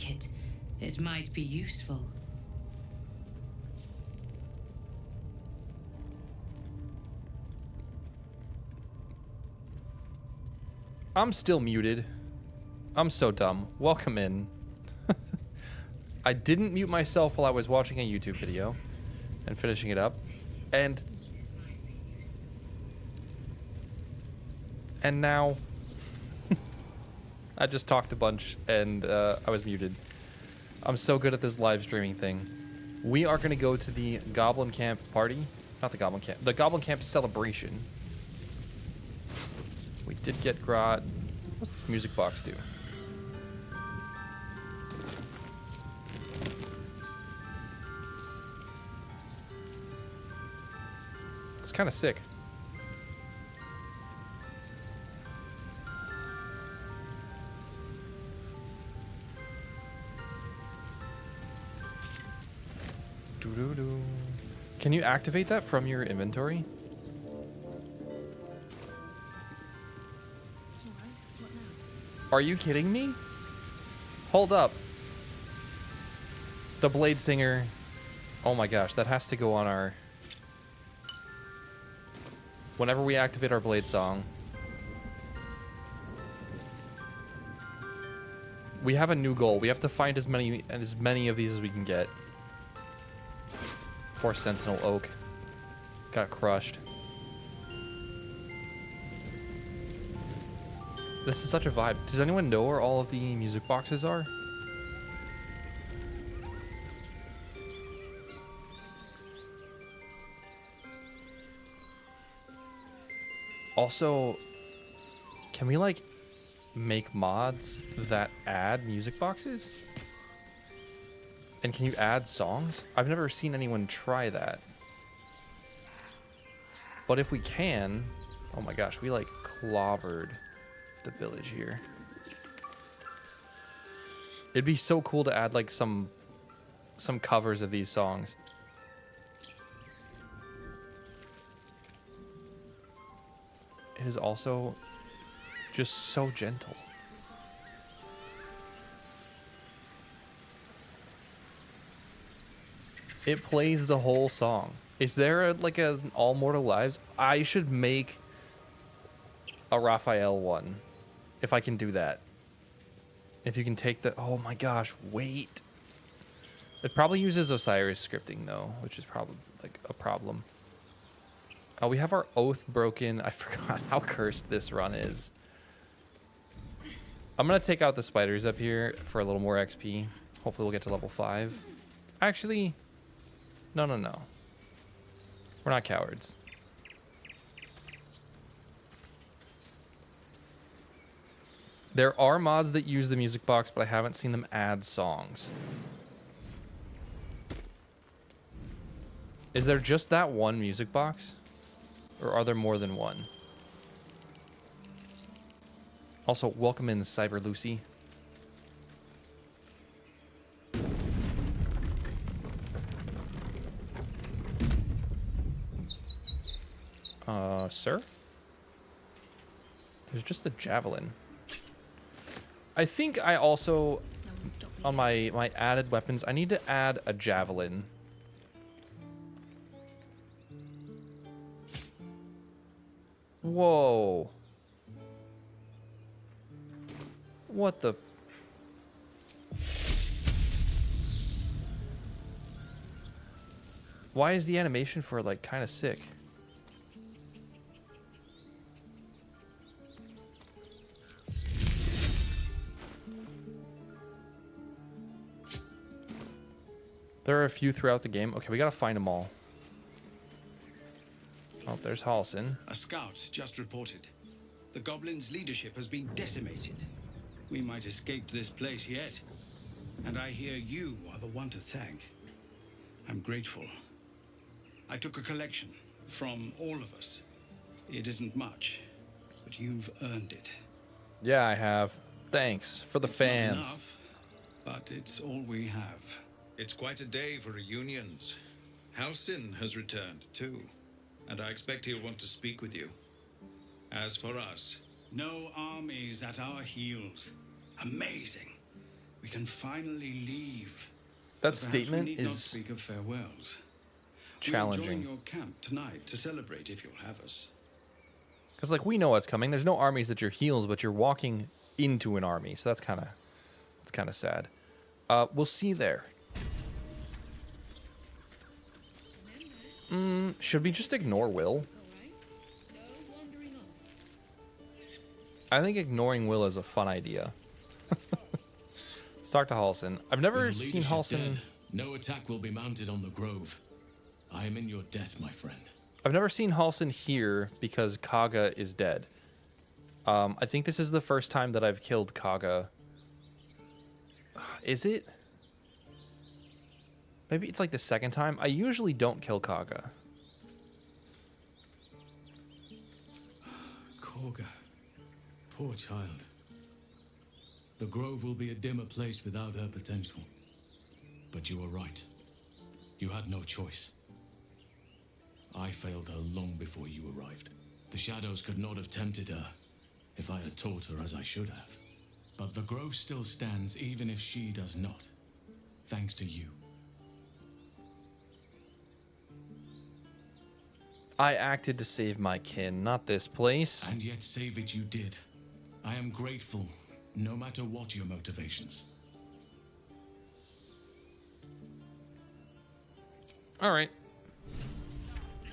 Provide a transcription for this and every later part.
like it. It might be useful. I'm still muted. I'm so dumb. Welcome in. I didn't mute myself while I was watching a YouTube video and finishing it up. And now I just talked a bunch and I was muted. I'm so good at this live streaming thing. We are going to go to the Goblin Camp party. Not the Goblin Camp. The Goblin Camp celebration. We did get Grot. What's this music box do? It's kind of sick. Doo-doo-doo. Can you activate that from your inventory? Are you kidding me? Hold up. The Blade Singer. Oh my gosh, that has to go on our... Whenever we activate our Blade Song. We have a new goal. We have to find as many of these as we can get. Poor Sentinel Oak. Got crushed. This is such a vibe. Does anyone know where all of the music boxes are? Also, can we like make mods that add music boxes? And can you add songs? I've never seen anyone try that. But if we can, oh my gosh, we like clobbered the village here. It'd be so cool to add like some covers of these songs. It is also just so gentle. It plays the whole song. Is there like an All Mortal Lives? I should make a Raphael one. If I can do that. If you can take the... Oh my gosh, wait. It probably uses Osiris scripting though, which is probably like a problem. Oh, we have our oath broken. I forgot how cursed this run is. I'm going to take out the spiders up here for a little more XP. Hopefully we'll get to level 5. Actually, no. We're not cowards. There are mods that use the music box, but I haven't seen them add songs. Is there just that one music box? Or are there more than one? Also, welcome in, Cyber Lucy. Sir? There's just a javelin. I think I also, on my added weapons, I need to add a javelin. Whoa. What the... Why is the animation for it, like, kind of sick? There are a few throughout the game. Okay, we gotta find them all. Oh, there's Halson. A scout just reported. The goblins' leadership has been decimated. We might escape this place yet. And I hear you are the one to thank. I'm grateful. I took a collection from all of us. It isn't much, but you've earned it. Yeah, I have. Thanks for the fans. Not enough, but it's all we have. It's quite a day for reunions. Halsin has returned too, and I expect he'll want to speak with you. As for us, no armies at our heels. Amazing. We can finally leave. That But perhaps statement we need not is speak of farewells. challenging. We'll join your camp tonight to celebrate if you'll have us. Because, like, we know what's coming. There's no armies at your heels, but you're walking into an army. So that's kind of sad. We'll see you there. Should we just ignore Will? I think ignoring Will is a fun idea. Let's talk to Halsin. I've never With the seen leadership Halsin. dead, no attack will be mounted on the grove. I am in your debt, my friend. I've never seen Halsin here because Kaga is dead. I think this is the first time that I've killed Kaga. Is it? Maybe it's like the second time. I usually don't kill Kaga. Korga. Poor child. The grove will be a dimmer place without her potential. But you were right. You had no choice. I failed her long before you arrived. The shadows could not have tempted her if I had taught her as I should have. But the grove still stands even if she does not. Thanks to you. I acted to save my kin, not this place. And yet save it you did. I am grateful, no matter what your motivations. All right.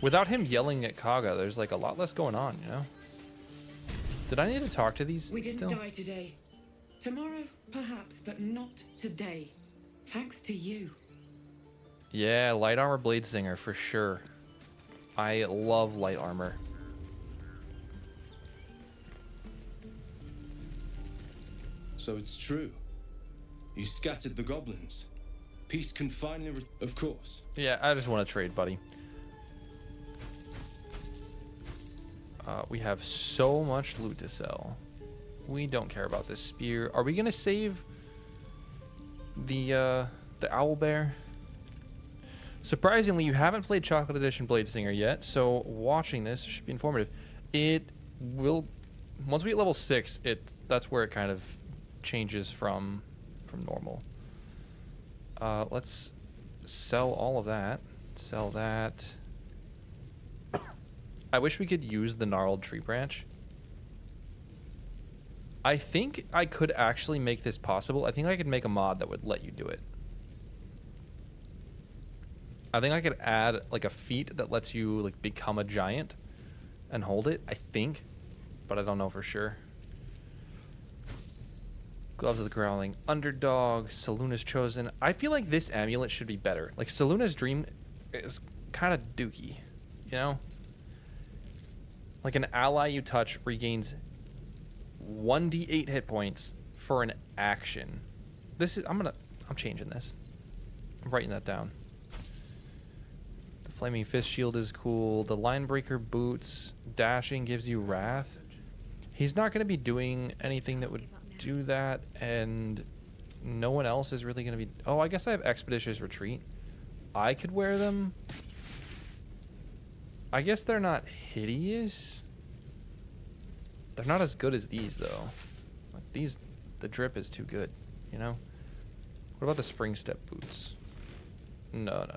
Without him yelling at Kaga, there's like a lot less going on, you know? Did I need to talk to these We didn't still? die today. Tomorrow, perhaps, but not today. Thanks to you. Yeah, light armor blade singer for sure. I love light armor. So it's true. You scattered the goblins. Peace can finally of course. Yeah, I just want to trade, buddy. We have so much loot to sell. We don't care about this spear. Are we gonna save the owl bear? Surprisingly, you haven't played Chocolate Edition Blade Singer yet, so watching this should be informative. It will, once we get level 6, that's where it kind of changes from normal. Let's sell all of that. Sell that. I wish we could use the gnarled tree branch. I think I could actually make this possible. I think I could make a mod that would let you do it. I think I could add like a feat that lets you like become a giant and hold it, I think, but I don't know for sure. Gloves of the Growling Underdog, Saluna's Chosen. I feel like this amulet should be better. Like Saluna's Dream is kind of dookie, you know? Like an ally you touch regains 1d8 hit points for an action. This is I'm changing this. I'm writing that down. The Flaming Fist Shield is cool. The Linebreaker Boots. Dashing gives you Wrath. He's not going to be doing anything that would do that, and no one else is really going to be... Oh, I guess I have Expeditious Retreat. I could wear them. I guess they're not hideous. They're not as good as these, though. Like these, the drip is too good, you know? What about the Spring Step Boots? No.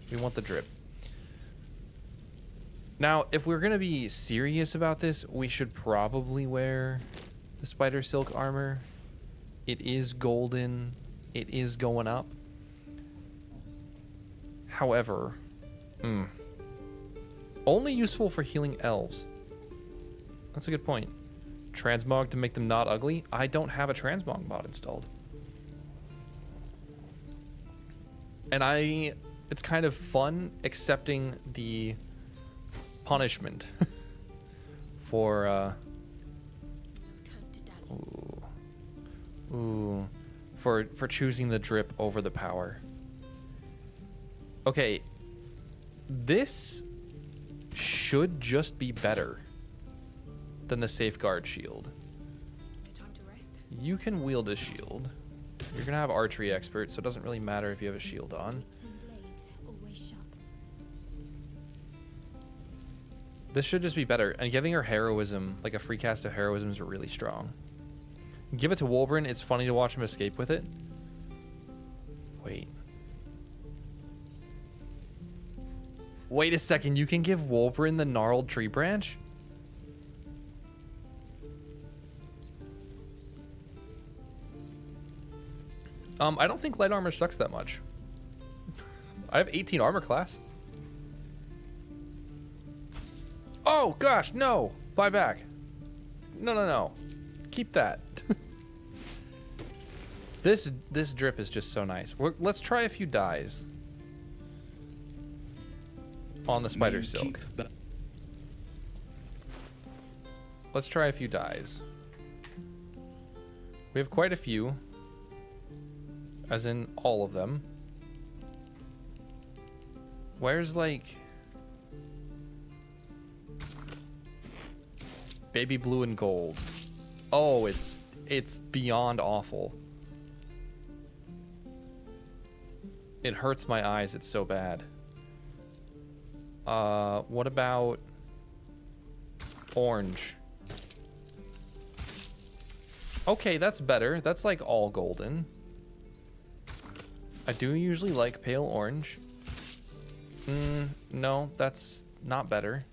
We want the drip. Now, if we're going to be serious about this, we should probably wear the Spider Silk armor. It is golden. It is going up. However, only useful for healing elves. That's a good point. Transmog to make them not ugly. I don't have a transmog mod installed. And it's kind of fun accepting the punishment for for choosing the drip over the power. Okay, this should just be better than the Safeguard Shield. You can wield a shield. You're gonna have archery expert, so it doesn't really matter if you have a shield on. This should just be better. And giving her heroism, like a free cast of heroism, is really strong. Give it to Wolverine. It's funny to watch him escape with it. Wait. Wait a second. You can give Wolverine the gnarled tree branch? I don't think light armor sucks that much. I have 18 armor class. Oh gosh, no. Buy back. No. Keep that. This drip is just so nice. Let's try a few dyes on the spider silk. Let's try a few dyes. We have quite a few, as in all of them. Where's like baby blue and gold? Oh, it's beyond awful. It hurts my eyes. It's so bad. What about orange? Okay, that's better. That's like all golden. I do usually like pale orange. No, that's not better.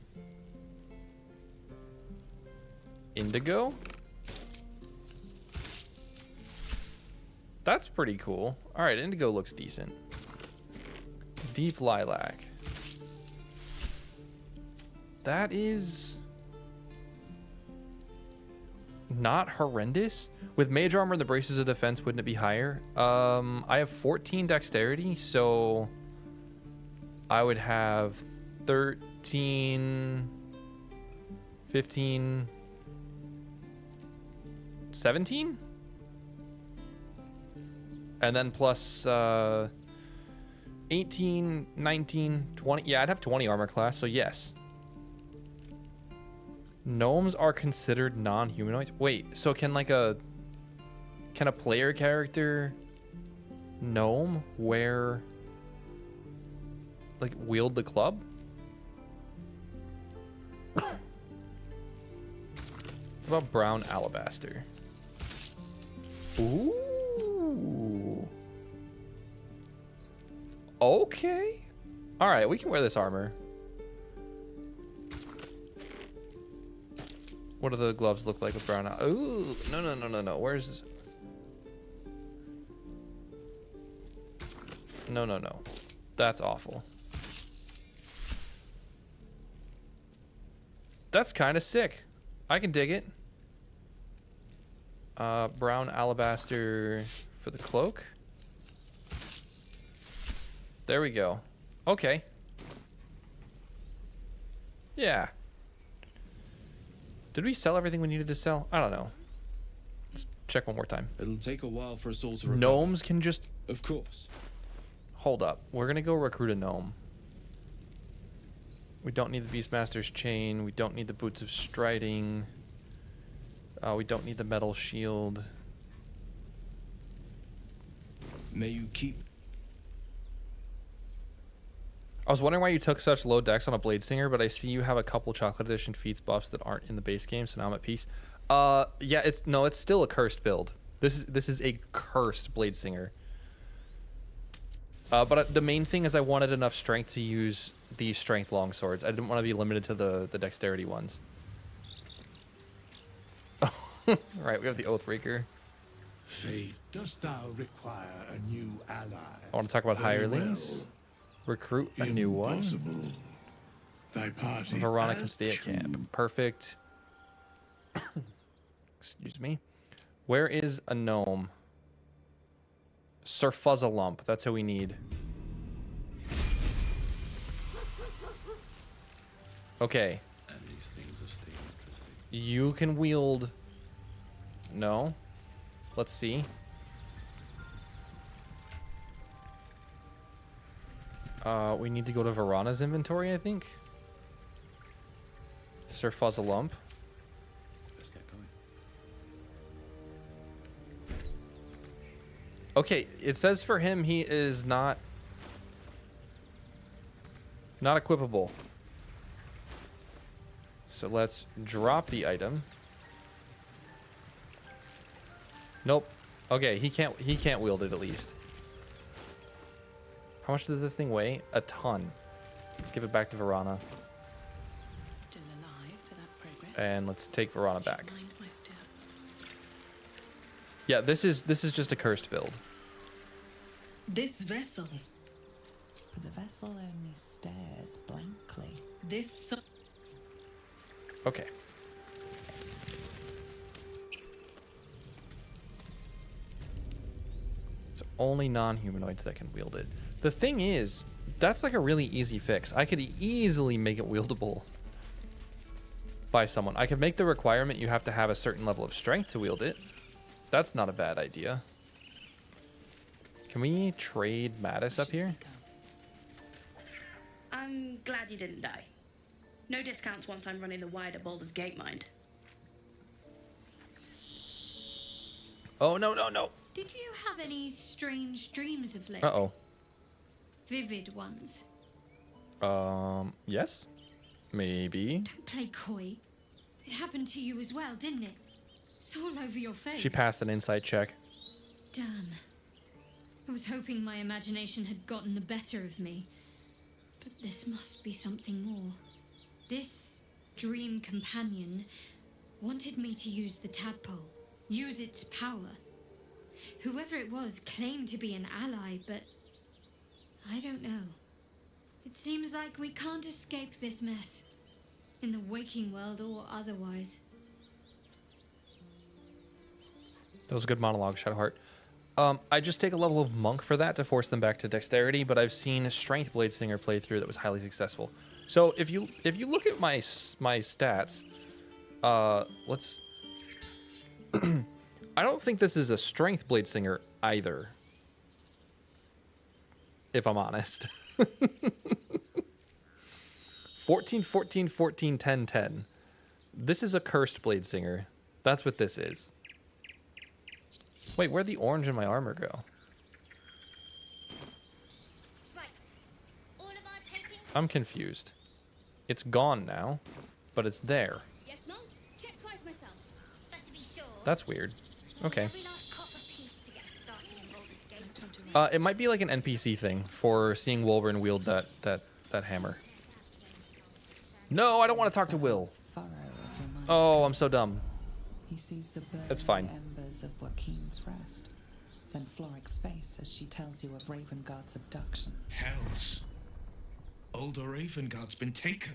Indigo? That's pretty cool. All right, indigo looks decent. Deep lilac. That is not horrendous. With mage armor and the braces of defense, wouldn't it be higher? I have 14 dexterity, so I would have 13, 15, 17? And then plus 18, 19, 20. Yeah, I'd have 20 armor class, so yes. Gnomes are considered non-humanoids. Wait, so can a player character gnome wield the club? What about brown alabaster? Ooh. Okay. All right, we can wear this armor. What do the gloves look like with brown? Ooh, no. Where's this? No. That's awful. That's kind of sick. I can dig it. Brown alabaster for the cloak. There we go. Okay. Yeah. Did we sell everything we needed to sell? I don't know. Let's check one more time. It'll take a while for us all to recover. Gnomes can just... Of course. Hold up. We're going to go recruit a gnome. We don't need the Beastmaster's chain. We don't need the boots of striding. We don't need the metal shield. May you keep... I was wondering why you took such low dex on a Blade Singer, but I see you have a couple Chocolate Edition feats buffs that aren't in the base game, so now I'm at peace. Yeah, it's still a cursed build. This is a cursed Blade Singer. But the main thing is I wanted enough strength to use these strength longswords. I didn't want to be limited to the dexterity ones. Right, we have the Oathbreaker. Fate, dost thou require a new ally? I want to talk about Very hirelings. well. Recruit a new one. Impossible. Thy party Verona can has stay at chosen. camp. Perfect. Excuse me. Where is a gnome? Sir Fuzzalump. That's who we need. Okay. And these things are still interesting. You can wield... No. Let's see. We need to go to Verona's inventory, I think. Sir Fuzzalump. Let's get going. Okay, it says for him he is not equipable. So let's drop the item. Nope. Okay, he can't wield it at least. How much does this thing weigh? A ton. Let's give it back to Verana. Still alive, so that's progress. And let's take Verana back. Mind my step. Yeah, this is just a cursed build. This vessel, But the vessel only stares blankly. this Okay. So only non-humanoids that can wield it. The thing is, that's like a really easy fix. I could easily make it wieldable by someone. I could make the requirement you have to have a certain level of strength to wield it. That's not a bad idea. Can we trade Mattis up here? I'm glad you didn't die. No discounts once I'm running the wider Baldur's Gate mind. Oh, no, no, no. Did you have any strange dreams of late? Uh-oh. Vivid ones? Yes? Maybe. Don't play coy. It happened to you as well, didn't it? It's all over your face. She passed an insight check. Damn. I was hoping my imagination had gotten the better of me. But this must be something more. This dream companion wanted me to use the tadpole, use its power. Whoever it was claimed to be an ally, but I don't know. It seems like we can't escape this mess, in the waking world or otherwise. That was a good monologue, Shadowheart. I just take a level of monk for that to force them back to dexterity, but I've seen Strength Bladesinger play through that was highly successful. So if you look at my stats, let's. I don't think this is a Strength Bladesinger either. If I'm honest. 14, 14, 14, 10, 10. This is a Cursed Bladesinger. That's what this is. Wait, where'd the orange in my armor go? I'm confused. It's gone now, but it's there. Yes, Mom? Check twice myself. Better be sure. That's weird. Okay. Every last copper piece to get us started in Baldur's Gate. It might be like an NPC thing for seeing Wolverine wield that hammer. No, I don't want to talk to Will. Oh, I'm so dumb. He sees the burning That's fine. embers of Joaquin's rest. Then Floric's face as she tells you of Ravengard's abduction. Hells. Older Ravengard's been taken.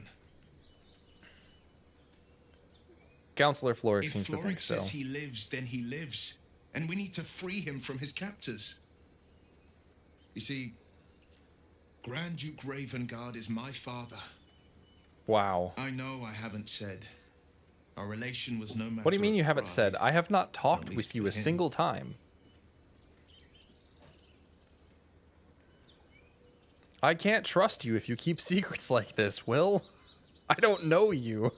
Counselor Floric If seems to think Floric so. says he lives, then he lives. And we need to free him from his captors. You see, Grand Duke Ravengard is my father. Wow. I know I haven't said. Our relation was no matter. What do you mean of you haven't pride. said? I have not talked At with least you for a him. single time. I can't trust you if you keep secrets like this, Will. I don't know you.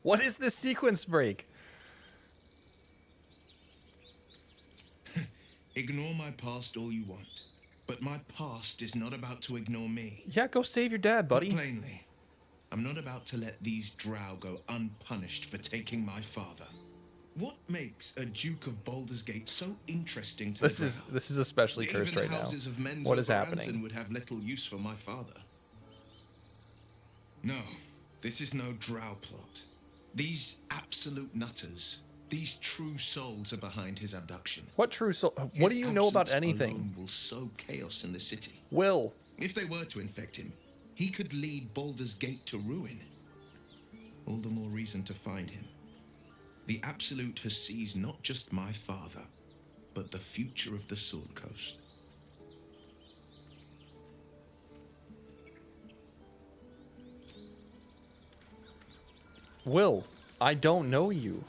What is this sequence break? Ignore my past all you want. But my past is not about to ignore me. Yeah, go save your dad, buddy. Put plainly, I'm not about to let these drow go unpunished for taking my father. What makes a Duke of Baldur's Gate so interesting to This the is drow? especially Even cursed the right now. houses of Men's What is Oberonton happening? would have little use for my father. No, this is no drow plot. These absolute nutters, these true souls are behind his abduction. What true soul? What do you know about His absence anything? alone will sow chaos in the city. Will. If they were to infect him, he could lead Baldur's Gate to ruin. All the more reason to find him. The Absolute has seized not just my father, but the future of the Sword Coast. Will, I don't know you.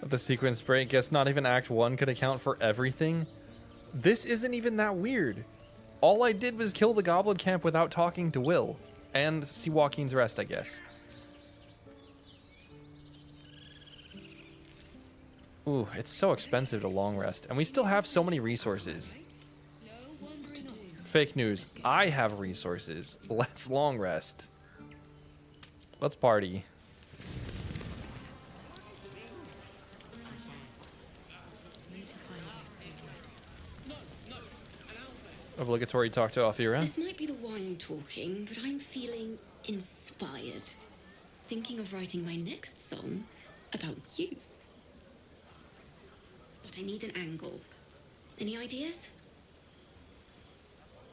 The sequence break, guess not even Act 1 could account for everything. This isn't even that weird. All I did was kill the Goblin Camp without talking to Will. And see Joaquin's rest, I guess. Ooh, it's so expensive to long rest. And we still have so many resources. Fake news. I have resources. Let's long rest. Let's party. Obligatory talk to Althira. This might be the wine talking, but I'm feeling inspired. Thinking of writing my next song about you. But I need an angle. Any ideas?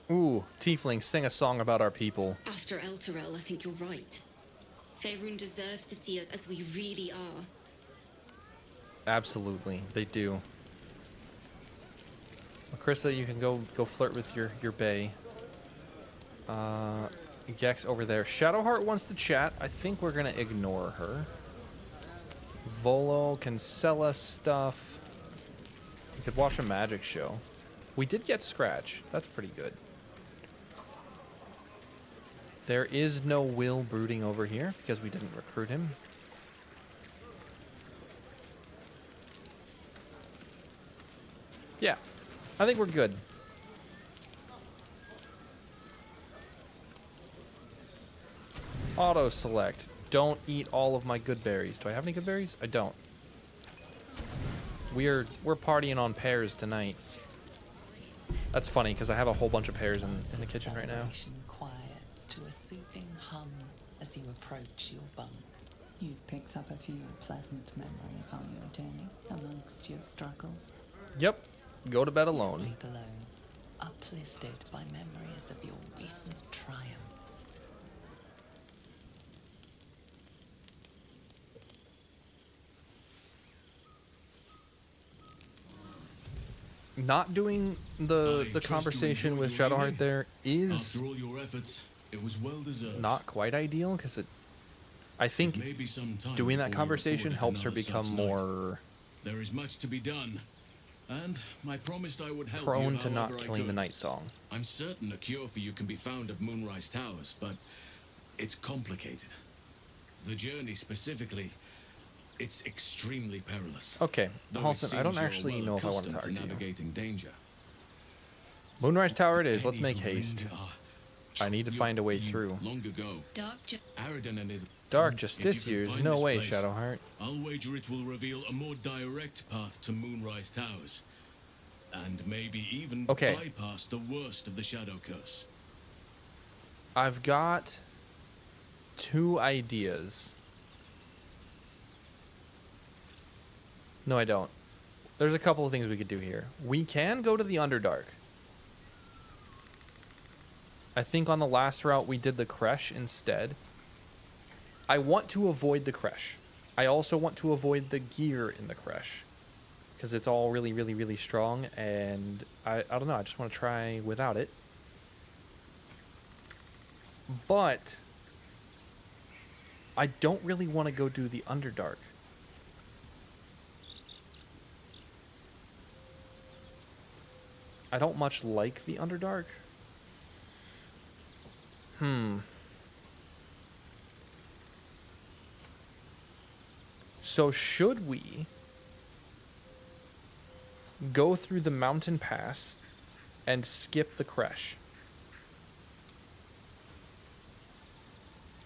Ooh, Tiefling, sing a song about our people. After Elturel, I think you're right. Faerun deserves to see us as we really are. Absolutely, they do. Well, Krista, you can go flirt with your bae. Gex over there. Shadowheart wants to chat. I think we're gonna ignore her. Volo can sell us stuff. We could watch a magic show. We did get Scratch. That's pretty good. There is no Will brooding over here because we didn't recruit him. Yeah, I think we're good. Auto select. Don't eat all of my good berries. Do I have any good berries? I don't. We're partying on pears tonight. That's funny because I have a whole bunch of pears in the kitchen right now. Quiets to a soothing hum as you approach your bunk. You've picked up a few pleasant memories on your journey amongst your struggles. Yep. Go to bed alone. You sleep alone, uplifted by memories of your recent triumphs. Not doing the conversation with Shadowheart there is After all your efforts, it was well deserved. not quite ideal because I think doing that conversation helps her become more There is much to be done, and I promised I would help prone you to not however I killing the could. Night Song. I'm certain a cure for you can be found at Moonrise Towers, but it's complicated. The journey specifically, it's extremely perilous. Okay, Though it Halson, I don't seems you're actually well know if I want to talk accustomed to you. navigating danger. Moonrise Tower it is. Let's Many make who haste. linger are I need to find a way through. long ago. Aridin and his Dark If you Justice can years. find No this way, place, Shadowheart. I'll wager it will reveal a more direct path to Moonrise Towers. And maybe even bypass the worst of the Shadow Curse. I've got 2 ideas. No, I don't. There's a couple of things we could do here. We can go to the Underdark. I think on the last route we did the Kresh instead. I want to avoid the Kresh. I also want to avoid the gear in the Kresh. Because it's all really, really, really strong. And I don't know. I just want to try without it. But I don't really want to go do the Underdark. I don't much like the Underdark. So should we go through the mountain pass and skip the Kresh?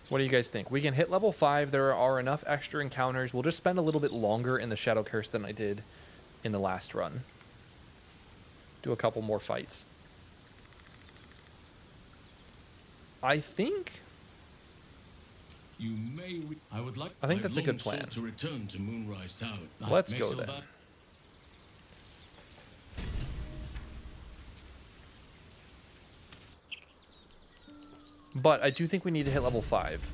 What do you guys think? We can hit level 5. There are enough extra encounters. We'll just spend a little bit longer in the Shadow Curse than I did in the last run. Do a couple more fights. I think I think that's a good plan. To return to Moonrise Tower. Let's go then. But I do think we need to hit level 5.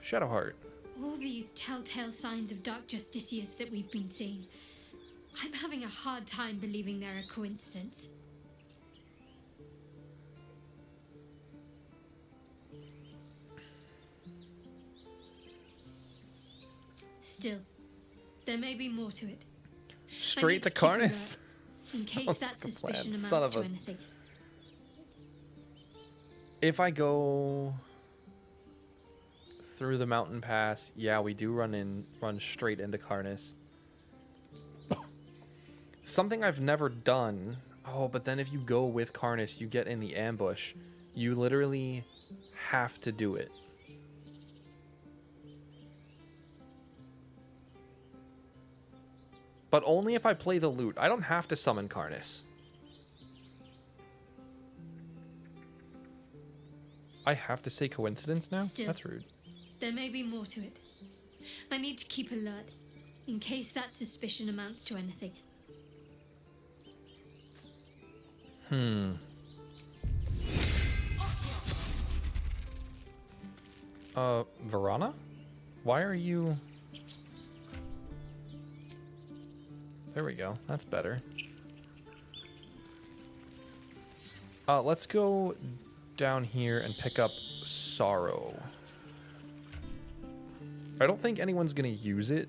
Shadowheart. All these telltale signs of Dark Justicius that we've been seeing. I'm having a hard time believing they're a coincidence. Still, there may be more to it. Straight to Carnis. In case Sounds that like a suspicion plan. amounts Son of to a- anything. If I go through the mountain pass, yeah, we do run straight into Carnis. Something I've never done. Oh, but then if you go with Carnis, you get in the ambush. You literally have to do it. But only if I play the lute. I don't have to summon Carnis. I have to say coincidence now? Still. That's rude. There may be more to it. I need to keep alert, in case that suspicion amounts to anything. Verana? Why are you... There we go. That's better. Let's go down here and pick up Sorrow. I don't think anyone's gonna use it.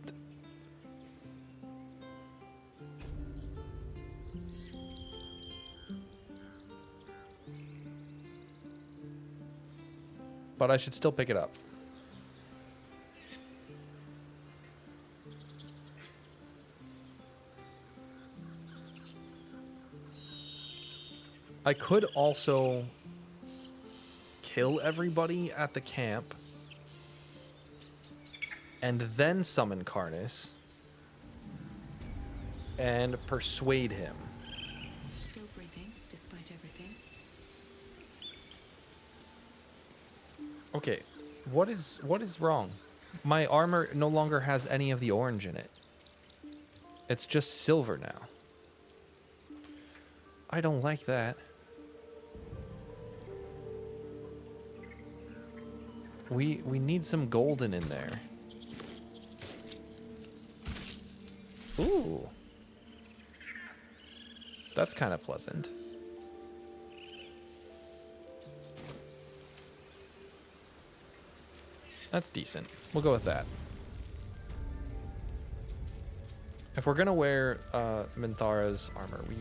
But I should still pick it up. I could also kill everybody at the camp and then summon Carnis and persuade him. Still breathing, despite everything. Okay, what is wrong? My armor no longer has any of the orange in it. It's just silver now. I don't like that. We need some golden in there. Ooh. That's kind of pleasant. That's decent. We'll go with that. If we're gonna wear Minthara's armor, we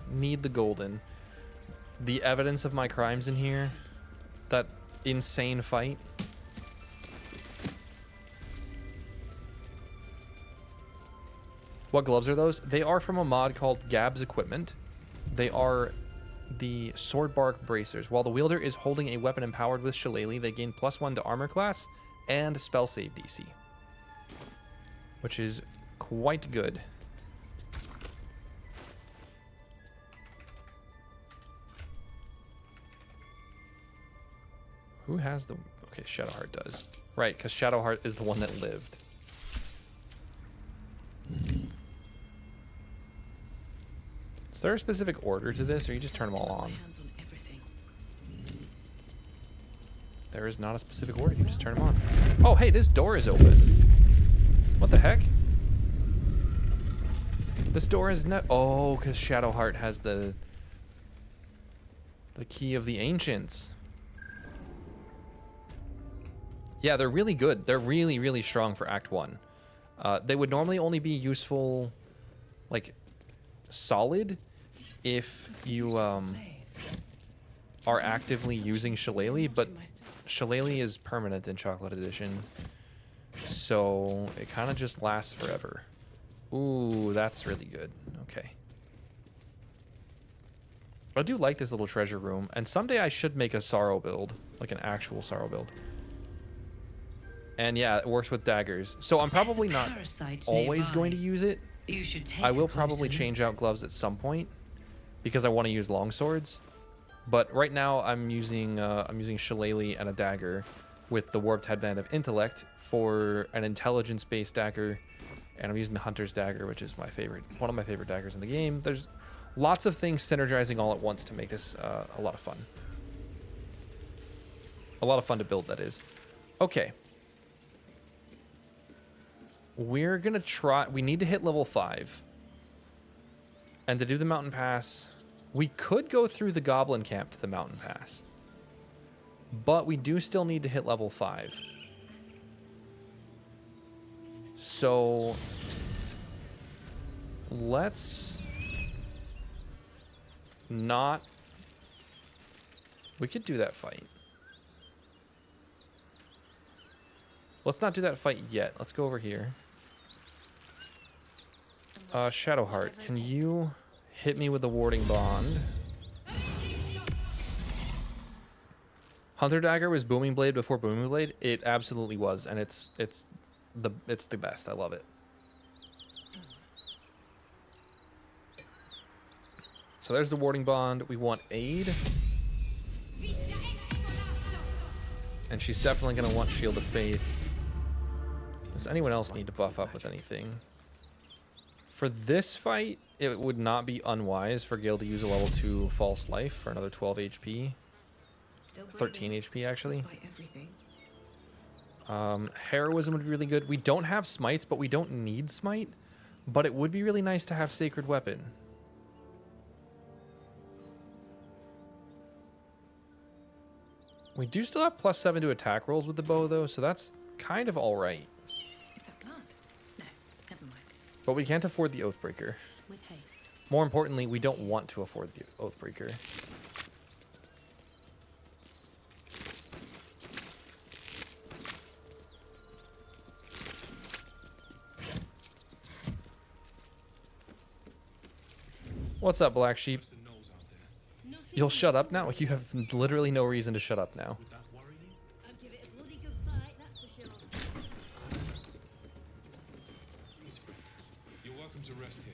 need the golden. The evidence of my crimes in here. That insane fight. What gloves are those? They are from a mod called Gab's Equipment. They are the Swordbark Bracers. While the wielder is holding a weapon empowered with Shillelagh, they gain +1 to armor class and spell save DC, which is quite good. Who has the... Okay, Shadowheart does. Right, because Shadowheart is the one that lived. Is there a specific order to this, or you just turn them all on? There is not a specific order. You just turn them on. Oh, hey, this door is open. What the heck? This door is not... Oh, because Shadowheart has the key of the ancients. Yeah, they're really good. They're really, really strong for Act 1. They would normally only be useful, like, solid if you are actively using Shillelagh, but Shillelagh is permanent in Chocolate Edition, so it kind of just lasts forever. Ooh, that's really good. Okay. I do like this little treasure room, and someday I should make a Sorrow build, like an actual Sorrow build. And yeah, it works with daggers. So I'm probably not always going to use it. I will probably change out gloves at some point because I want to use longswords. But right now I'm using Shillelagh and a dagger with the Warped Headband of Intellect for an intelligence-based dagger, and I'm using the Hunter's Dagger, which is one of my favorite daggers in the game. There's lots of things synergizing all at once to make this a lot of fun. A lot of fun to build, that is. Okay. We're gonna try... We need to hit level 5. And to do the mountain pass, we could go through the goblin camp to the mountain pass. But we do still need to hit level 5. So... let's... not... We could do that fight. Let's not do that fight yet. Let's go over here. Shadowheart, can you hit me with the warding bond? Hunter Dagger was Booming Blade before Booming Blade? It absolutely was, and it's the best. I love it. So there's the warding bond. We want aid. And she's definitely going to want Shield of Faith. Does anyone else need to buff up with anything? For this fight, it would not be unwise for Gale to use a level 2 False Life for another 12 HP. 13 HP, actually. Heroism would be really good. We don't have Smites, but we don't need Smite. But it would be really nice to have Sacred Weapon. We do still have +7 to attack rolls with the bow, though, so that's kind of alright. Is that blood? No, never mind. But we can't afford the Oathbreaker. With haste. More importantly, we don't want to afford the Oathbreaker. What's up, Black Sheep? You'll shut up now? You have literally no reason to shut up now. You're welcome to rest here.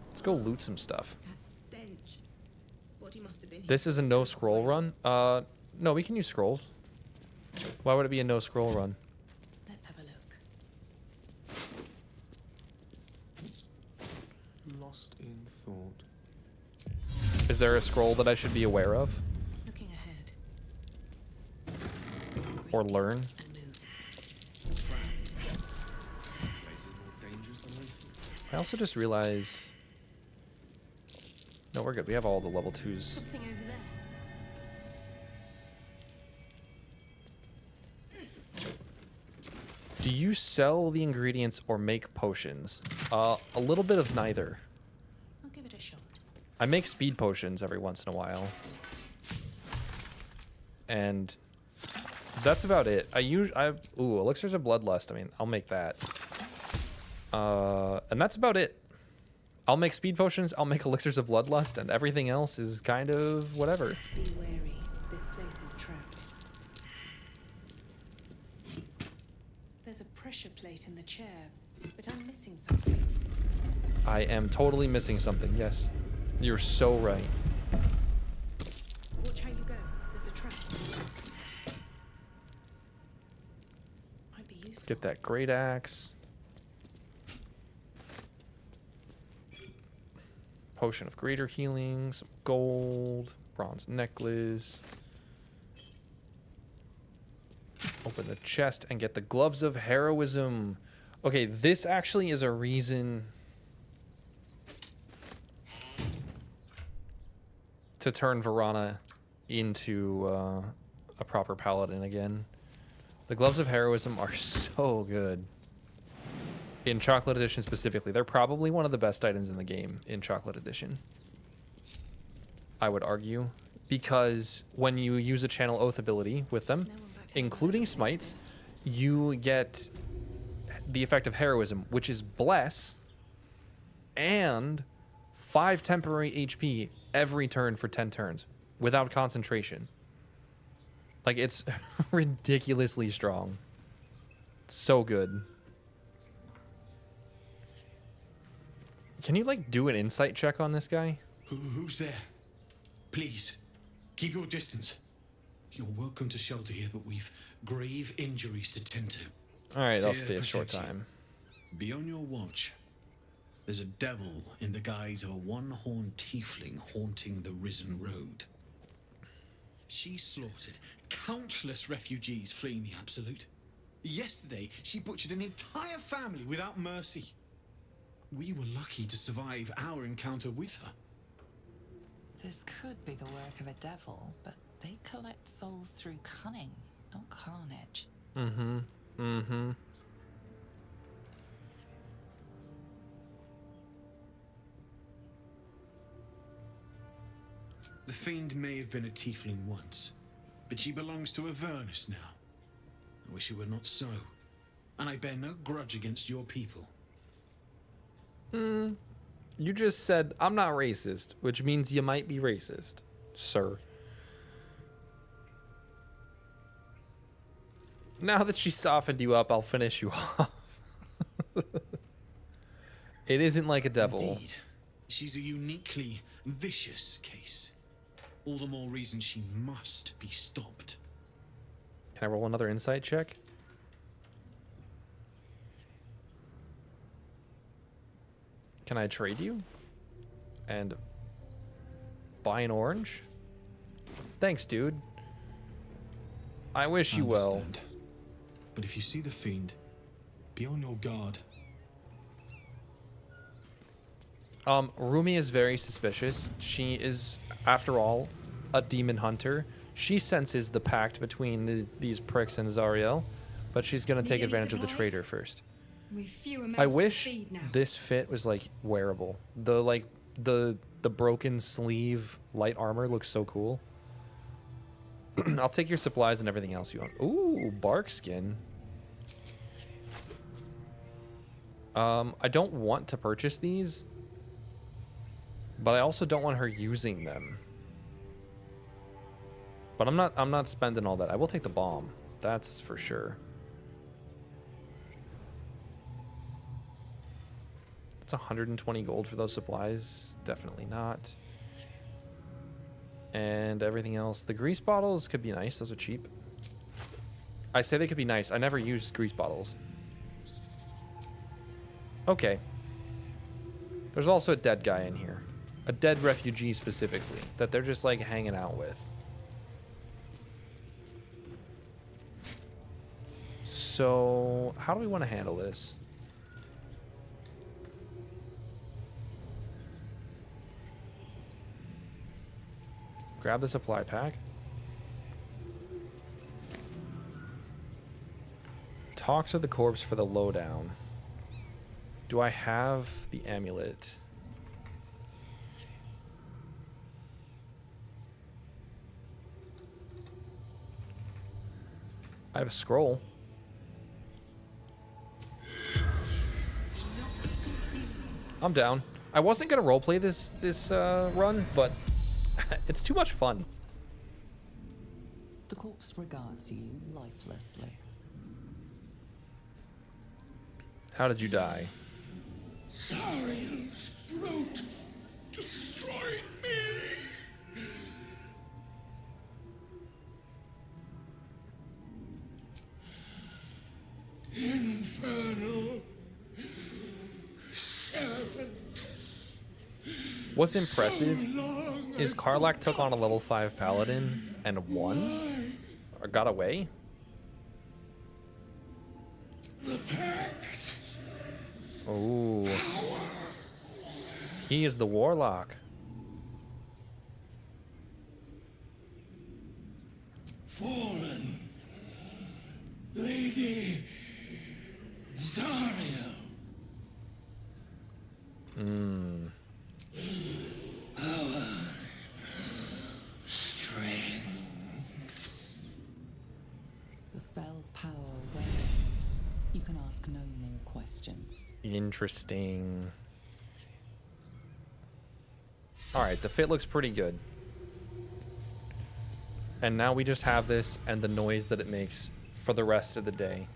Let's go loot some stuff. That stench. What he must have been. This is a no scroll run? No, we can use scrolls. Why would it be a no scroll run? Let's have a look. Lost in thought. Is there a scroll that I should be aware of? Looking ahead. Or learn? I also just realized... No, we're good. We have all the level 2s. Something over there. Do you sell the ingredients or make potions? A little bit of neither. I'll give it a shot. I make speed potions every once in a while. And that's about it. Ooh, elixirs of bloodlust. I mean, I'll make that. And that's about it. I'll make speed potions, I'll make elixirs of bloodlust, and everything else is kind of whatever. Be wary. This place is trapped. There's a pressure plate in the chair, but I'm missing something. I am totally missing something, yes. You're so right. Watch how you go. There's a trap. Might be useful. Let's get that great axe. Potion of greater healing, some gold, bronze necklace. Open the chest and get the gloves of heroism. Okay, this actually is a reason to turn Verana into a proper paladin again. The gloves of heroism are so good. In Chocolate Edition specifically. They're probably one of the best items in the game in Chocolate Edition, I would argue. Because when you use a Channel Oath ability with them, including Smites, you get the effect of Heroism, which is Bless, and 5 temporary HP every turn for 10 turns, without concentration. Like, it's ridiculously strong. It's so good. Can you, like, do an insight check on this guy? Who's there? Please, keep your distance. You're welcome to shelter here, but we've grave injuries to tend to. Alright, I'll stay a short time. Be on your watch. There's a devil in the guise of a one-horned tiefling haunting the Risen Road. She slaughtered countless refugees fleeing the Absolute. Yesterday, she butchered an entire family without mercy. We were lucky to survive our encounter with her. This could be the work of a devil, but they collect souls through cunning, not carnage. Mm-hmm. Mm-hmm. The Fiend may have been a tiefling once, but she belongs to Avernus now. I wish it were not so, and I bear no grudge against your people. You just said, I'm not racist, which means you might be racist, sir. Now that she softened you up, I'll finish you off. It isn't like a devil. Indeed, she's a uniquely vicious case. All the more reason she must be stopped. Can I roll another insight check? Can I trade you? And buy an orange? Thanks, dude. I wish you well. Understand. But if you see the fiend, be on your guard. Rumi is very suspicious. She is, after all, a demon hunter. She senses the pact between these pricks and Zariel, but she's gonna take advantage of the traitor first. With fewer I mouths to wish feed now. this fit was like wearable. The broken sleeve light armor looks so cool. I'll take your supplies and everything else you want. Ooh, bark skin. I don't want to purchase these, but I also don't want her using them. But I'm not spending all that. I will take the bomb. That's for sure. It's 120 gold for those supplies. Definitely not. And everything else. The grease bottles could be nice. Those are cheap. I say they could be nice. I never used grease bottles. Okay. There's also a dead guy in here. A dead refugee specifically. That they're just like hanging out with. So, how do we want to handle this? Grab the supply pack. Talk to the corpse for the lowdown. Do I have the amulet? I have a scroll. I'm down. I wasn't gonna roleplay this run, but it's too much fun. The corpse regards you lifelessly. How did you die? Zariel's brute destroyed me. Infernal servant. What's impressive is Karlach took on a level 5 paladin and won? Or got away? The pact. Ooh. He is the warlock. Fallen. Lady Zariel. Power. Strength. The spell's power wanes. You can ask no more questions. Interesting. Alright, the fit looks pretty good. And now we just have this and the noise that it makes for the rest of the day.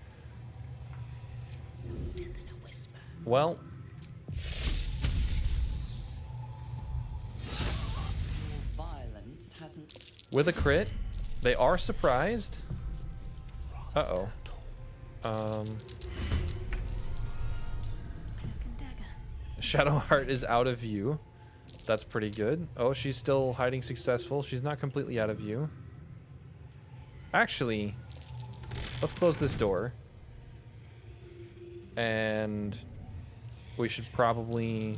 Well, Violence hasn't. with a crit, they are surprised. Uh-oh. Shadowheart is out of view. That's pretty good. Oh, she's still hiding successful. She's not completely out of view. Actually, let's close this door. And we should probably...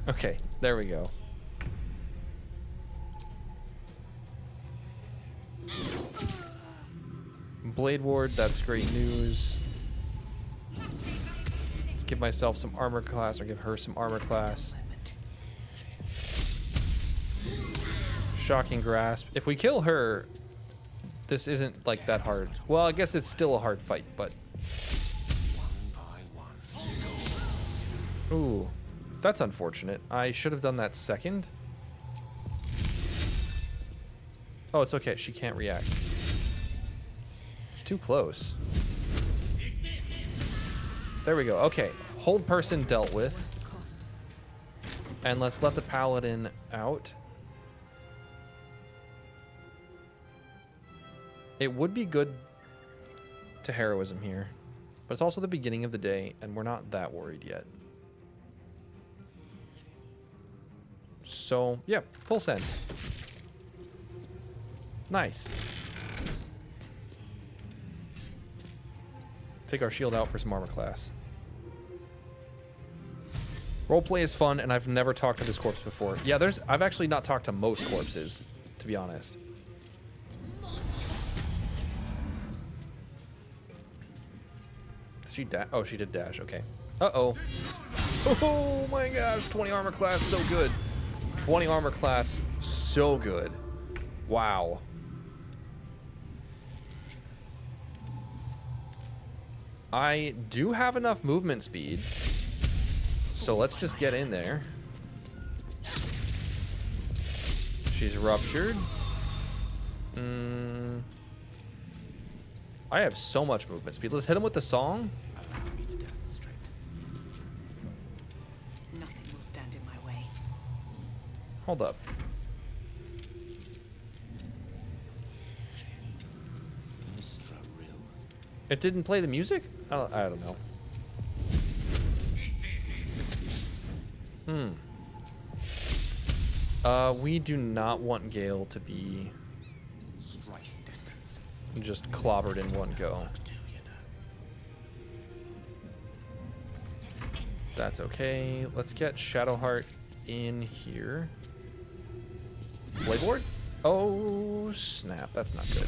Okay, there we go. Blade Ward, that's great news. Let's give myself some armor class, or give her some armor class. Shocking Grasp. If we kill her, this isn't like that hard. Well, I guess it's still a hard fight, but... Ooh, that's unfortunate. I should have done that second. Oh, it's okay. She can't react. Too close. There we go. Okay. Hold person dealt with. And let's let the paladin out. It would be good to heroism here, but it's also the beginning of the day, and we're not that worried yet. So, yeah, full send. Nice. Take our shield out for some armor class. Roleplay is fun, and I've never talked to this corpse before. Yeah, I've actually not talked to most corpses, to be honest. Did she dash? Oh, she did dash. Okay. Uh-oh. Oh my gosh, 20 armor class, so good. 20 armor class, so good. Wow. I do have enough movement speed, so let's just get in there. She's ruptured. I have so much movement speed. Let's hit him with the song. Nothing will stand in my way. Hold up. It didn't play the music? I don't know. We do not want Gale to be just clobbered in one go. That's okay. Let's get Shadowheart in here. Playboard? Oh, snap. That's not good.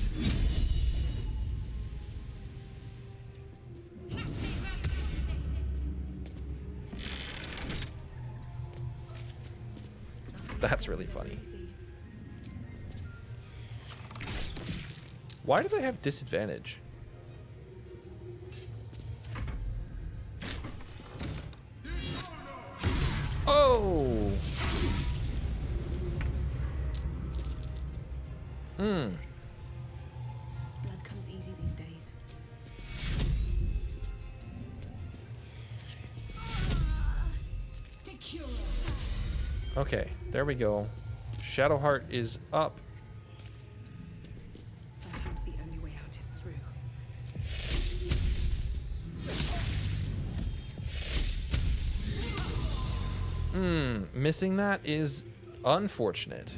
That's really funny. Why do they have disadvantage? Oh! Blood comes easy these days. Okay, there we go. Shadowheart is up. Sometimes the only way out is through. Missing that is unfortunate.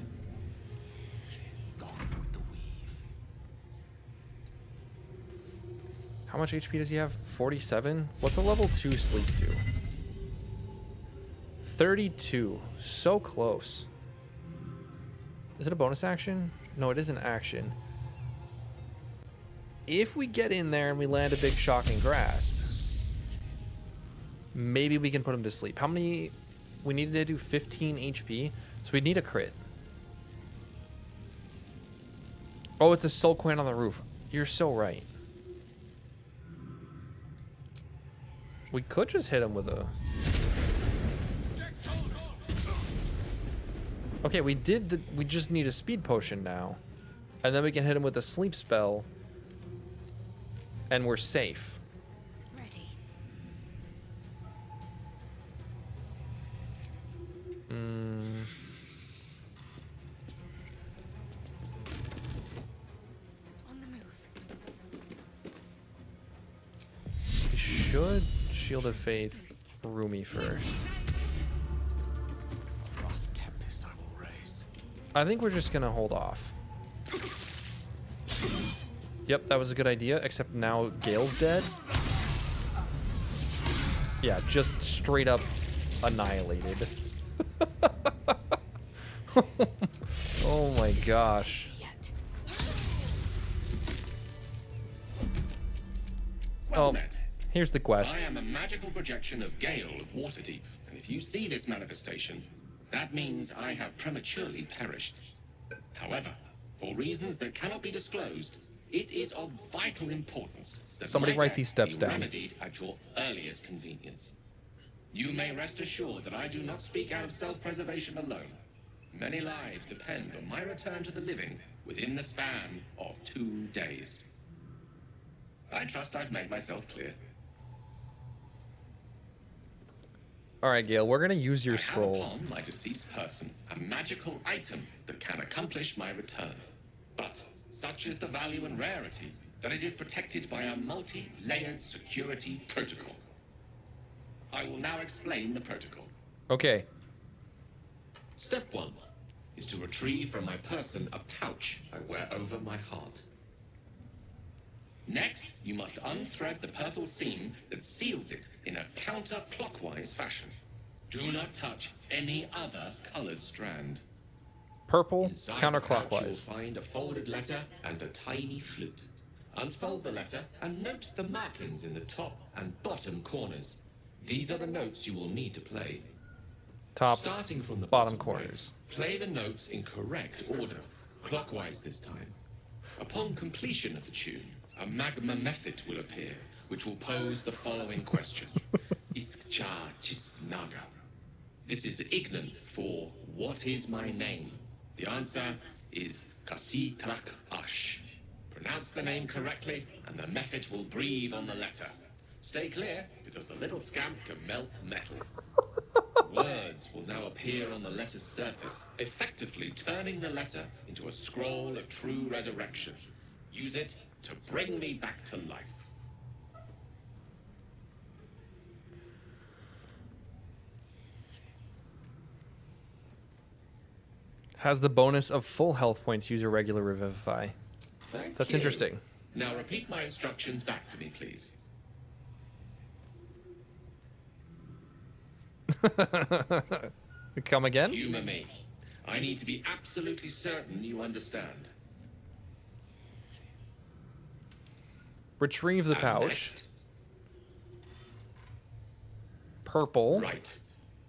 How much HP does he have? 47? What's a level 2 sleep do? 32. So close. Is it a bonus action? No, it is an action. If we get in there and we land a big shocking grasp, maybe we can put him to sleep. How many? We needed to do 15 HP, so we need a crit. Oh, it's a soul coin on the roof. You're so right. We could just hit him with a... Okay, we just need a speed potion now. And then we can hit him with a sleep spell. And we're safe. Ready. On the move. We should Shield of Faith Rumi first. I think we're just gonna hold off. Yep, that was a good idea, except now Gale's dead. Yeah, just straight up annihilated. Oh my gosh. Well met. Here's the quest. I am a magical projection of Gale of Waterdeep, and if you see this manifestation, that means I have prematurely perished. However, for reasons that cannot be disclosed, it is of vital importance that Somebody my write death these steps be down. remedied at your earliest convenience. You may rest assured that I do not speak out of self-preservation alone. Many lives depend on my return to the living within the span of 2 days. I trust I've made myself clear. All right, Gale, we're gonna use your I have scroll. upon my deceased person a magical item that can accomplish my return. But Such is the value and rarity that it is protected by a multi-layered security protocol. I will now explain the protocol. Okay. Step 1 is to retrieve from my person a pouch I wear over my heart. Next, you must unthread the purple seam that seals it in a counterclockwise fashion. Do not touch any other colored strand. Purple, Inside the pouch, counterclockwise. you'll find a folded letter and a tiny flute. Unfold the letter and note the markings in the top and bottom corners. These are the notes you will need to play. Top, Starting from the bottom right, corners. play the notes in correct order, clockwise this time. Upon completion of the tune, a magma method will appear, which will pose the following question. Iskcha Chisnaga. This is Ignan for what is my name? The answer is Kasi Trak Ash. Pronounce the name correctly, and the method will breathe on the letter. Stay clear, because the little scamp can melt metal. Words will now appear on the letter's surface, effectively turning the letter into a scroll of true resurrection. Use it to bring me back to life. Has the bonus of full health points. Use a regular revivify. Thank That's you. interesting. Now repeat my instructions back to me, please. Come again? Humor me. I need to be absolutely certain you understand. Retrieve the And pouch. next. Purple. Right.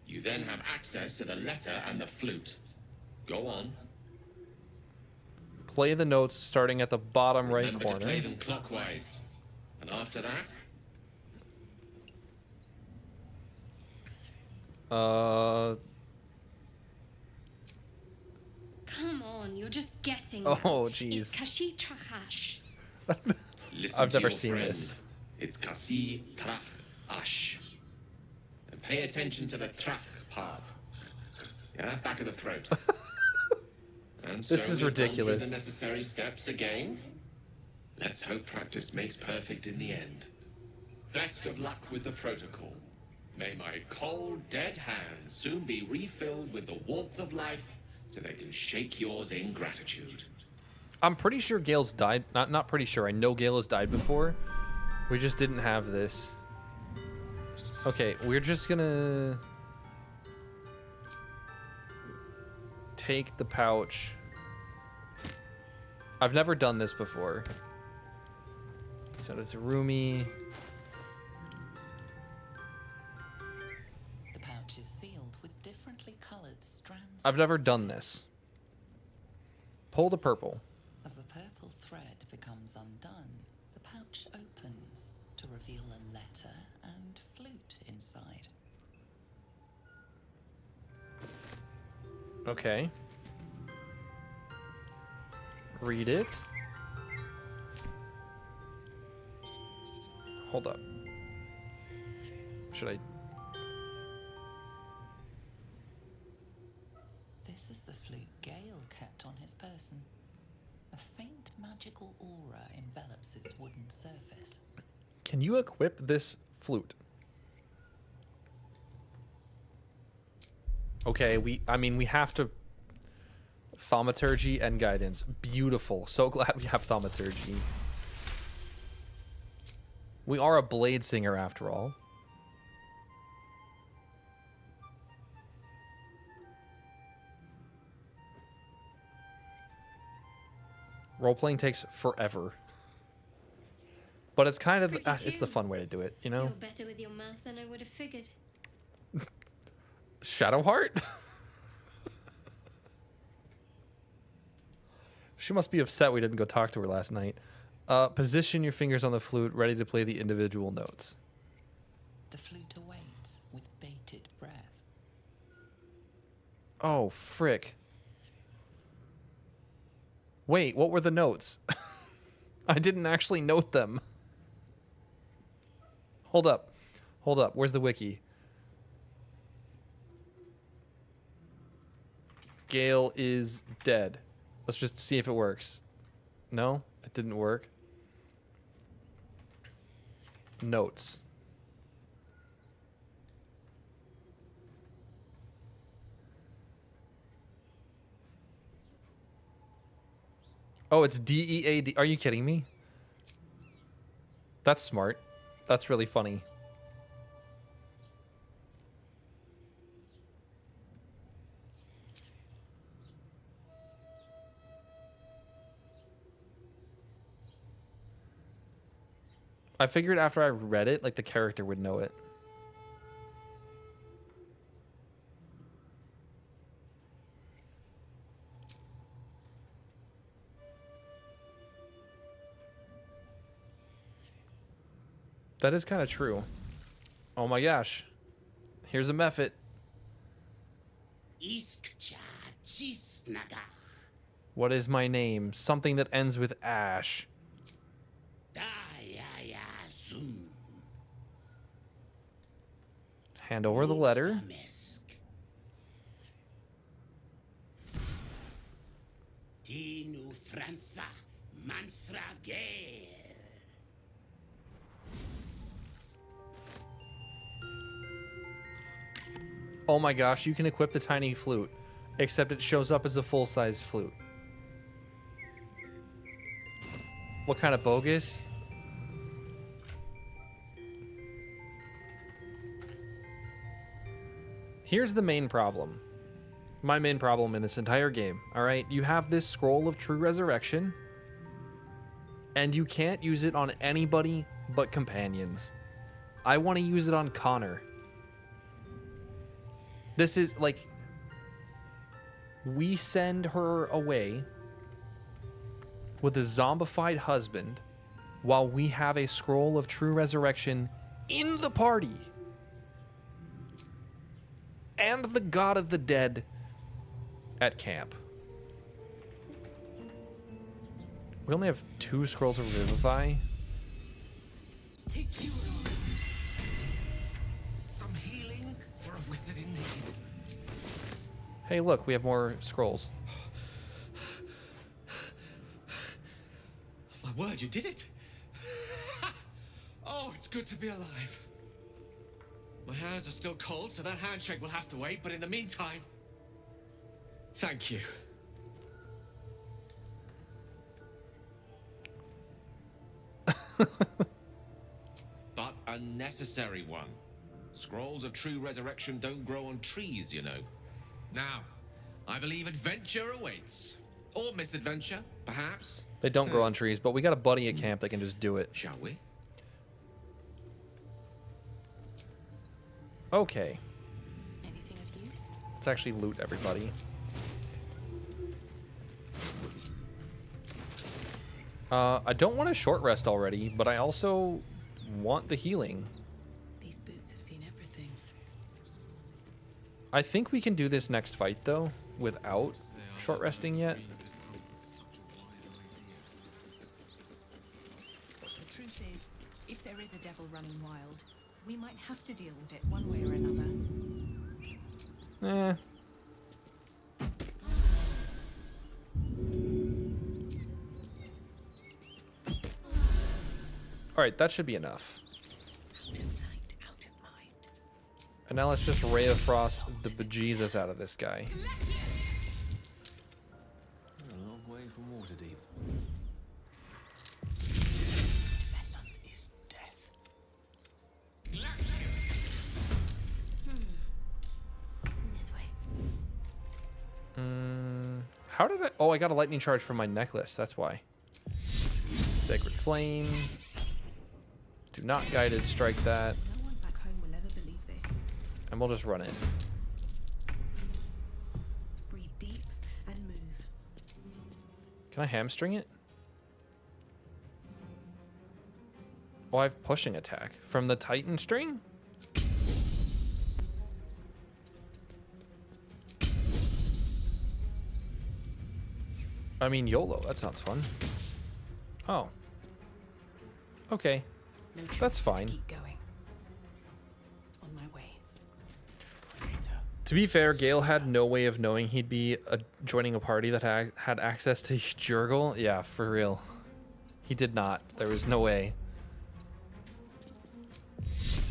You then have access to the letter and the flute. Go on. Play the notes starting at the bottom right Remember to play corner. them clockwise. And after that, Come on, you're just guessing. Oh, now. jeez. It's Kashi Trakash. listen I've to never your seen friend. this. It's Kasi Trach Ash. And pay attention to the Trach part. Yeah, back of the throat. And This so is we've gone through ridiculous. the necessary steps again. Let's hope practice makes perfect in the end. Best of luck with the protocol. May my cold, dead hands soon be refilled with the warmth of life so they can shake yours in gratitude. I'm pretty sure Gale's died. Not pretty sure. I know Gale has died before. We just didn't have this. Okay, we're just gonna take the pouch. I've never done this before. Send it to Rumi. The pouch is sealed with differently colored strands. I've never done this. Pull the purple. As the purple thread becomes undone, the pouch opens to reveal a letter and flute inside. Okay. Read it. Hold up. Should I? This is the flute Gale kept on his person. A faint magical aura envelops its wooden surface. Can you equip this flute? Okay, we have to. Thaumaturgy and guidance. Beautiful. So glad we have thaumaturgy. We are a blade singer after all. Role-playing takes forever. But it's kind of it's the fun way to do it, you know? You're better with your math than I would have figured. Shadowheart? She must be upset we didn't go talk to her last night. Position your fingers on the flute, ready to play the individual notes. The flute awaits with bated breath. Oh, frick. Wait, what were the notes? I didn't actually note them. Hold up. Hold up. Where's the wiki? Gale is dead. Let's just see if it works. No, it didn't work. Notes. Oh, it's DEAD. Are you kidding me? That's smart. That's really funny. I figured after I read it, like the character would know it. That is kind of true. Oh my gosh. Here's a method. What is my name? Something that ends with Ash. Hand over the letter. Oh my gosh, you can equip the tiny flute, except it shows up as a full-size flute. What kind of bogus? Here's the main problem. My main problem in this entire game, alright? You have this scroll of true resurrection, and you can't use it on anybody but companions. I want to use it on Connor. This is like, we send her away with a zombified husband while we have a scroll of true resurrection in the party. And the god of the dead at camp. We only have 2 scrolls of revivify. Some healing for a wizard in need. Hey, look, we have more scrolls. My word, you did it! Oh, it's good to be alive. My hands are still cold, so that handshake will have to wait, but in the meantime, thank you. But a necessary one. Scrolls of true resurrection don't grow on trees, you know. Now, I believe adventure awaits. Or misadventure, perhaps. They don't grow on trees, but we got a buddy at camp that can just do it. Shall we? Okay. Anything of use? Let's actually loot everybody. I don't want a short rest already, but I also want the healing. These boots have seen everything. I think we can do this next fight, though, without short resting yet. The truth is, if there is a devil running wild, we might have to deal with it one way or another. Alright, that should be enough. Out of sight, out of mind. And now let's just Ray of Frost the bejesus out of this guy. A long way from Waterdeep. Lesson is death. This way. How did I... Oh, I got a lightning charge from my necklace. That's why. Sacred Flame. Do not guided strike that. No one back home will ever believe this. And we'll just run in. Breathe deep and move. Can I hamstring it? Oh, I have pushing attack. From the Titan string? I mean, YOLO. That sounds fun. Oh. Okay. No choice That's but fine. to keep going. On my way. To be fair, Gale had no way of knowing he'd be joining a party that had access to Jurgle. Yeah, for real. He did not. There was no way.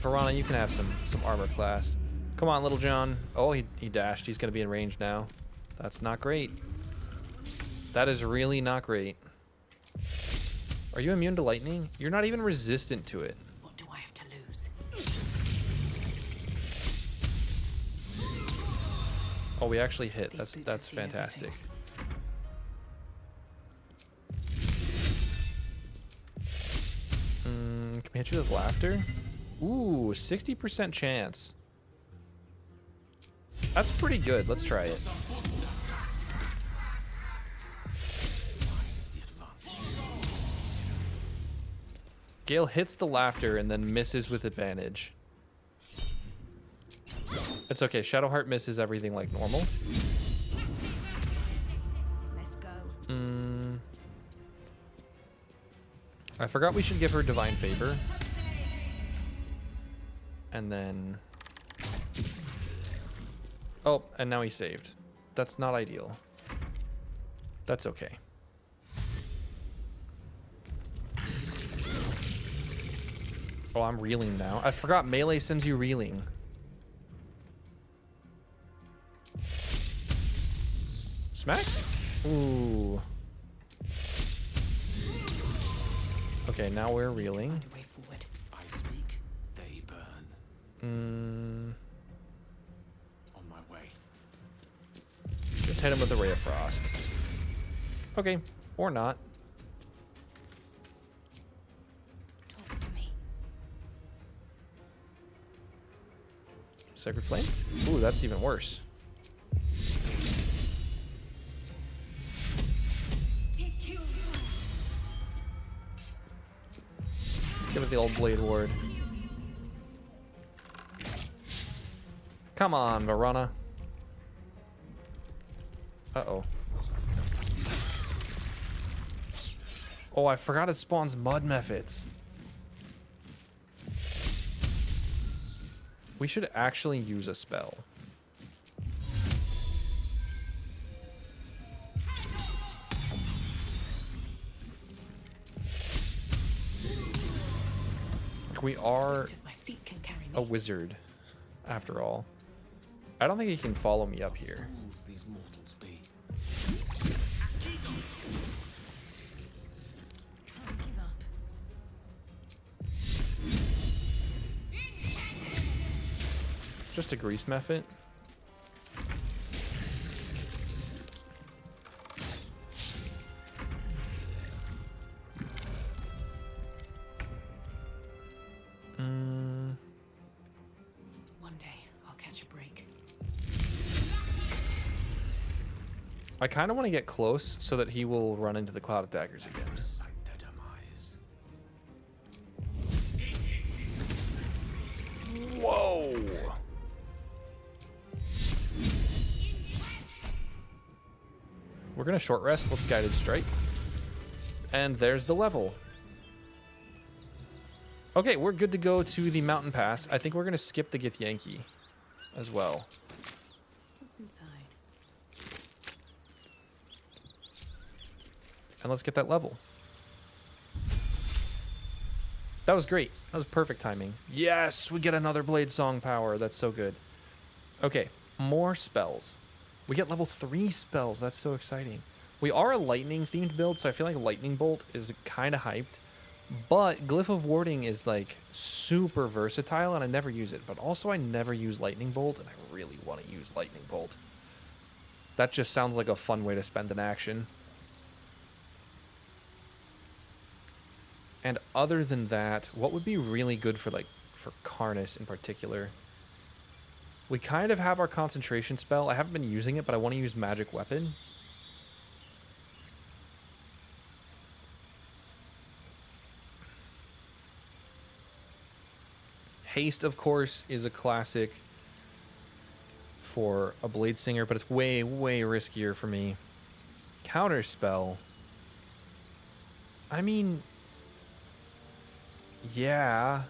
Piranha, you can have some armor class. Come on, Little John. Oh, he dashed. He's going to be in range now. That's not great. That is really not great. Are you immune to lightning? You're not even resistant to it. What do I have to lose? Oh, we actually hit. That's fantastic. Can we hit you with laughter? Ooh, 60% chance. That's pretty good. Let's try it. Gale hits the laughter and then misses with advantage. It's okay. Shadowheart misses everything like normal. Let's go. I forgot we should give her Divine Favor. And then... Oh, and now he saved. That's not ideal. That's okay. Oh, I'm reeling now. I forgot melee sends you reeling. Smack? Ooh. Okay, now we're reeling. I speak, they burn. On my way. Just hit him with a Ray of Frost. Okay, or not. Talk to me. Sacred Flame? Ooh, that's even worse. Give it the old Blade Ward. Come on, Varana. Uh-oh. Oh, I forgot it spawns mud mephits. We should actually use a spell. We are a wizard, after all. I don't think he can follow me up here. These mortals be. Just a grease mephit. One day, I'll catch a break. I kind of want to get close so that he will run into the Cloud of Daggers again. Whoa! We're gonna short rest. Let's Guided Strike. And there's the level. Okay, we're good to go to the mountain pass. I think we're gonna skip the Githyanki as well. What's inside? And let's get that level. That was great. That was perfect timing. Yes, we get another Blade Song power. That's so good. Okay, more spells. We get level 3 spells. That's so exciting. We are a lightning themed build, so I feel like Lightning Bolt is kind of hyped. But Glyph of Warding is like super versatile, and I never use it. But also I never use Lightning Bolt, and I really want to use Lightning Bolt. That just sounds like a fun way to spend an action. And other than that, what would be really good for for Carnis in particular? We kind of have our concentration spell. I haven't been using it, but I want to use Magic Weapon. Haste, of course, is a classic for a Blade Singer, but it's way, way riskier for me. Counterspell. I mean, yeah.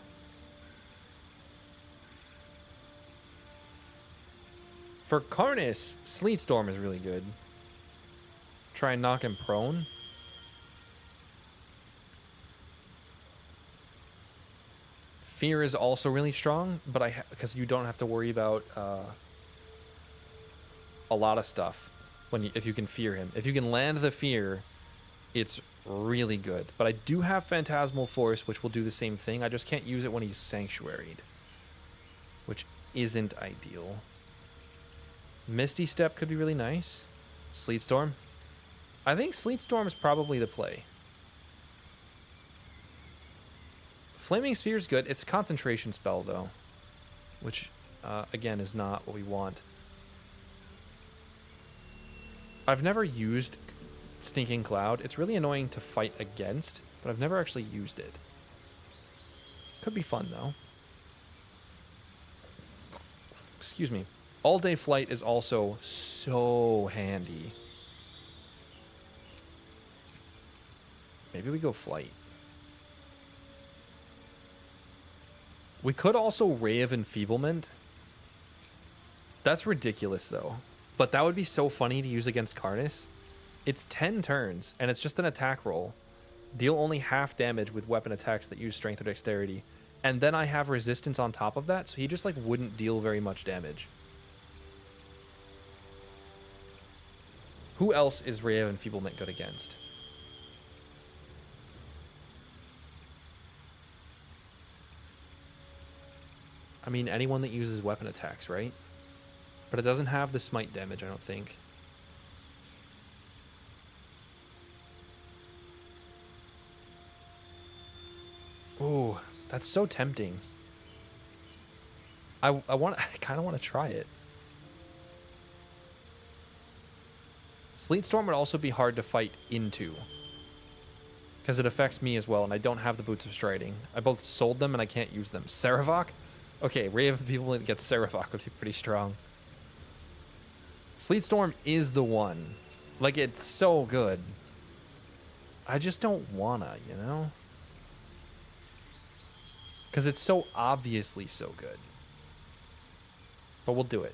For Carnis, Sleet Storm is really good. Try and knock him prone. Fear is also really strong, but because you don't have to worry about a lot of stuff if you can fear him. If you can land the fear, it's really good. But I do have Phantasmal Force, which will do the same thing. I just can't use it when he's sanctuaried, which isn't ideal. Misty Step could be really nice. Sleet Storm. I think Sleet Storm is probably the play. Flaming Sphere is good. It's a concentration spell, though, which, again, is not what we want. I've never used Stinking Cloud. It's really annoying to fight against, but I've never actually used it. Could be fun, though. Excuse me. All-day flight is also so handy. Maybe we go flight. We could also Ray of Enfeeblement. That's ridiculous, though. But that would be so funny to use against Carnis. It's 10 turns, and it's just an attack roll. Deal only half damage with weapon attacks that use strength or dexterity. And then I have resistance on top of that, so he just, like, wouldn't deal very much damage. Who else is Ray of Enfeeblement good against? I mean, anyone that uses weapon attacks, right? But it doesn't have the smite damage, I don't think. Oh, that's so tempting. I kind of want to try it. Sleet Storm would also be hard to fight into, because it affects me as well, and I don't have the Boots of Striding. I both sold them, and I can't use them. Serevok? Okay, Ray of Enfeeblement gets Serevok would be pretty strong. Sleet Storm is the one. Like, it's so good. I just don't wanna, you know? Because it's so obviously so good. But we'll do it.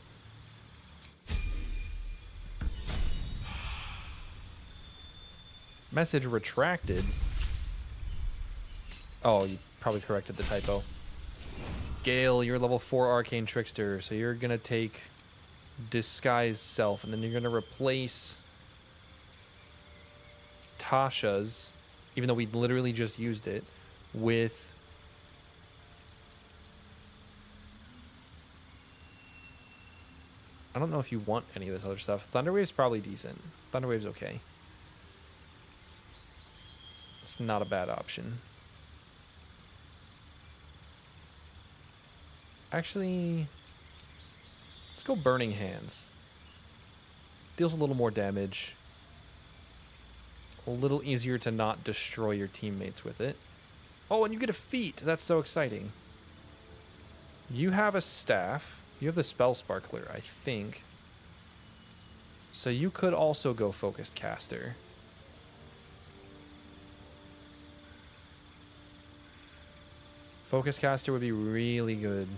Message retracted. Oh, you probably corrected the typo. Gale, you're level 4 Arcane Trickster, so you're going to take Disguise Self, and then you're going to replace Tasha's, even though we literally just used it, with... I don't know if you want any of this other stuff. Thunderwave's probably decent. Thunderwave's okay. It's not a bad option. Actually, let's go Burning Hands. Deals a little more damage. A little easier to not destroy your teammates with it. Oh, and you get a feat. That's so exciting. You have a staff. You have the Spell Sparkler, I think. So you could also go Focused Caster. Focused Caster would be really good.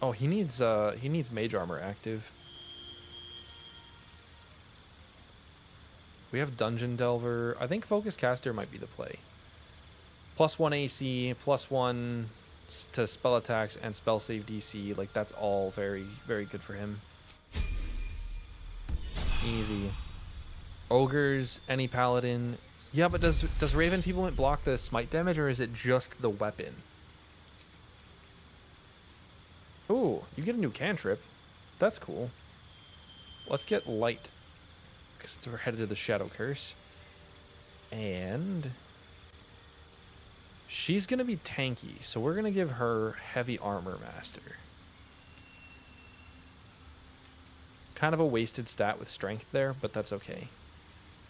Oh, he needs Mage Armor active. We have Dungeon Delver. I think Focused Caster might be the play. +1 AC, +1 to spell attacks and spell save DC. Like, that's all very, very good for him. Easy. Ogres, any paladin. Yeah, but does Raven Enfeeblement block the smite damage, or is it just the weapon? Ooh, you get a new cantrip. That's cool. Let's get light, because we're headed to the Shadow Curse. And she's going to be tanky, so we're going to give her Heavy Armor Master. Kind of a wasted stat with strength there, but that's okay.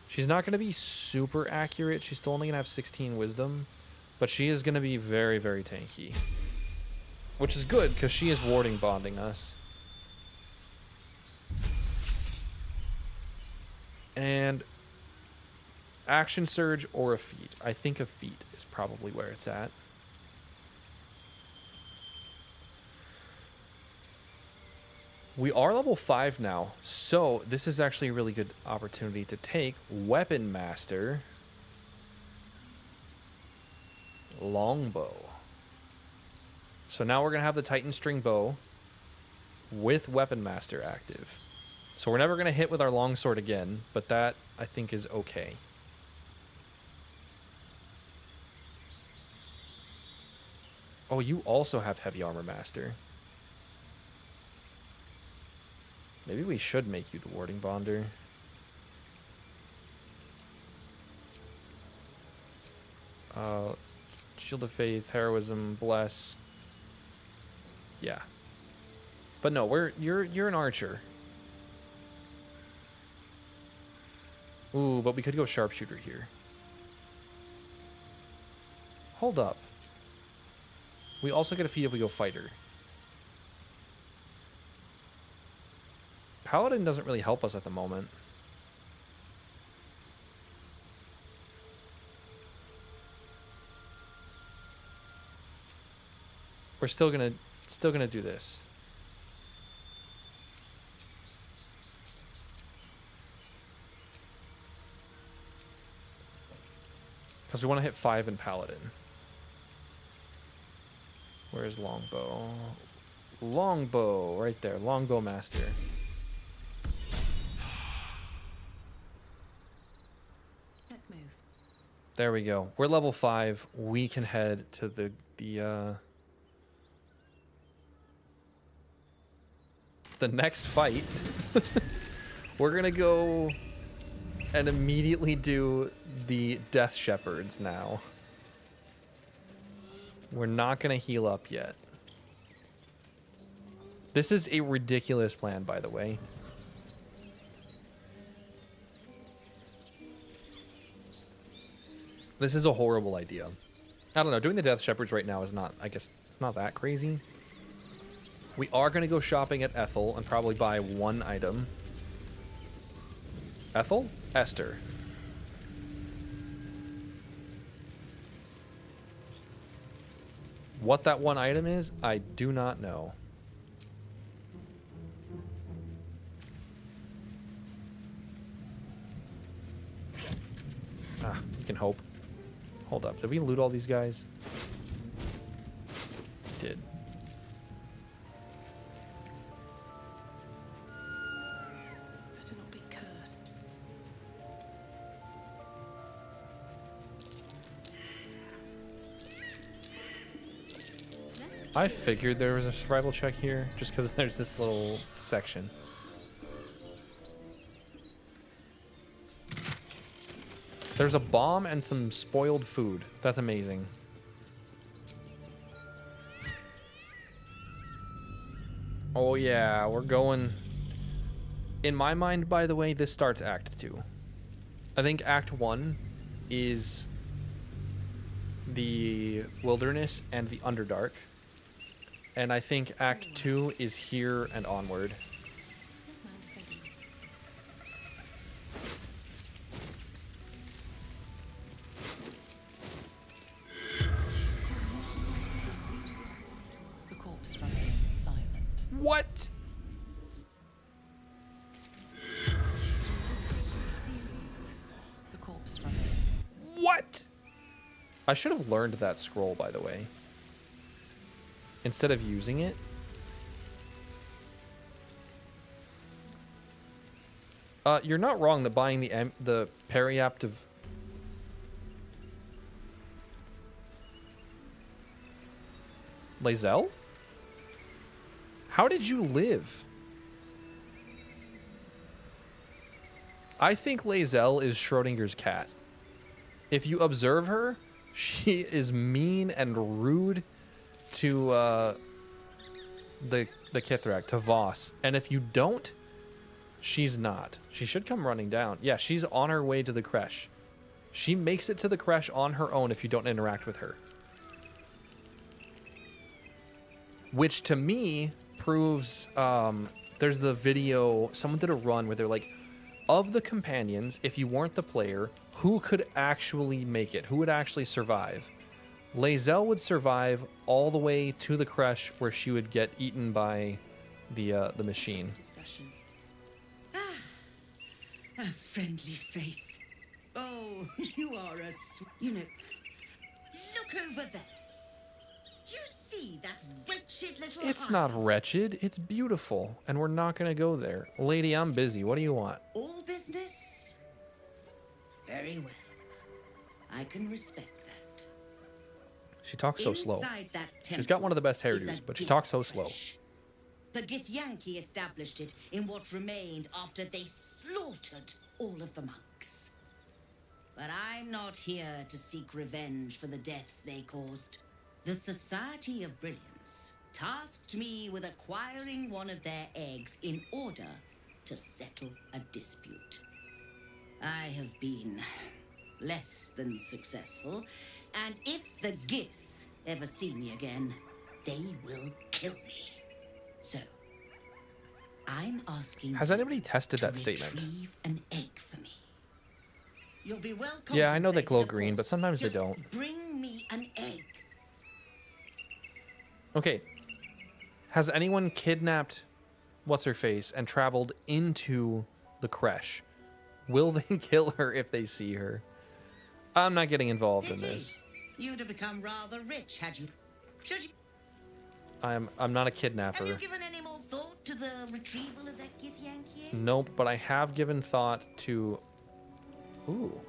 She's not going to be super accurate. She's still only going to have 16 wisdom, but she is going to be very, very tanky. Which is good, because she is warding bonding us. And Action Surge or a feat. I think a feat is probably where it's at. We are level 5 now, so this is actually a really good opportunity to take Weapon Master Longbow. So now we're going to have the Titan String Bow with Weapon Master active. So we're never going to hit with our longsword again, but that I think is okay. Oh, you also have Heavy Armor Master. Maybe we should make you the Warding Bonder. Shield of Faith, Heroism, Bless. Yeah. But no, you're an archer. Ooh, but we could go Sharpshooter here. Hold up. We also get a feat if we go Fighter. Paladin doesn't really help us at the moment. We're still gonna do this. Because we want to hit 5 in Paladin. Where's Longbow? Longbow, right there. Longbow Master. Let's move. There we go. We're level 5. We can head to the next fight. We're gonna go and immediately do the Death Shepherds now. We're not gonna heal up yet. This is a ridiculous plan, by the way. This is a horrible idea. I don't know, doing the Death Shepherds right now is not, I guess, it's not that crazy. We are going to go shopping at Ethel and probably buy 1 item. Ethel? Esther. What that 1 item is, I do not know. Ah, you can hope. Hold up, did we loot all these guys? We did. Better not be cursed. I figured there was a survival check here, just because there's this little section. There's a bomb and some spoiled food. That's amazing. Oh yeah, we're going... In my mind, by the way, this starts Act 2. I think Act 1 is the Wilderness and the Underdark. And I think Act 2 is here and onward. The corpse remains silent. What? The corpse remains. What? I should have learned that scroll, by the way. Instead of using it. You're not wrong that buying the periaptive... Lae'zel? How did you live? I think Lae'zel is Schrodinger's cat. If you observe her, she is mean and rude to the Kithrak, to Voss. And if you don't, she's not. She should come running down. Yeah, she's on her way to the creche. She makes it to the creche on her own if you don't interact with her. Which to me proves, there's the video, someone did a run where they're like, of the companions, if you weren't the player, who could actually make it? Who would actually survive? Lae'zel would survive all the way to the creche where she would get eaten by the machine. A friendly face. Oh, you are a you know. Look over there. Do you see that wretched little It's hive? not wretched. It's beautiful, and we're not gonna go there. Lady, I'm busy. What do you want? All business? Very well. I can respect that. She talks so slow. Inside that She's got one of the best temple is hairdos, a but she gift talks so slow. flesh. The Githyanki established it in what remained after they slaughtered all of the monks. But I'm not here to seek revenge for the deaths they caused. The Society of Brilliance tasked me with acquiring one of their eggs in order to settle a dispute. I have been less than successful, and if the Gith ever see me again, they will kill me. So, I'm asking. Has anybody tested to that statement? retrieve an egg for me. You'll be well Yeah, I know they compensated, glow of green, but course. sometimes Just they don't. Bring me an egg. Okay. Has anyone kidnapped what's-her-face and traveled into the creche? Will they kill her if they see her? I'm not getting involved in this. You'd have become rather rich had you. Should you? I'm not a Have you kidnapper. given any more thought to the retrieval of that Githyanki egg? Nope, but I have given thought to... Ooh.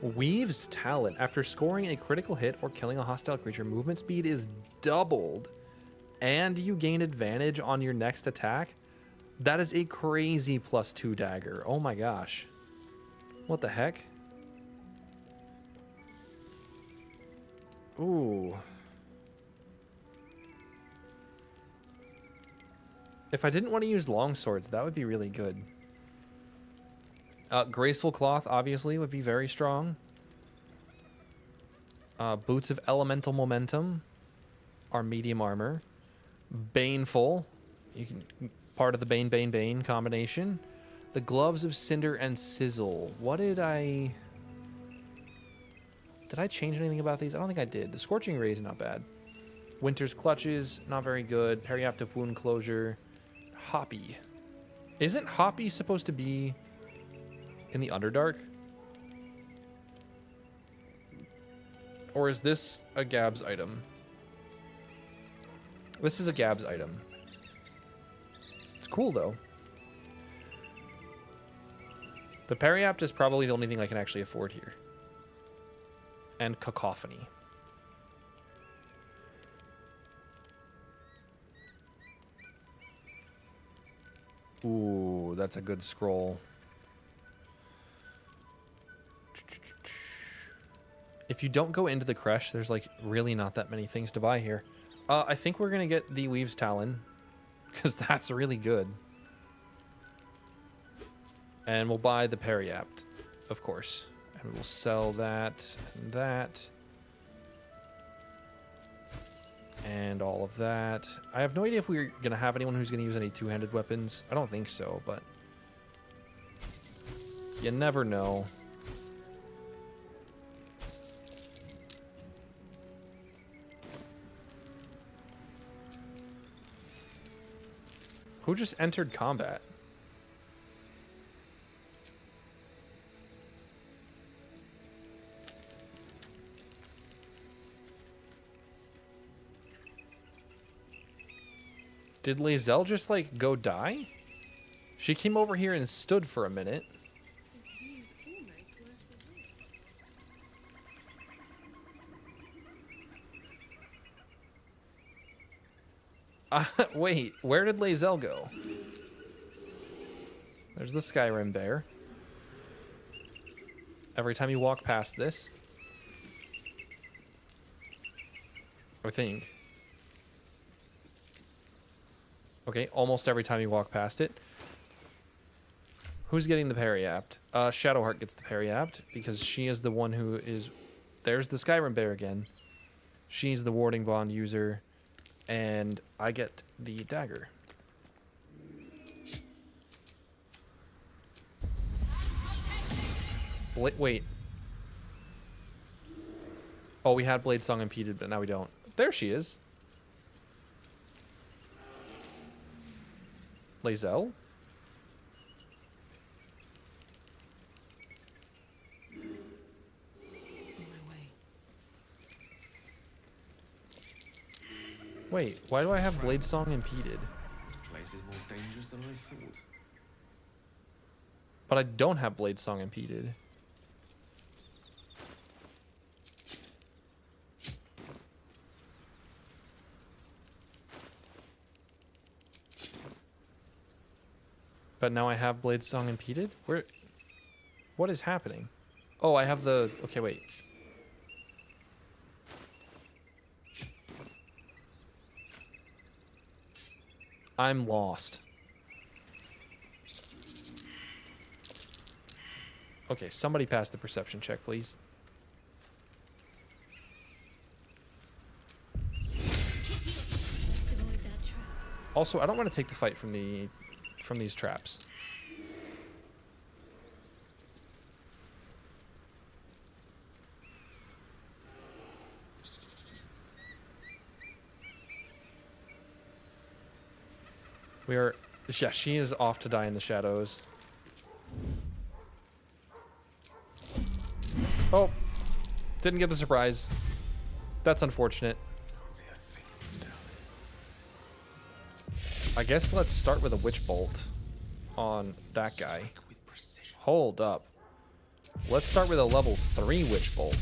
Weave's talent. After scoring a critical hit or killing a hostile creature, movement speed is doubled, and you gain advantage on your next attack. That is a crazy +2 dagger. Oh my gosh. What the heck? Ooh. If I didn't want to use longswords, that would be really good. Graceful Cloth, obviously, would be very strong. Boots of Elemental Momentum are medium armor. Baneful, you can part of the Bane combination. The Gloves of Cinder and Sizzle. What did I change anything about these? I don't think I did. The Scorching Ray is not bad. Winter's Clutches, not very good. Periaptive Wound Closure. Hoppy. Isn't Hoppy supposed to be in the Underdark? Or is this a Gab's item? This is a Gab's item. It's cool, though. The Periapt is probably the only thing I can actually afford here. And Cacophony. Ooh, that's a good scroll. If you don't go into the creche, there's like really not that many things to buy here. I think we're going to get the Weave's Talon, because that's really good. And we'll buy the Periapt, of course. And we'll sell that and that. And all of that. I have no idea if we're going to have anyone who's going to use any two-handed weapons. I don't think so, but you never know. Who just entered combat? Did Lae'zel just, like, go die? She came over here and stood for a minute. Wait, where did Lae'zel go? There's the Skyrim bear. Every time you walk past this. I think. Okay, almost every time you walk past it. Who's getting the Periapt? Shadowheart gets the Periapt because she is the one who is... There's the Skyrim bear again. She's the Warding Bond user. And I get the dagger. Wait. Oh, we had Blade Song impeded, but now we don't. There she is. Lae'zel? Wait, why do I have Blade Song impeded? This place is more dangerous than I thought. But I don't have Blade Song impeded. But now I have Blade Song impeded? Where? What is happening? Oh, I have the... Okay, wait. I'm lost. Okay, somebody pass the perception check, please. Also, I don't want to take the fight from these traps. We are... Yeah, she is off to die in the shadows. Oh. Didn't get the surprise. That's unfortunate. I guess let's start with a Witch Bolt on that guy. Hold up. Let's start with a level 3 Witch Bolt.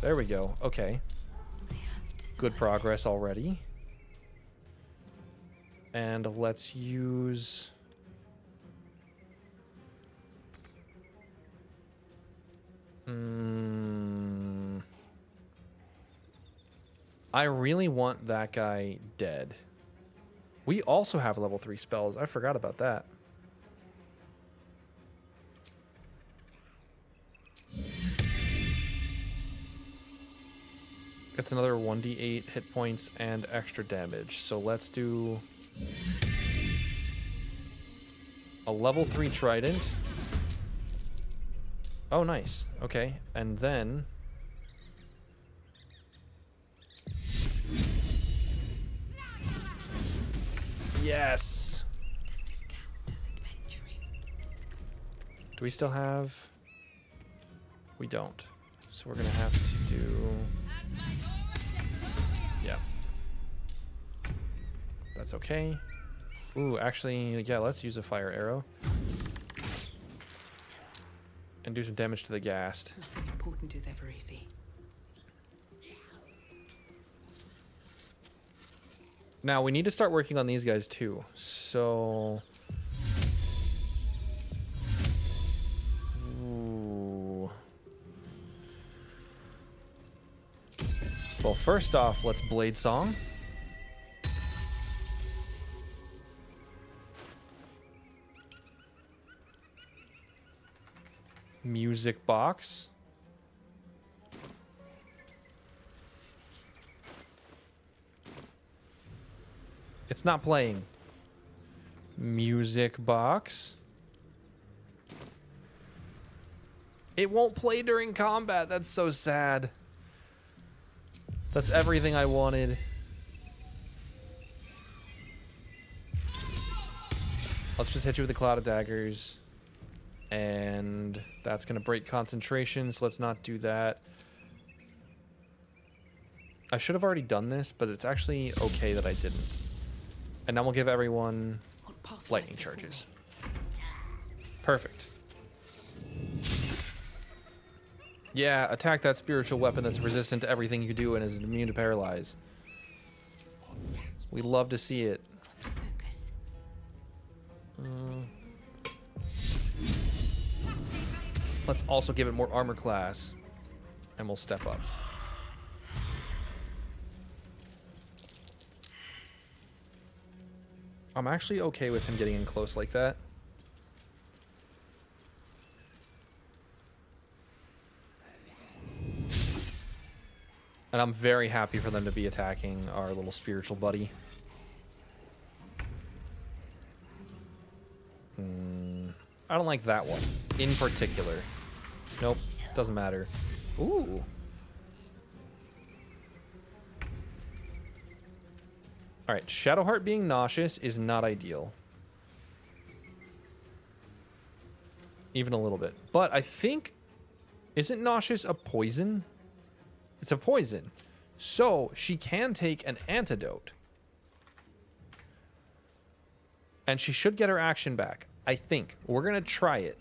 There we go. Okay. Good progress already. And let's use... I really want that guy dead. We also have level 3 spells. I forgot about that. It's another 1d8 hit points and extra damage. So let's do a level 3 trident. Oh, nice. Okay. And then... Yes! Does this count as adventuring? Do we still have... We don't. So we're gonna have to do... Yeah. That's okay. Ooh, actually, yeah, let's use a fire arrow. And do some damage to the ghast. Nothing important is ever easy. Now, we need to start working on these guys, too. So... Ooh. Well, first off, let's Blade Song. Music Box. It's not playing. Music Box. It won't play during combat. That's so sad. That's everything I wanted. Let's just hit you with the Cloud of Daggers. And that's going to break concentration, so let's not do that. I should have already done this, but it's actually okay that I didn't. And now we'll give everyone lightning charges. Perfect. Yeah, attack that spiritual weapon that's resistant to everything you do and is immune to paralyze. We love to see it. Let's also give it more armor class. And we'll step up. I'm actually okay with him getting in close like that. And I'm very happy for them to be attacking our little spiritual buddy. I don't like that one in particular. Nope, doesn't matter. Ooh. All right, Shadowheart being nauseous is not ideal. Even a little bit. But I think, isn't nauseous a poison? It's a poison. So she can take an antidote. And she should get her action back. I think. We're going to try it.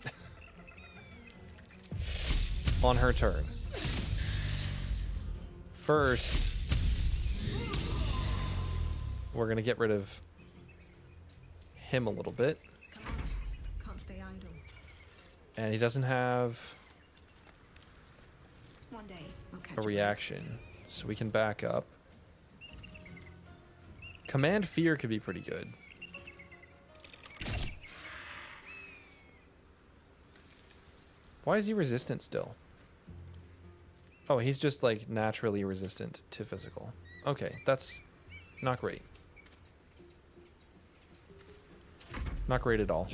On her turn. First, we're going to get rid of him a little bit. Can't stay idle. And he doesn't have One day I'll catch a reaction. So we can back up. Command Fear could be pretty good. Why is he resistant still? Oh, he's just like naturally resistant to physical. Okay, that's not great. Not great at all.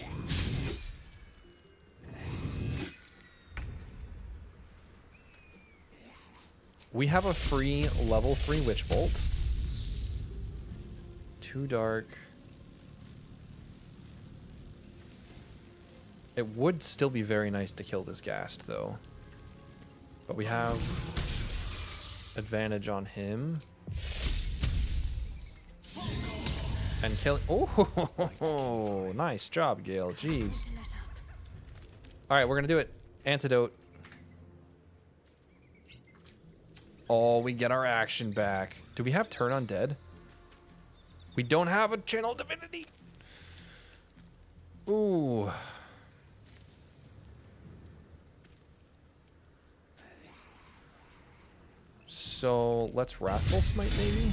We have a free level 3 Witch Bolt. Too dark. It would still be very nice to kill this Ghast, though. But we have advantage on him. And kill. Oh, nice job, Gale. Jeez. All right, we're gonna do it. Antidote. Oh, we get our action back. Do we have Turn Undead? We don't have a Channel Divinity. Ooh. So let's Wrathful Smite maybe.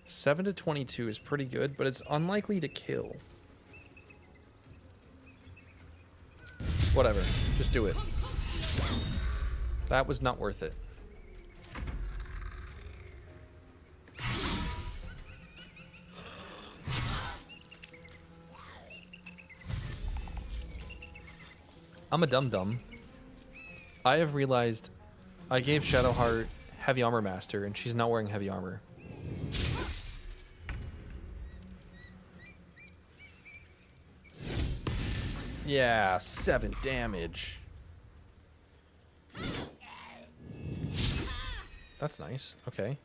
7 to 22 is pretty good, but it's unlikely to kill. Whatever, just do it. That was not worth it. I'm a dum-dum. I have realized I gave Shadowheart Heavy Armor Master, and she's not wearing heavy armor. Yeah, 7 damage. That's nice. Okay.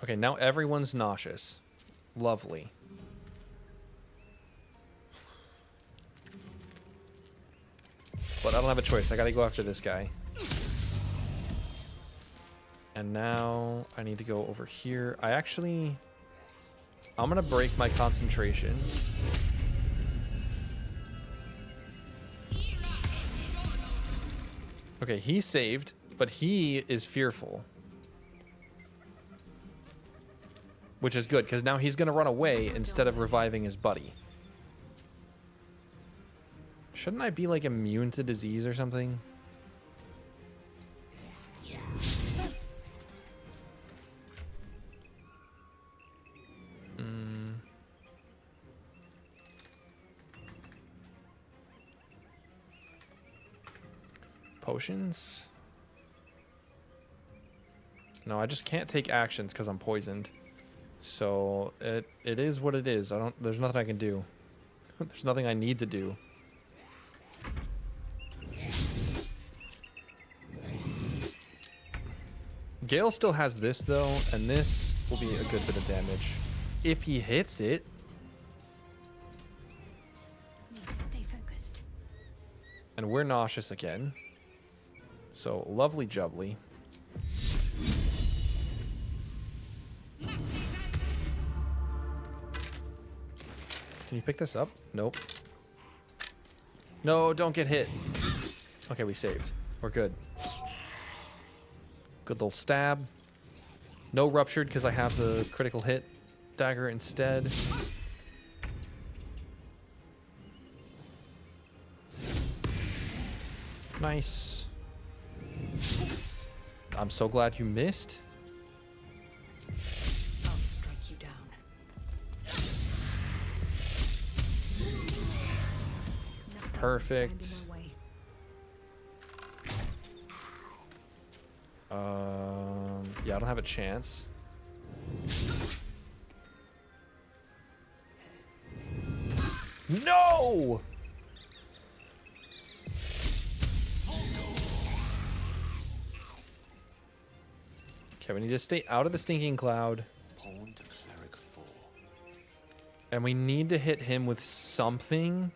Okay, now everyone's nauseous. Lovely. But I don't have a choice. I gotta go after this guy. And now I need to go over here. I'm gonna break my concentration. Okay, he saved, but he is fearful. Which is good, because now he's gonna run away instead of reviving his buddy. Shouldn't I be, like, immune to disease or something? Potions? No, I just can't take actions because I'm poisoned. So, it is what it is. There's nothing I can do. There's nothing I need to do. Gale still has this, though, and this will be a good bit of damage. If he hits it. Stay focused. And we're nauseous again. So, lovely jubbly. Can you pick this up? Nope. No, don't get hit. Okay, we saved. We're good. Good little stab. No ruptured because I have the critical hit dagger instead. Nice. I'm so glad you missed. I'll strike you down. Perfect. Yeah, I don't have a chance. No! Okay, we need to stay out of the stinking cloud. Pawn to cleric 4. And we need to hit him with something.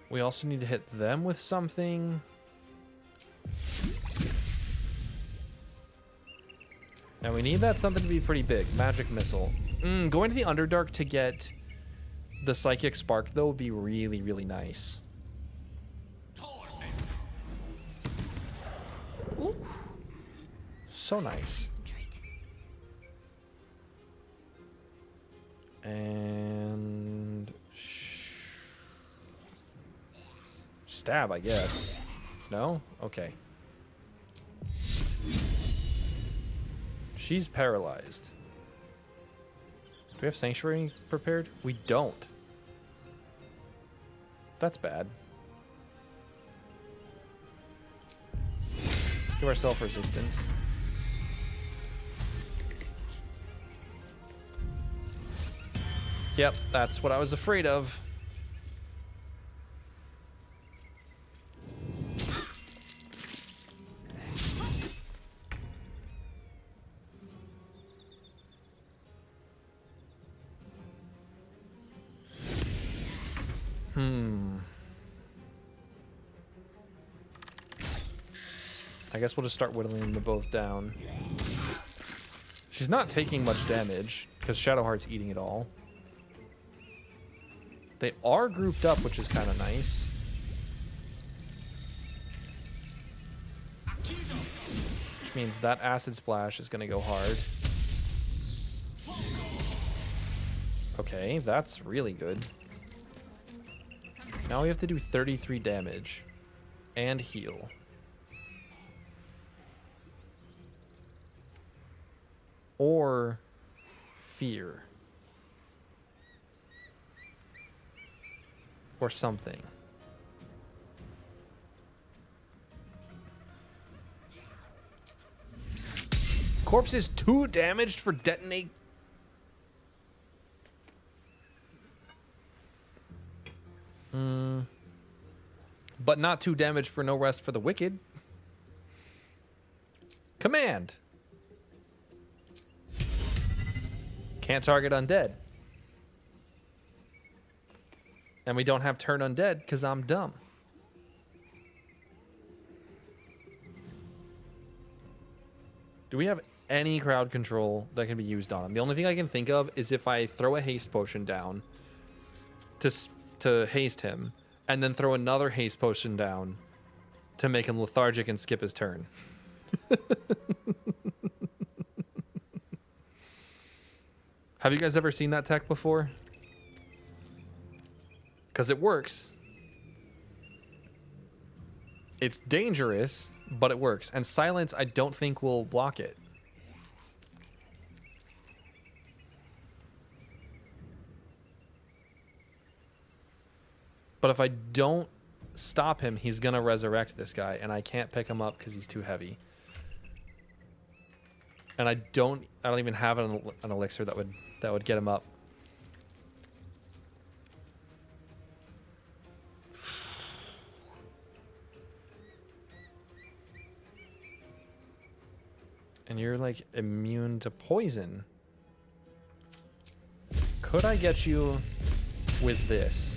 We also need to hit them with something. And we need that something to be pretty big. Magic missile. Going to the Underdark to get the Psychic Spark, though, would be really, really nice. Ooh. So nice. And... stab, I guess. No? Okay. She's paralyzed. Do we have Sanctuary prepared? We don't. That's bad. Let's give ourselves resistance. Yep, that's what I was afraid of. I guess we'll just start whittling them both down. She's not taking much damage because Shadowheart's eating it all. They are grouped up, which is kind of nice. Which means that Acid Splash is going to go hard. Okay, that's really good. Now we have to do 33 damage and heal. Or fear. Or something. Corpse is 2 damaged for detonate. But not 2 damage for no rest for the wicked. Command. Can't target undead. And we don't have turn undead because I'm dumb. Do we have any crowd control that can be used on him? The only thing I can think of is if I throw a haste potion down to haste him, and then throw another haste potion down to make him lethargic and skip his turn. Have you guys ever seen that tech before? Because it works. It's dangerous, but it works. And silence, I don't think will block it. But if I don't stop him, he's gonna resurrect this guy, and I can't pick him up because he's too heavy. And I don't even have an elixir that would get him up. And you're like immune to poison. Could I get you with this?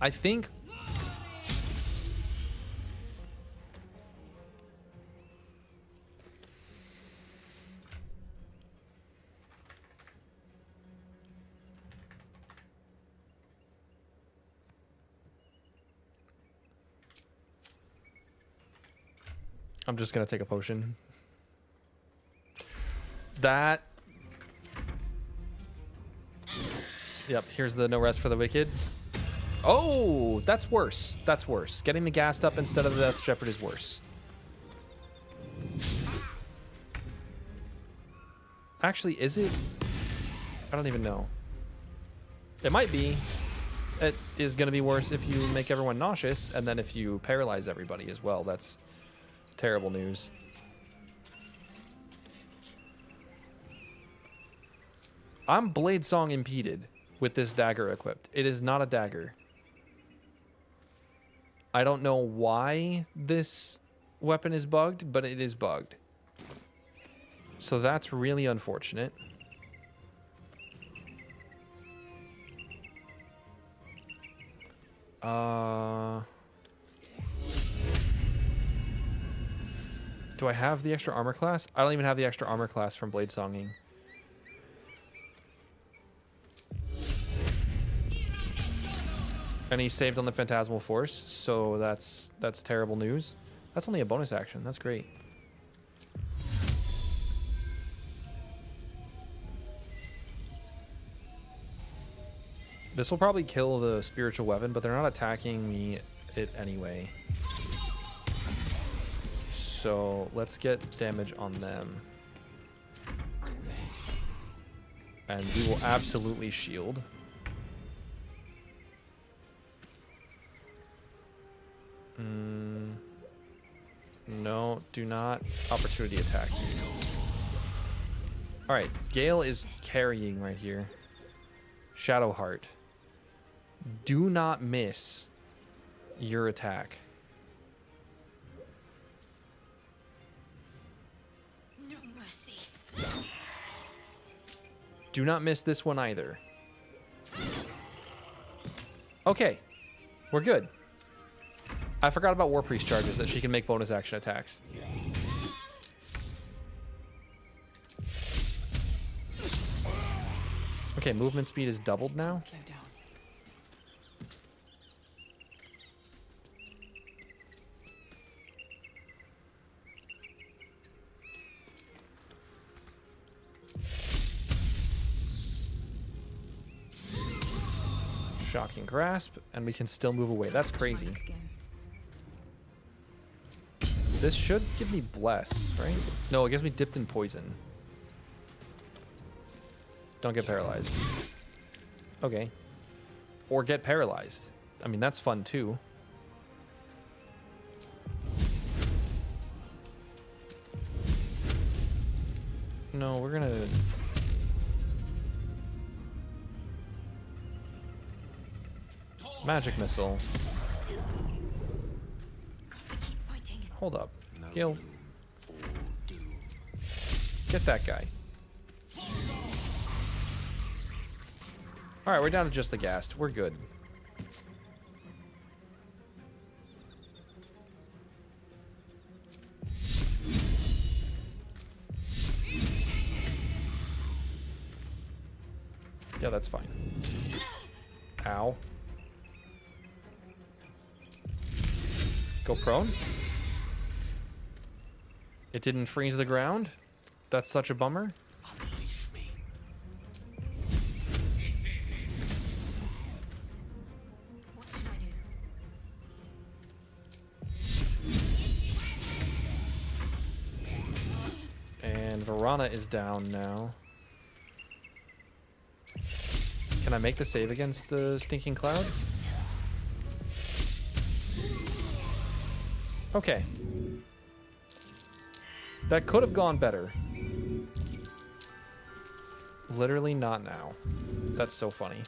I think I'm just gonna take a potion. That. Yep, here's the no rest for the wicked. Oh, that's worse. That's worse. Getting the gassed up instead of the Death Shepherd is worse. Actually, is it? I don't even know. It might be. It is going to be worse if you make everyone nauseous, and then if you paralyze everybody as well. That's terrible news. I'm Blade Song impeded with this dagger equipped. It is not a dagger. I don't know why this weapon is bugged, but it is bugged. So that's really unfortunate. Do I have the extra armor class? I don't even have the extra armor class from Blade Songing. And he saved on the Phantasmal Force, so that's terrible news. That's only a bonus action. That's great. This will probably kill the spiritual weapon, but they're not attacking me it anyway. So let's get damage on them. And we will absolutely shield. No, do not opportunity attack. Alright, Gale is carrying right here. Shadowheart. Do not miss your attack. No mercy. Do not miss this one either. Okay, we're good. I forgot about War Priest charges, that she can make bonus action attacks. Okay, movement speed is doubled now. Slow down. Shocking Grasp, and we can still move away. That's crazy. This should give me Bless, right? No, it gives me Dipped in Poison. Don't get paralyzed. Okay. Or get paralyzed. I mean, that's fun too. No, we're gonna... Magic Missile. Hold up. Gil. Get that guy. Alright, we're down to just the Ghast. We're good. Yeah, that's fine. Ow. Go prone. It didn't freeze the ground. That's such a bummer. What should I do? And Verana is down now. Can I make the save against the Stinking Cloud? Okay. That could have gone better. Literally not now. That's so funny.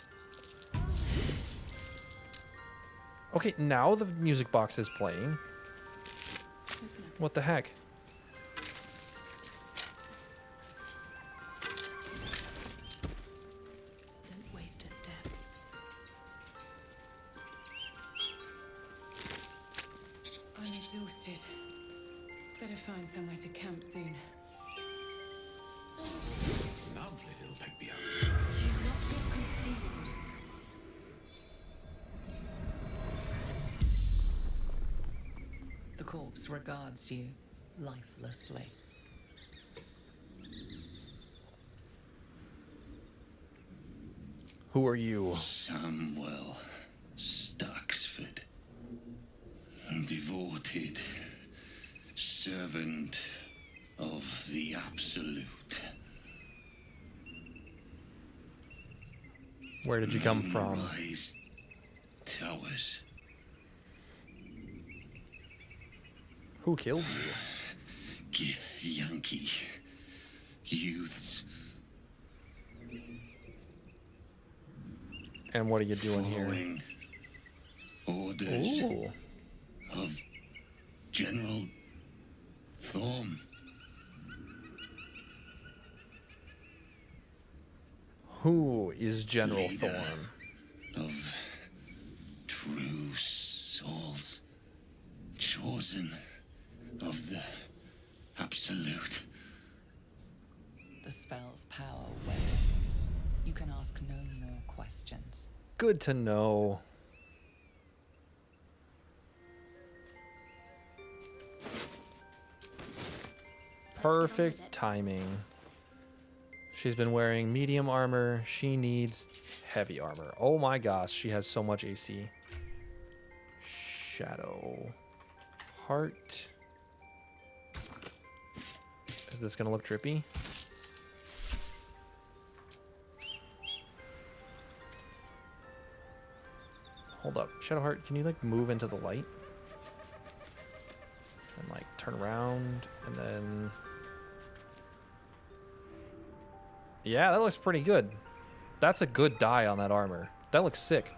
Okay, now the music box is playing. What the heck? Don't waste a step. I'm exhausted. Better find somewhere to camp soon. Lovely little Pegby. The corpse regards you lifelessly. Who are you? Samuel Staxford. Devoted servant of the Absolute. Where did you come from? Moonrise Towers. Who killed you? Githyanki. Youths. And what are you doing here? Following orders Ooh. of General Thorm. Who is General Leader Thorm? Of true souls. Chosen of the Absolute. The spell's power wanes. You can ask no more questions. Good to know. Perfect timing. She's been wearing medium armor. She needs heavy armor. Oh my gosh, she has so much AC. Shadow. Heart. Is this gonna look trippy? Hold up. Shadowheart, can you like move into the light? And like turn around and then... Yeah, that looks pretty good. That's a good dye on that armor. That looks sick.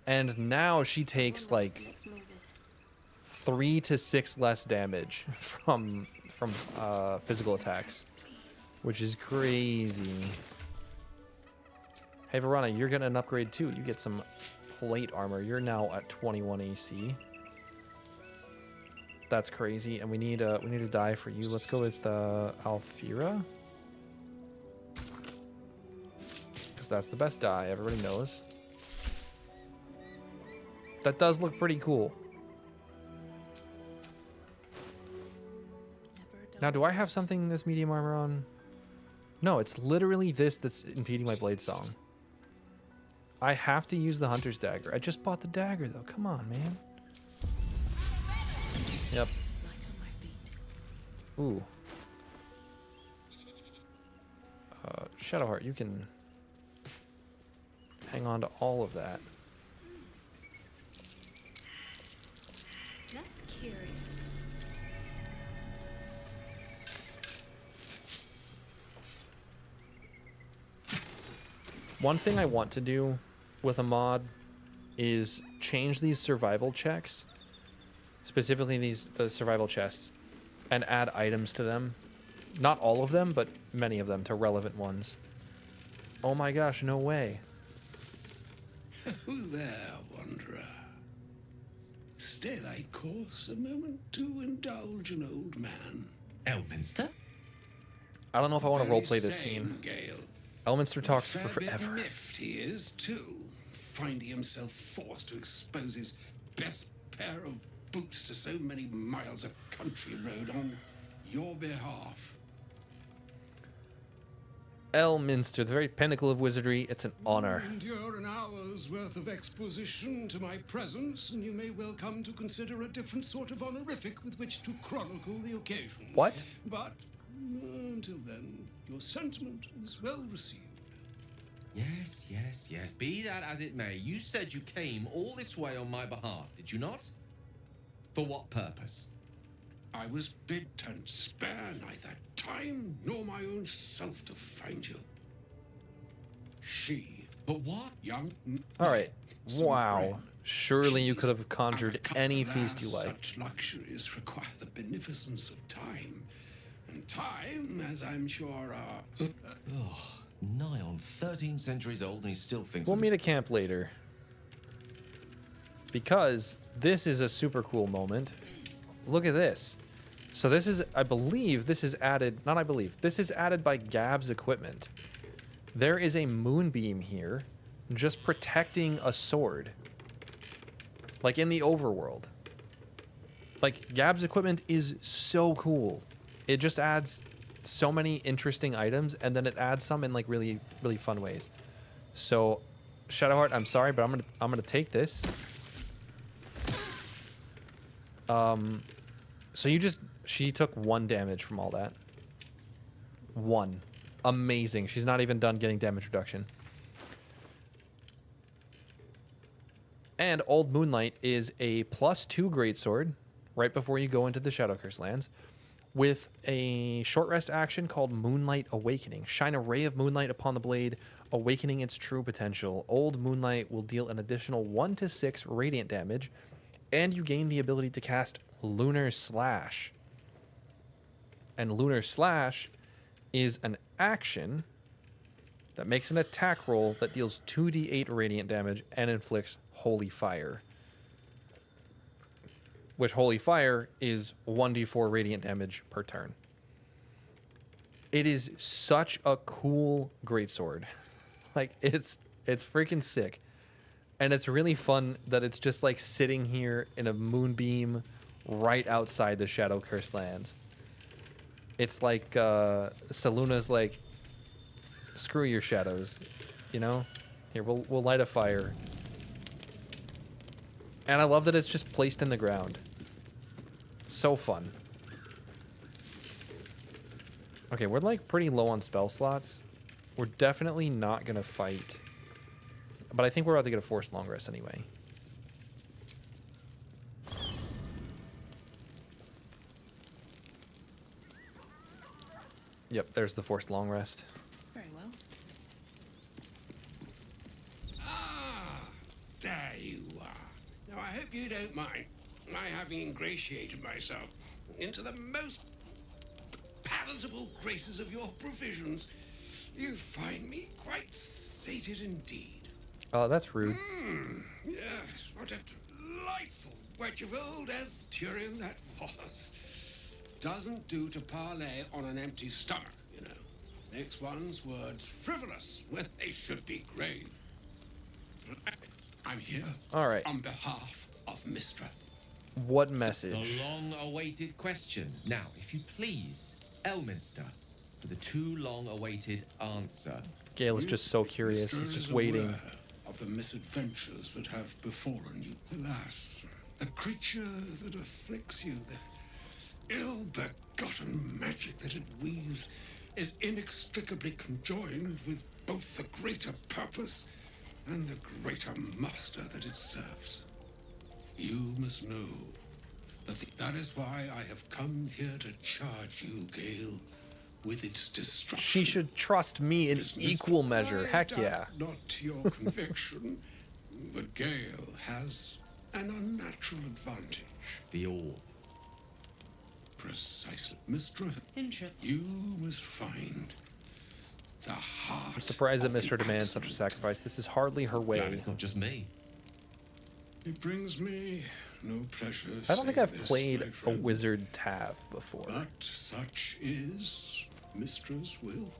And now she takes like 3 to 6 less damage from physical attacks, which is crazy. Hey Verona, you're getting an upgrade too. You get some plate armor. You're now at 21 AC. That's crazy. And we need a die for you. Let's go with Alfira, because that's the best die. Everybody knows. That does look pretty cool. Now, do I have something this medium armor on? No, it's literally this that's impeding my blade song. I have to use the hunter's dagger. I just bought the dagger though. Come on, man. Yep. Ooh. Shadowheart, you can hang on to all of that. That's curious. One thing I want to do with a mod is change these survival checks, specifically the survival chests, and add items to them. Not all of them, but many of them to relevant ones. Oh my gosh, no way. Who there, wanderer? Stay thy course a moment to indulge an old man. Elminster? I don't know if I want to Very roleplay this same scene. Gale. Elminster talks A for fair bit forever. miffed he is, too, finding himself forced to expose his best pair of boots to so many miles of country road on your behalf. Elminster, the very pinnacle of wizardry. It's an honor. Endure an hour's worth of exposition to my presence, and you may well come to consider a different sort of honorific with which to chronicle the occasion. What? But until then, your sentiment is well received. Yes, yes, yes. Be that as it may, you said you came all this way on my behalf, did you not? For what purpose? I was bid to spare neither time nor my own self to find you. She. But what? Young. All right. Some Wow. bread, Surely you cheese, could have conjured and a cup any of feast you ale. like. Such luxuries require the beneficence of time. And time, as I'm sure are... Oh, nigh on 13 centuries old and he still thinks... We'll meet at camp later. Because this is a super cool moment. Look at this. So this is, I believe, this is added, not I believe, this is added by Gab's equipment. There is a moonbeam here just protecting a sword. Like in the overworld. Like Gab's equipment is so cool. It just adds so many interesting items, and then it adds some in like really, really fun ways. So Shadowheart, I'm sorry, but I'm gonna take this. So she took 1 damage from all that. 1. Amazing. She's not even done getting damage reduction. And Old Moonlight is a +2 greatsword right before you go into the Shadow Curse lands, with a short rest action called Moonlight Awakening. Shine a ray of moonlight upon the blade, awakening its true potential. Old Moonlight will deal an additional 1 to 6 radiant damage, and you gain the ability to cast Lunar Slash. And Lunar Slash is an action that makes an attack roll that deals 2d8 radiant damage and inflicts Holy Fire. Which Holy Fire is 1d4 radiant damage per turn. It is such a cool greatsword. Like, it's freaking sick. And it's really fun that it's just like sitting here in a moonbeam right outside the Shadow Curse lands. It's like Saluna's like, screw your shadows, you know? Here, we'll light a fire. And I love that it's just placed in the ground. So fun. Okay, we're like pretty low on spell slots. We're definitely not gonna fight. But I think we're about to get a forced long rest anyway. Yep, there's the forced long rest. Very well. There you are. Now, I hope you don't mind my having ingratiated myself into the most palatable graces of your provisions. You find me quite sated indeed. Oh, that's rude. Yes, what a delightful wedge of old Elfturian that was. Doesn't do to parley on an empty stomach, you know. Makes one's words frivolous when they should be grave. I'm here All right. on behalf of Mistra. What message? The long-awaited question. Now, if you please, Elminster, for the too long-awaited answer. Gale is just so curious. Mistra He's just is waiting. aware of the misadventures that have befallen you. Alas, the creature that afflicts you, the ill-begotten magic that it weaves, is inextricably conjoined with both the greater purpose and the greater master that it serves. You must know that that is why I have come here to charge you, Gale, with its destruction. She should trust me in equal measure. Heck yeah. Not your conviction, but Gale has an unnatural advantage. The all. Precisely. Mistra, Interesting. you must find the heart. I'm surprised that of the Mr. demands such a sacrifice. This is hardly her way. Glad it's not just me. It brings me no pleasure. I don't think save I've this, played my a friend. wizard Tav before. But such is Mistra's will.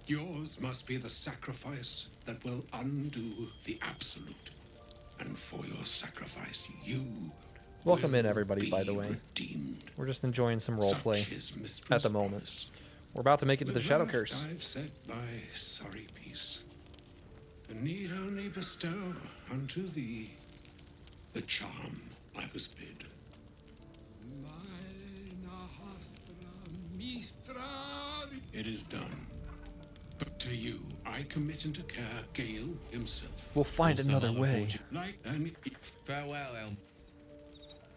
Yours must be the sacrifice that will undo the absolute. And for your sacrifice, you Welcome in, everybody, by the way. redeemed. We're just enjoying some roleplay Such is Mistra's at the moment. We're about to make it to the With Shadow that, Curse. I've said my sorry piece, and need only bestow unto thee the charm I was bid. It is done. But to you, I commit into care Gale himself. We'll find Also, another way. like and Farewell, Elm.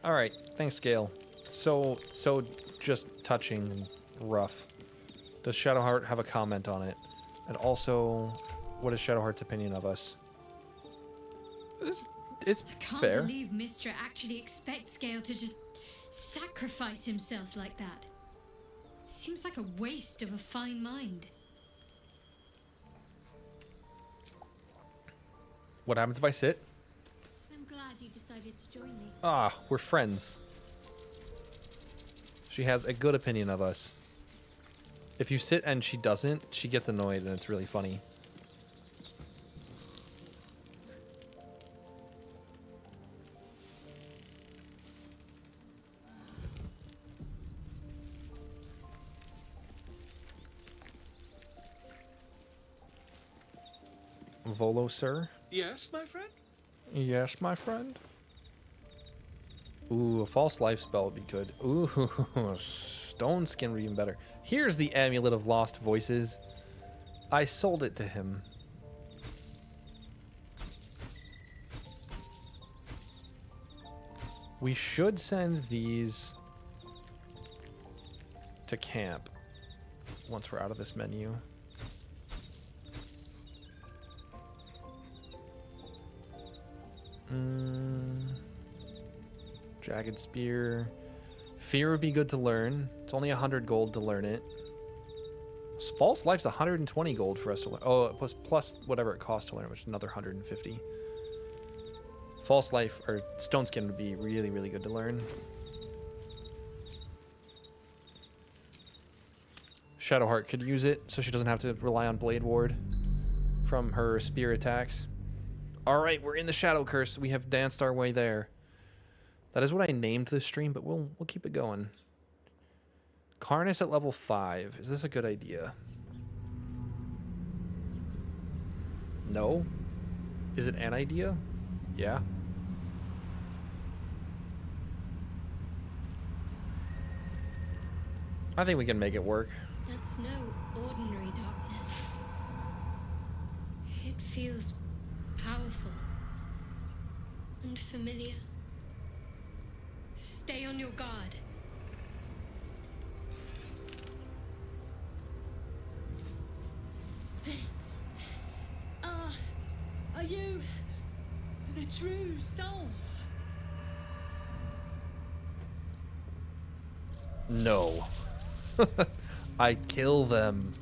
All right, thanks, Gale. So just touching and rough. Does Shadowheart have a comment on it? And also, what is Shadowheart's opinion of us? It's Can't fair. believe Mistra actually expects Gale to just sacrifice himself like that. Seems like a waste of a fine mind. What happens if I sit? I'm glad you decided to join me. Ah, we're friends. She has a good opinion of us. If you sit and she doesn't, she gets annoyed and it's really funny. Volo, sir? Yes, my friend? Yes, my friend? Ooh, a false life spell would be good. Ooh, stone skin would be even better. Here's the Amulet of Lost Voices. I sold it to him. We should send these to camp once we're out of this menu. Jagged Spear. Fear would be good to learn. It's only 100 gold to learn it. False Life's 120 gold for us to learn. Oh, plus whatever it costs to learn, which is another 150. False Life or Stone Skin would be really, really good to learn. Shadowheart could use it so she doesn't have to rely on Blade Ward from her spear attacks. All right, we're in the Shadow Curse. We have danced our way there. That is what I named this stream, but we'll keep it going. Carnis at level 5. Is this a good idea? No? Is it an idea? Yeah. I think we can make it work. That's no ordinary darkness. It feels powerful and familiar. Stay on your guard. Are you the true soul? No. I kill them.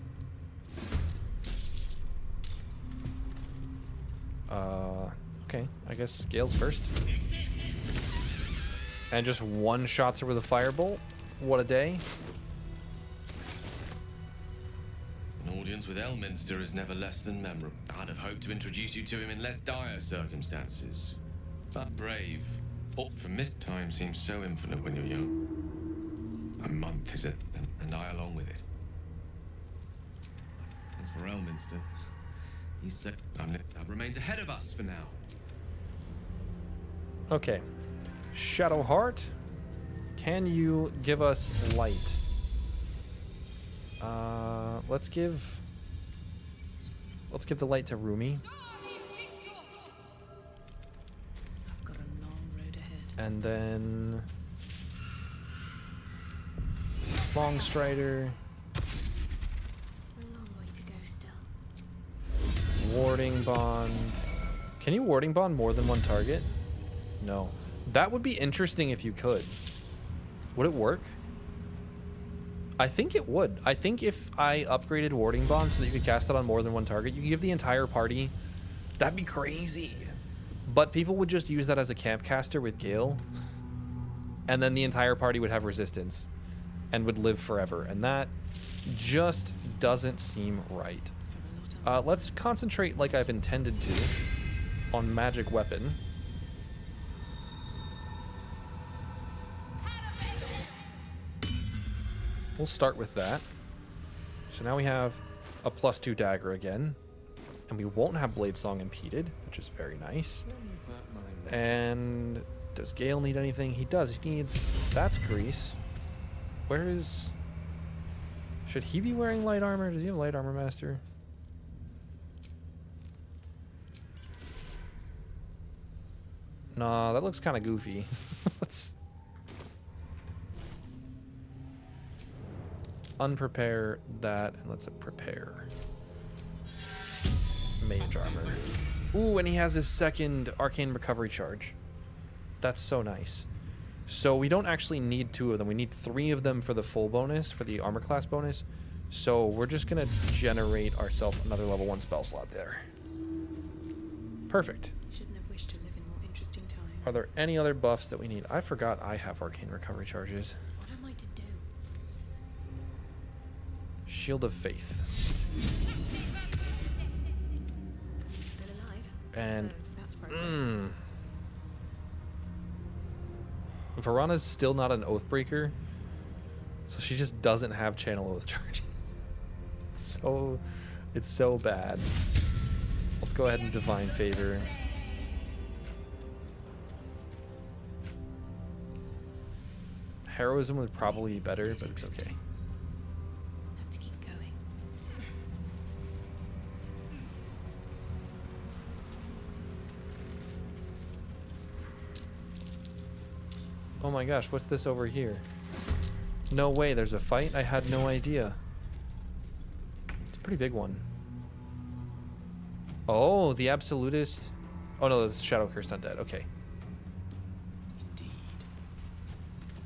Okay. I guess Scales first. And just one shots her with a firebolt. What a day. An audience with Elminster is never less than memorable. I'd have hoped to introduce you to him in less dire circumstances. But brave. From this time seems so infinite when you're young. A month, is it? And I along with it. As for Elminster, he said that remains ahead of us for now. Okay. Shadowheart, can you give us light? Let's give the light to Rumi. I've got a long road ahead. And then Longstrider. A long way to go still. Warding Bond. Can you Warding Bond more than one target? No. That would be interesting if you could. Would it work? I think it would. I think if I upgraded Warding Bond so that you could cast it on more than one target, you could give the entire party. That'd be crazy. But people would just use that as a camp caster with Gale. And then the entire party would have resistance and would live forever. And that just doesn't seem right. Let's concentrate like I've intended to on magic weapon. We'll start with that. So now we have a +2 dagger again. And we won't have Blade Song impeded, which is very nice. And does Gale need anything? He does. He needs... That's Grease. Where is... Should he be wearing light armor? Does he have light armor master? Nah, that looks kind of goofy. Let's... unprepare that, and let's prepare mage armor. Ooh, and he has his second arcane recovery charge. That's so nice. So we don't actually need 2 of them. We need 3 of them for the full bonus, for the armor class bonus. So we're just gonna generate ourselves another level 1 spell slot there. Perfect. Shouldn't have wished to live in more interesting times. Are there any other buffs that we need? I forgot I have arcane recovery charges. What am I to do? Shield of Faith. Still alive. And So that's progress. Varana's still not an Oathbreaker, so she just doesn't have channel oath charges. It's so bad. Let's go ahead and Divine Favor. Heroism would probably be better, but it's okay. Have to keep going. Oh my gosh, what's this over here? No way, there's a fight? I had no idea. It's a pretty big one. Oh, the Absolutist. Oh no, that's Shadow Cursed Undead. Okay.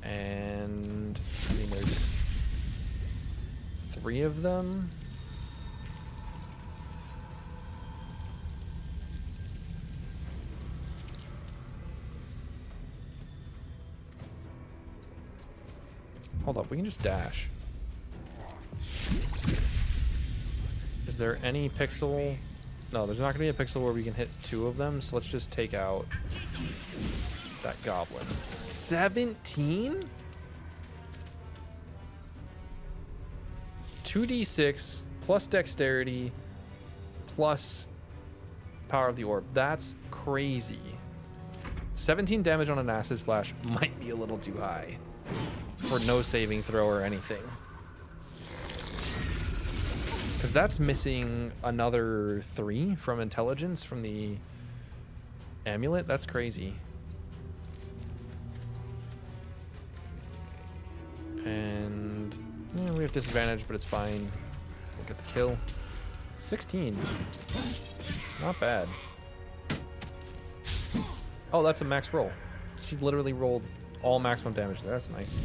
And I mean, there's 3 of them. Hold up, we can just dash. Is there any pixel? No, there's not going to be a pixel where we can hit 2 of them, so let's just take out that goblin. 17? 2d6 plus dexterity plus power of the orb. That's crazy. 17 damage on an acid splash might be a little too high for no saving throw or anything. Because that's missing another 3 from intelligence from the amulet. That's crazy. And yeah, we have disadvantage, but it's fine. We'll get the kill. 16. Not bad. Oh, that's a max roll. She literally rolled all maximum damage there. That's nice.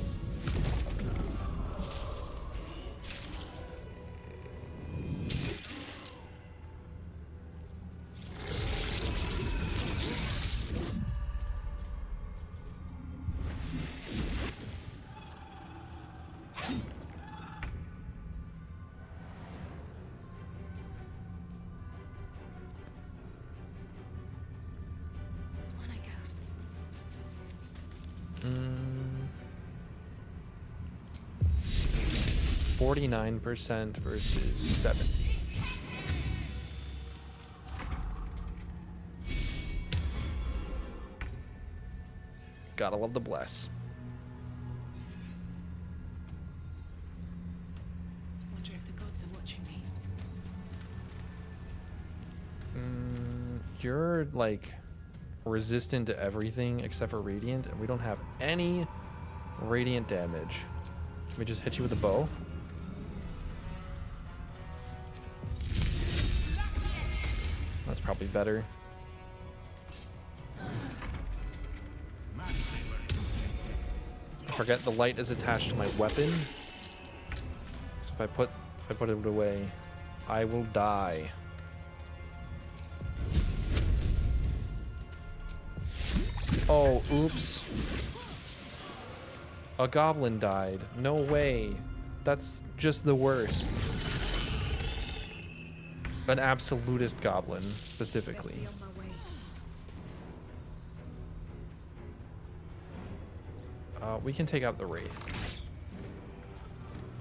When I go. 49% versus 7. Gotta love the bless. Wonder if the gods are watching me. You're like resistant to everything except for radiant, and we don't have any radiant damage. Can we just hit you with a bow? That's probably better. I forget the light is attached to my weapon. So if I put it away, I will die. Oh, oops. A goblin died. No way. That's just the worst. An absolutist goblin, specifically. We can take out the Wraith.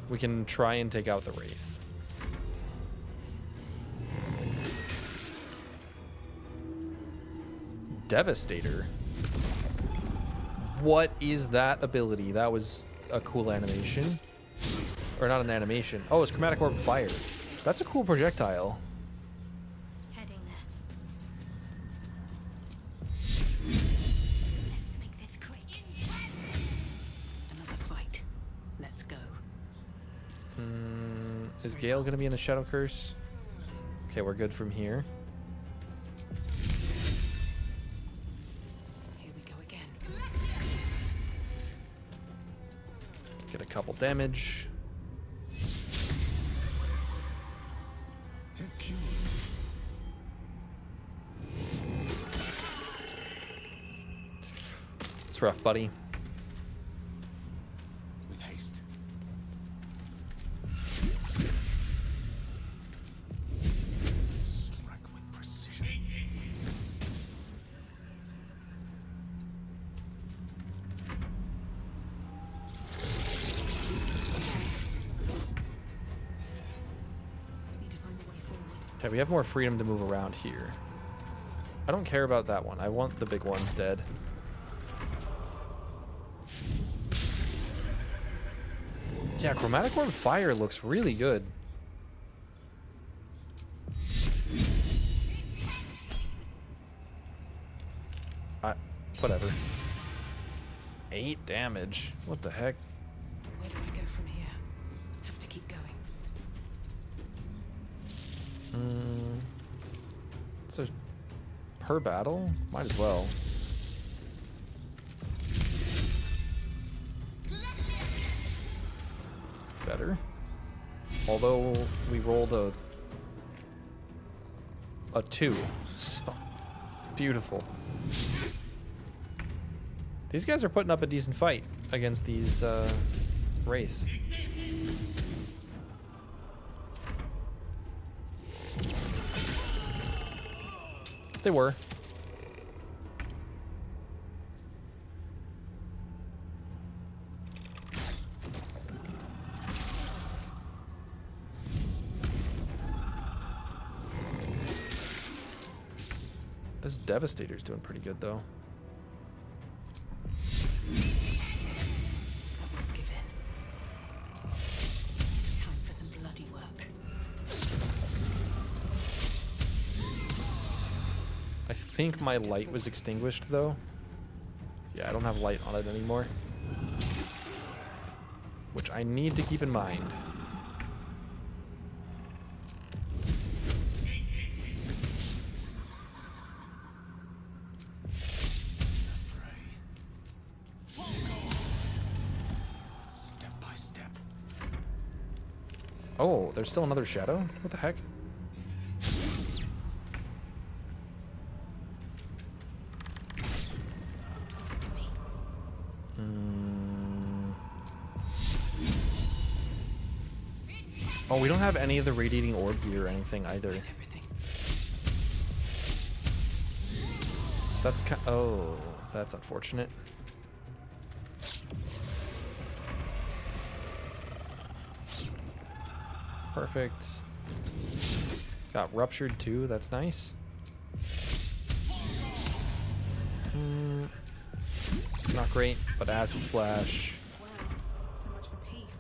We can try and take out the Wraith. Devastator? What is that ability? That was a cool animation. Or not an animation. Oh, it's Chromatic Orb Fire. That's a cool projectile. Heading there. Let's make this quick. Another fight. Let's go. Is Gale going to be in the Shadow Curse? Okay, we're good from here. Here we go again. Get a couple damage. It's rough, buddy. With haste. Strike with precision. Need to find the way forward. Okay, we have more freedom to move around here. I don't care about that one. I want the big one instead. Yeah, Chromatic Orb Fire looks really good. Whatever. 8 damage. What the heck? Where do I go from here? Have to keep going. So per battle? Might as well. Better. Although we rolled a 2. So beautiful. These guys are putting up a decent fight against these wraiths. They were. This Devastator's doing pretty good, though. I won't give in. It's time for some bloody work. I think my light was extinguished, though. Yeah, I don't have light on it anymore. Which I need to keep in mind. Oh, there's still another shadow? What the heck? Oh, we don't have any of the radiating orb gear or anything either. That's oh, that's unfortunate. Perfect. Got ruptured too, that's nice. Not great, but acid splash. Wow, so much for peace.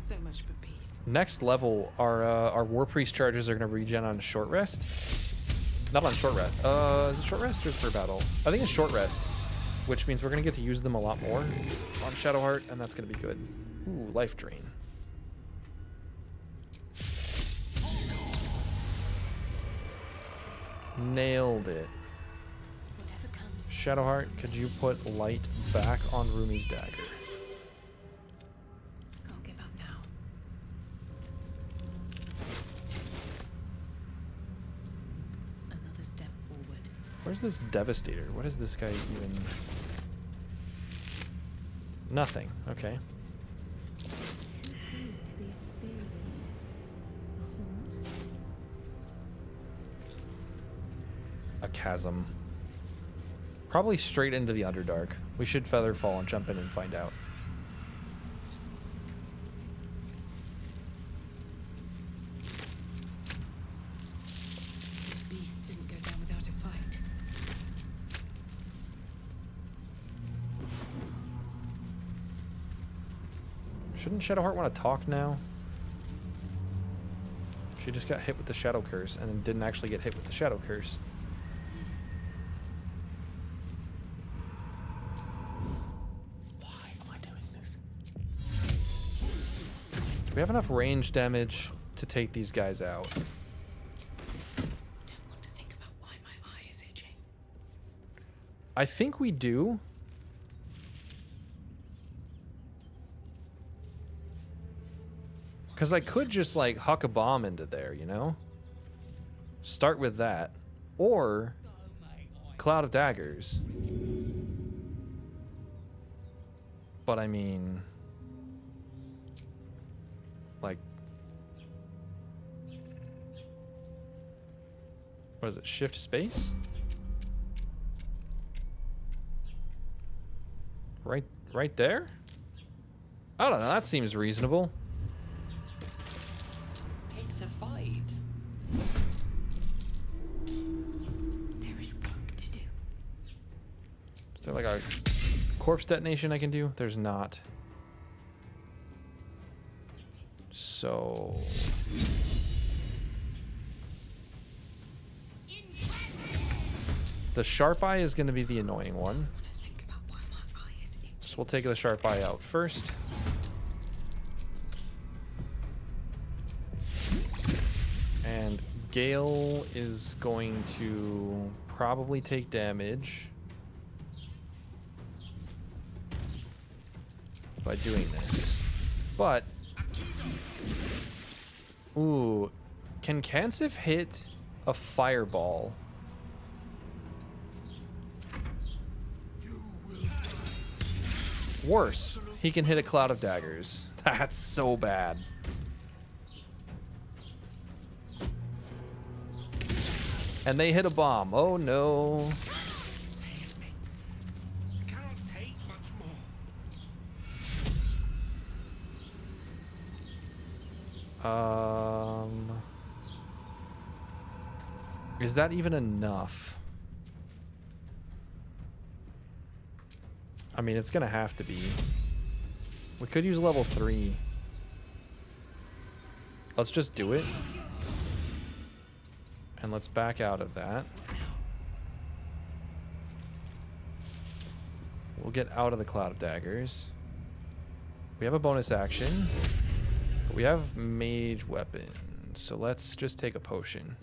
So much for peace. Next level, our War Priest charges are going to regen on short rest. Not on short rest. Is it short rest or for battle? I think it's short rest, which means we're going to get to use them a lot more on Shadowheart, and that's going to be good. Ooh, life drain. Nailed it. Shadowheart, could you put light back on Rumi's dagger? I'll give up now. Another step forward. Where's this Devastator? What is this guy even? Nothing. Okay. A chasm. Probably straight into the Underdark. We should Featherfall and jump in and find out. This beast didn't go down without a fight. Shouldn't Shadowheart want to talk now? She just got hit with the Shadow Curse and then didn't actually get hit with the Shadow Curse. We have enough range damage to take these guys out. Don't want to think about why my eye is itching. I think we do. Because I could just like huck a bomb into there, you know? Start with that. Or Cloud of Daggers. But I mean, like, what is it? Shift space? Right there? I don't know, that seems reasonable. It's a fight. There is work to do. Is there like a corpse detonation I can do? There's not. So the sharp eye is going to be the annoying one. So we'll take the sharp eye out first. And Gale is going to probably take damage by doing this. But, ooh, can Kansif hit a fireball? Worse, he can hit a cloud of daggers. That's so bad. And they hit a bomb. Oh no. Save me. I cannot take much more. Is that even enough? I mean, it's gonna have to be. We could use level 3. Let's just do it. And let's back out of that. We'll get out of the cloud of daggers. We have a bonus action. But we have mage weapon. So let's just take a potion.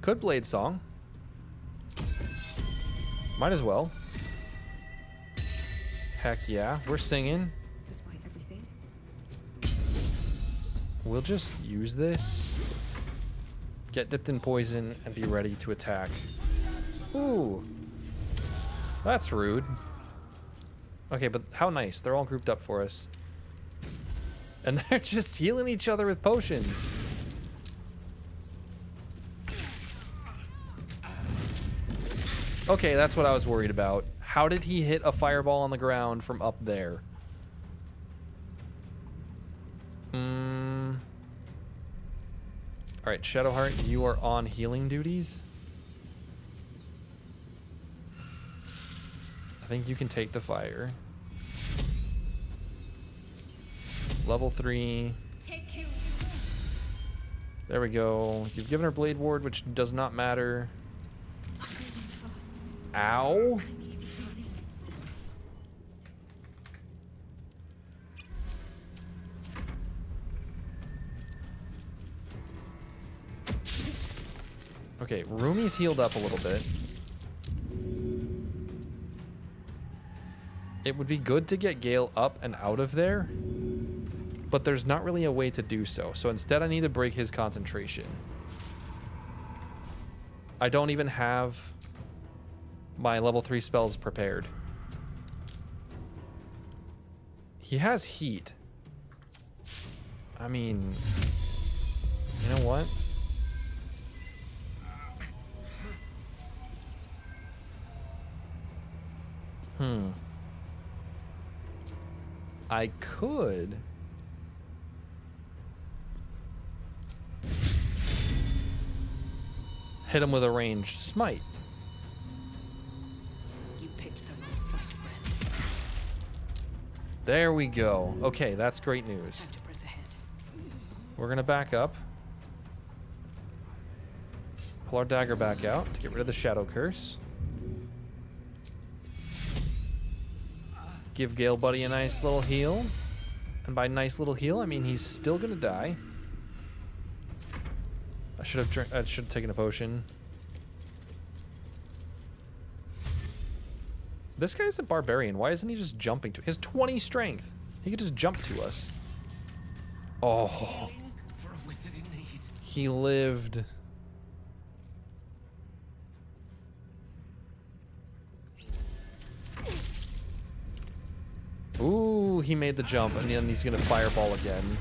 Could blade song. Might as well. Heck yeah, we're singing. Despite everything. We'll just use this. Get dipped in poison and be ready to attack. Ooh. That's rude. Okay, but how nice. They're all grouped up for us. And they're just healing each other with potions. Okay, that's what I was worried about. How did he hit a fireball on the ground from up there? Alright, Shadowheart, you are on healing duties. I think you can take the fire. Level 3. There we go. You've given her Blade Ward, which does not matter. Ow. Okay, Rumi's healed up a little bit. It would be good to get Gale up and out of there, but there's not really a way to do so. So instead I need to break his concentration. I don't even have my level 3 spells prepared. He has heat. I mean, you know what? I could hit him with a ranged smite. You picked the wrong fight, friend. There we go. Okay, that's great news. Time to press ahead. We're gonna back up. Pull our dagger back out to get rid of the shadow curse. Give Gale Buddy a nice little heal. And by nice little heal, I mean he's still gonna die. I should have taken a potion. This guy's a barbarian. Why isn't he just jumping to? He has 20 strength. He could just jump to us. Oh. For a wizard in need. He lived. Ooh, he made the jump, and then he's gonna fireball again.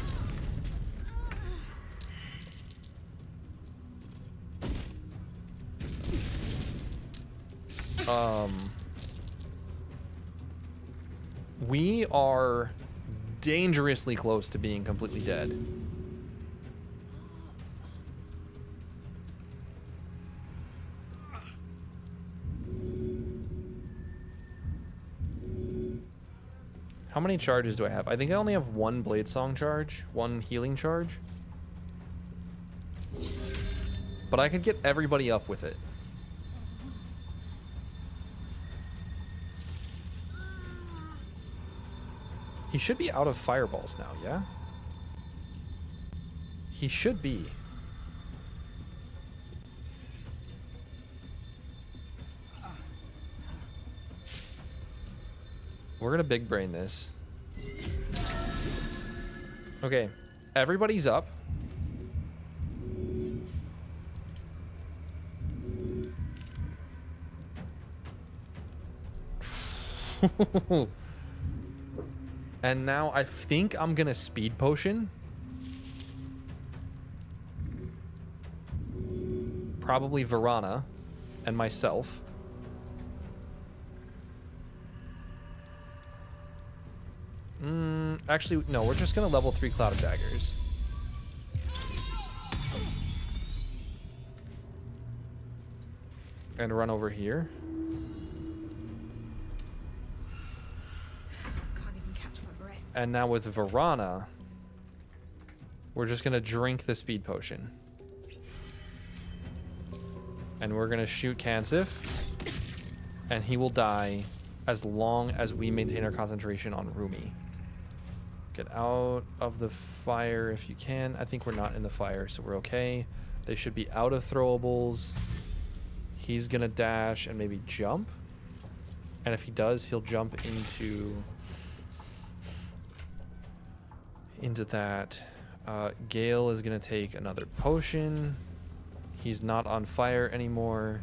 We are dangerously close to being completely dead. How many charges do I have? I think I only have one Blade Song charge, one healing charge. But I could get everybody up with it. He should be out of fireballs now, yeah? He should be. We're gonna big brain this. Okay, everybody's up. And now I think I'm gonna speed potion. Probably Verana and myself. Actually, no, we're just gonna level 3 Cloud of Daggers. And run over here. Can't even catch my breath. And now with Verana, we're just gonna drink the speed potion. And we're gonna shoot Kansif. And he will die as long as we maintain our concentration on Rumi. Get out of the fire if you can. I think we're not in the fire, so we're okay. They should be out of throwables. He's gonna dash and maybe jump. And if he does, he'll jump into that. Gale is gonna take another potion. He's not on fire anymore.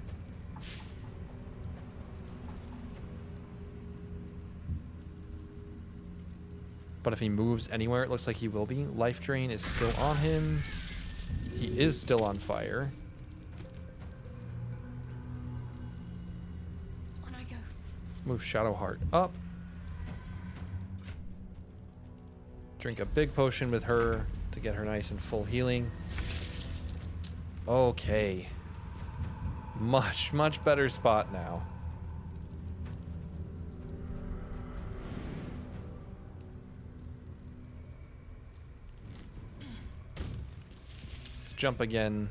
But if he moves anywhere, it looks like he will be. Life Drain is still on him. He is still on fire. On I go. Let's move Shadowheart up. Drink a big potion with her to get her nice and full healing. Okay. Much, much better spot now. Jump again.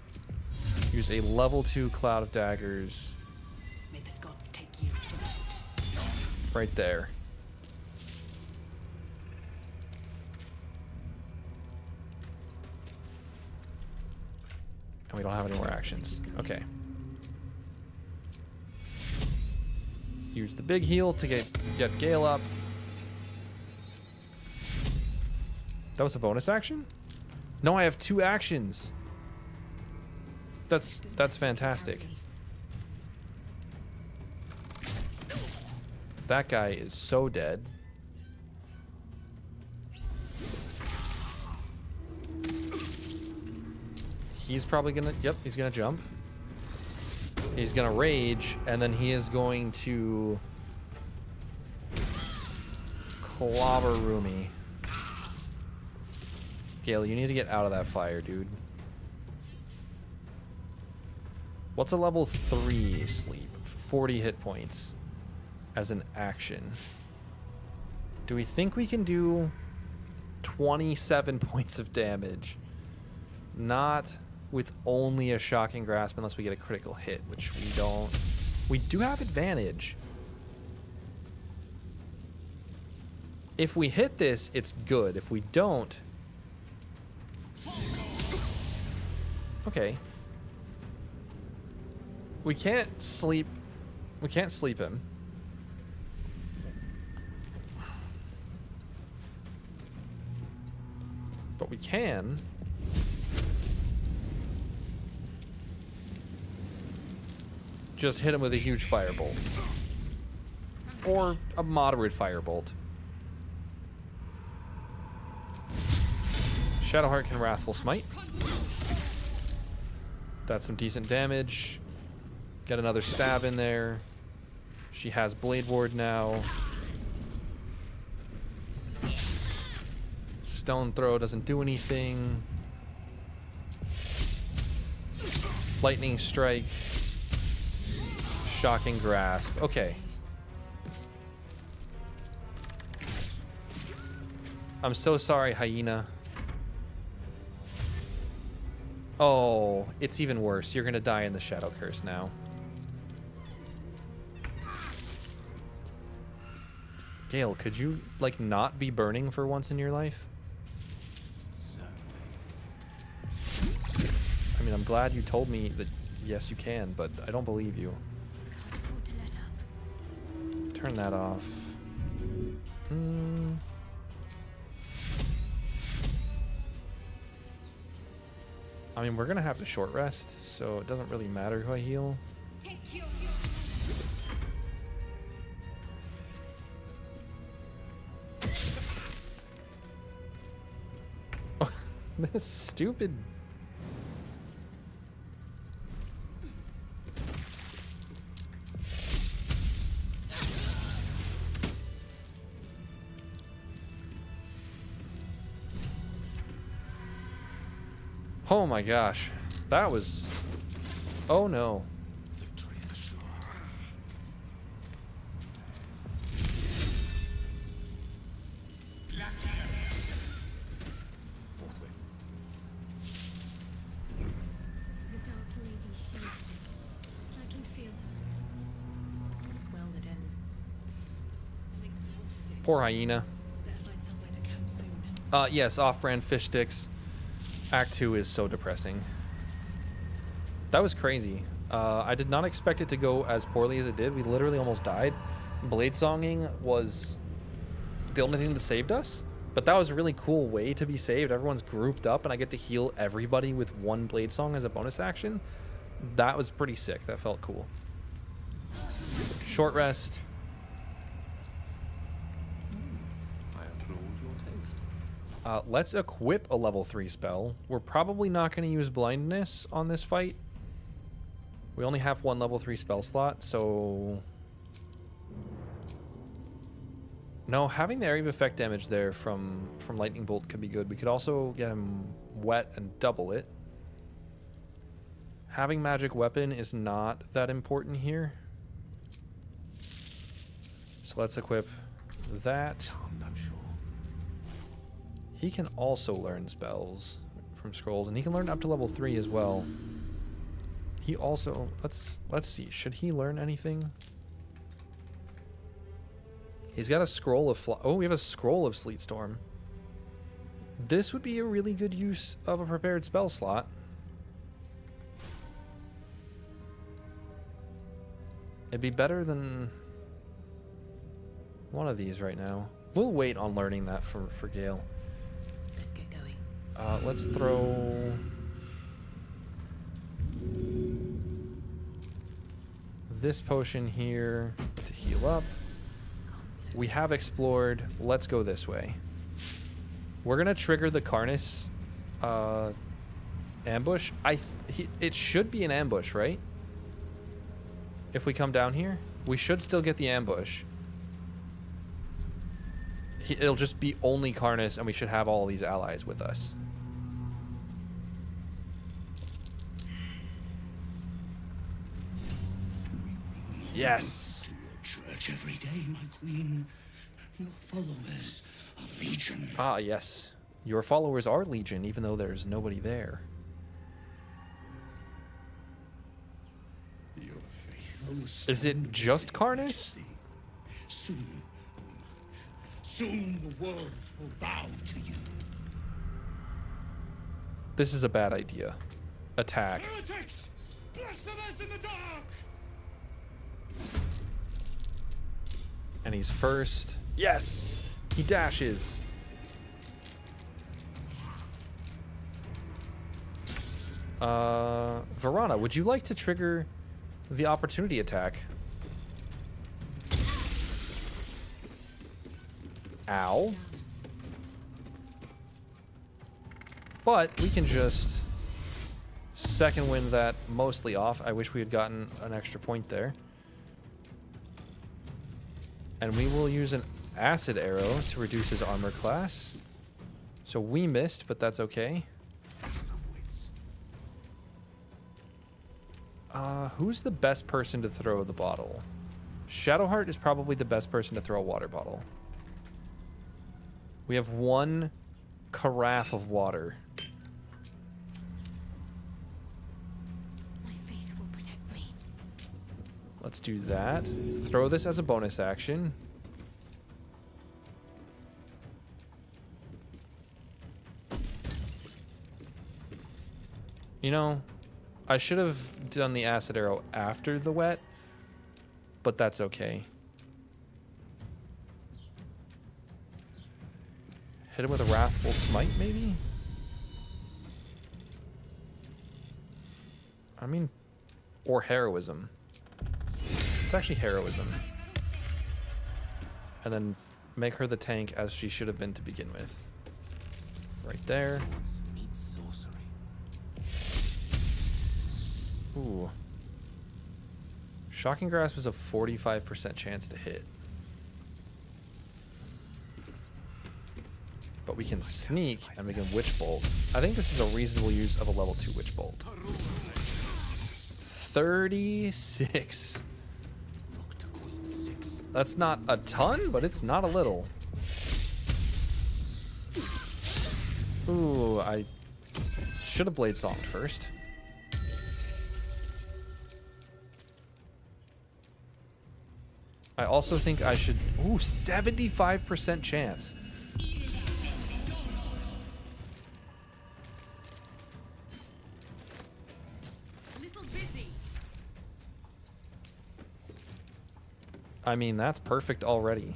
Use a level 2 Cloud of Daggers. May the gods take you first. Right there. And we don't have any more actions. Okay. Use the big heal to get Gale up. That was a bonus action? No, I have 2 actions. That's fantastic. That guy is so dead. He's probably gonna, yep, he's gonna jump. He's gonna rage, and then he is going to clobber Rumi. Gale, you need to get out of that fire, dude. What's a level 3 sleep? 40 hit points as an action. Do we think we can do 27 points of damage? Not with only a Shocking Grasp unless we get a critical hit, which we don't. We do have advantage. If we hit this, it's good. If we don't... Okay. We can't sleep. We can't sleep him. But we can. Just hit him with a huge firebolt. Or a moderate firebolt. Shadowheart can Wrathful Smite. That's some decent damage. Get another stab in there. She has Blade Ward now. Stone Throw doesn't do anything. Lightning Strike. Shocking Grasp. Okay. I'm so sorry, hyena. Oh, it's even worse. You're gonna die in the Shadow Curse now. Gale, could you, like, not be burning for once in your life? I mean, I'm glad you told me that yes, you can, but I don't believe you. Turn that off. I mean, we're gonna have to short rest, so it doesn't really matter who I heal. This is stupid. Oh my gosh, that was... Oh no. Poor hyena. Yes, off-brand fish sticks. Act 2 is so depressing. That was crazy. I did not expect it to go as poorly as it did. We literally almost died. Blade songing was the only thing that saved us. But that was a really cool way to be saved. Everyone's grouped up and I get to heal everybody with one blade song as a bonus action. That was pretty sick. That felt cool. Short rest. Let's equip a level 3 spell. We're probably not going to use blindness on this fight. We only have one level 3 spell slot, so... No, having the area of effect damage there from Lightning Bolt could be good. We could also get him wet and double it. Having magic weapon is not that important here. So let's equip that. He can also learn spells from scrolls, and he can learn up to level 3 as well. He also, let's see, should he learn anything? He's got a scroll of oh, we have a scroll of Sleet Storm. This would be a really good use of a prepared spell slot. It'd be better than one of these right now. We'll wait on learning that for Gale. Let's throw this potion here to heal up. We have explored. Let's go this way. We're gonna trigger the Carnis ambush. It should be an ambush, right? If we come down here, we should still get the ambush. It'll just be only Carnis, and we should have all these allies with us. Yes. To your church every day, my queen. Your followers are legion. Ah, yes. Your followers are legion, even though there's nobody there. Your faithful Is it just Carnis? Soon the world will bow to you. This is a bad idea. Attack. Heretics! Blasphemous in the dark! And he's first. Yes! He dashes. Verana, would you like to trigger the opportunity attack? Ow. But we can just second wind that mostly off. I wish we had gotten an extra point there. And we will use an acid arrow to reduce his armor class. So we missed, but that's okay. Who's the best person to throw the bottle? Shadowheart is probably the best person to throw a water bottle. We have 1 carafe of water. My faith will protect me. Let's do that. Throw this as a bonus action. You know, I should have done the acid arrow after the wet, but that's okay. Hit him with a Wrathful Smite, maybe? I mean, or Heroism. It's actually Heroism. And then make her the tank as she should have been to begin with. Right there. Ooh. Shocking Grasp is a 45% chance to hit. But we can sneak and we can Witch Bolt. I think this is a reasonable use of a level 2 Witch Bolt. 36. That's not a ton, but it's not a little. Ooh, I should have Blade Songed first. I also think I should... Ooh, 75% chance. I mean, that's perfect already.